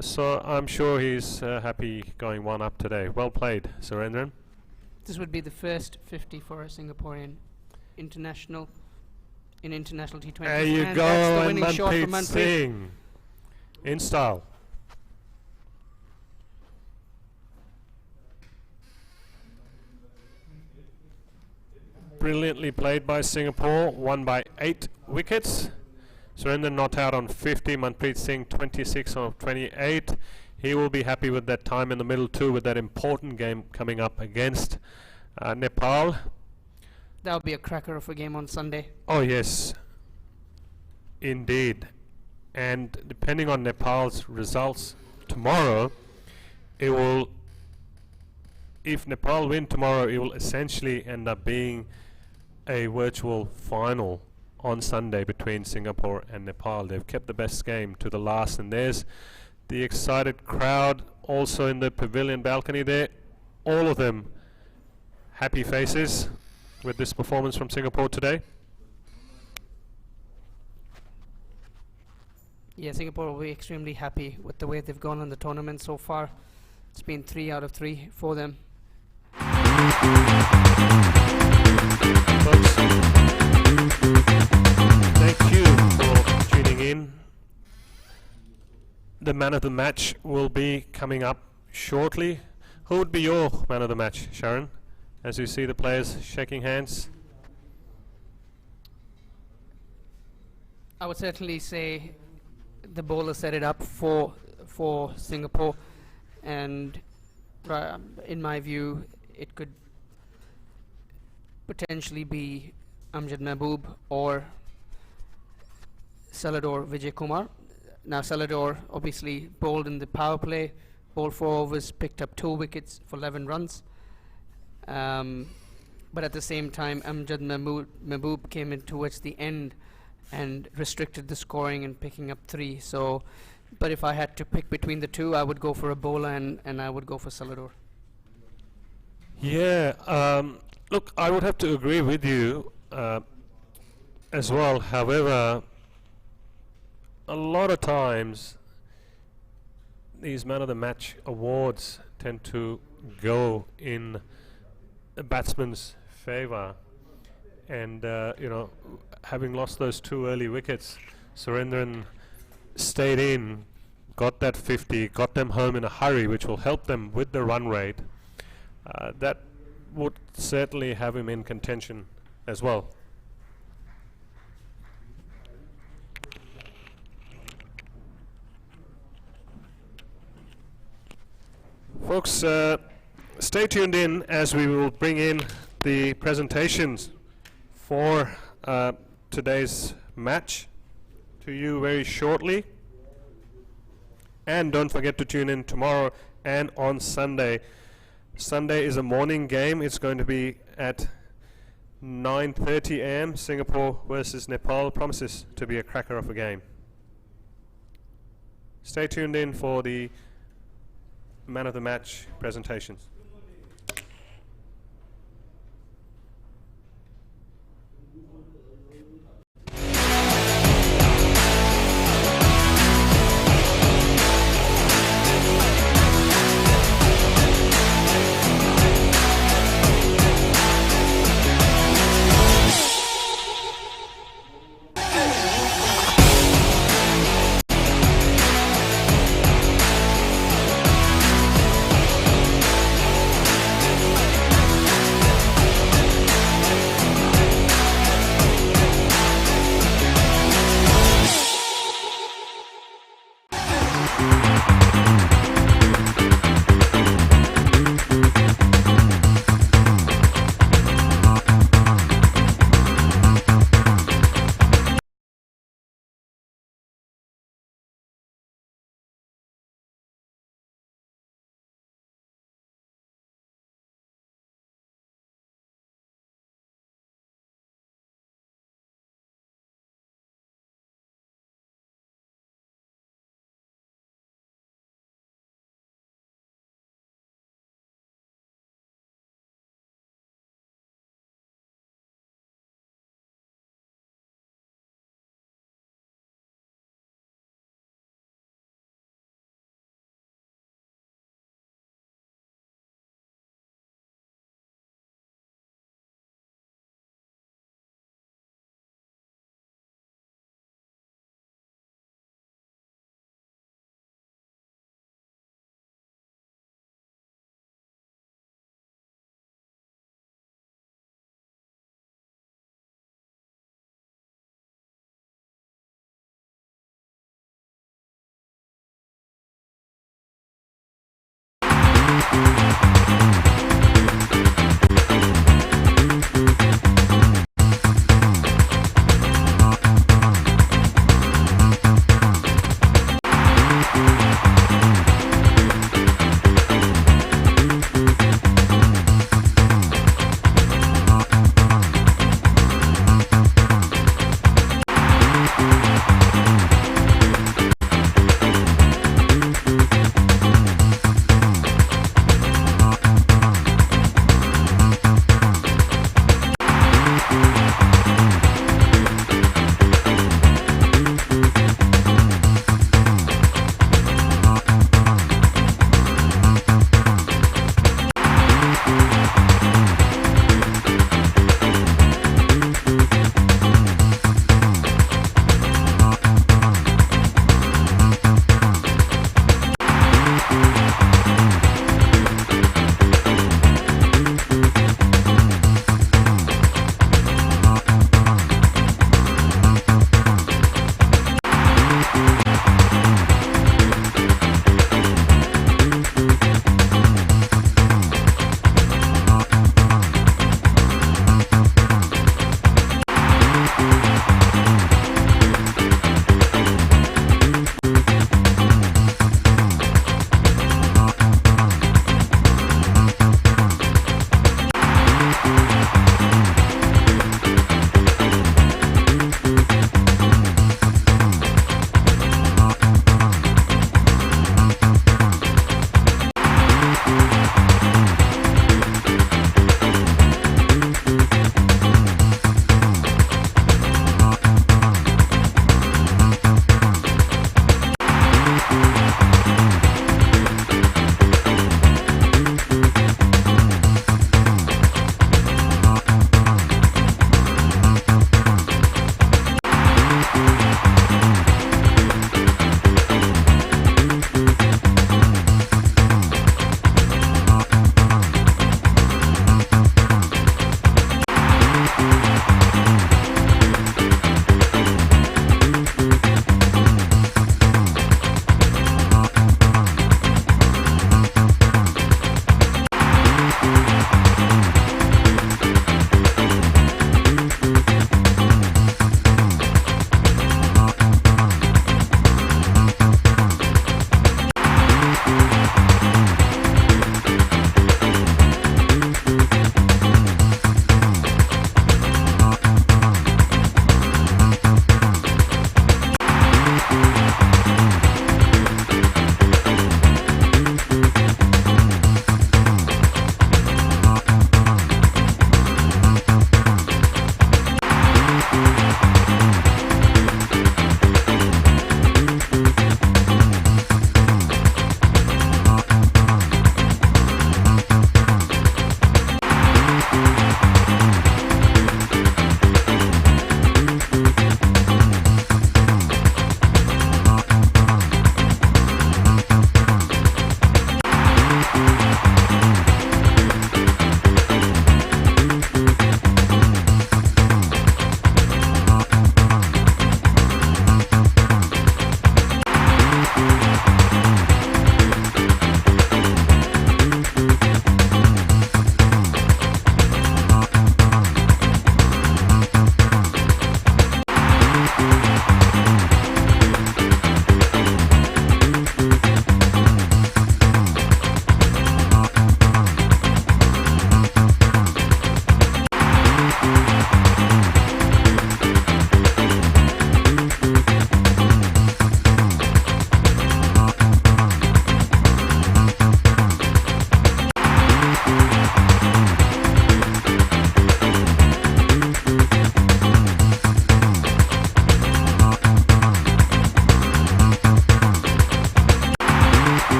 So I'm sure he's happy going 1 up today. Well played, Surendran. This would be the first 50 for a Singaporean international T20. There you and go, that's the and winning shot for Manpreet Singh in style. Brilliantly played by Singapore, won by 8 wickets. Surendran not out on 50, Manpreet Singh 26 of 28. He will be happy with that time in the middle too, with that important game coming up against Nepal. That would be a cracker of a game on Sunday. Oh yes, indeed. And depending on Nepal's results tomorrow, it will, if Nepal win tomorrow, it will essentially end up being a virtual final on Sunday between Singapore and Nepal. They've kept the best game to the last, and there's the excited crowd also in the pavilion balcony there. All of them happy faces with this performance from Singapore today. Yeah, Singapore will be extremely happy with the way they've gone in the tournament so far. It's been 3 out of 3 for them. Folks, thank you for tuning in. The man of the match will be coming up shortly. Who would be your man of the match, Sharon, as you see the players shaking hands? I would certainly say the bowler set it up for Singapore, and in my view, it could potentially be Amjad Mahboob or Salador Vijay Kumar. Now Salador obviously bowled in the power play, bowled 4 overs, picked up 2 wickets for 11 runs. But at the same time, Amjad Mahboob came in towards the end and restricted the scoring and picking up 3. So, but if I had to pick between the two, I would go for a bowler and I would go for Salador. Yeah, look, I would have to agree with you as well. However, a lot of times these man of the match awards tend to go in a batsman's favour, and you know, having lost those 2 early wickets, Surendran stayed in, got that 50, got them home in a hurry, which will help them with the run rate. That would certainly have him in contention as well. Folks, stay tuned in as we will bring in the presentations for today's match to you very shortly. And don't forget to tune in tomorrow and on Sunday. Sunday is a morning game. It's going to be at 9:30 a.m. Singapore versus Nepal. Promises to be a cracker of a game. Stay tuned in for the man of the match presentations.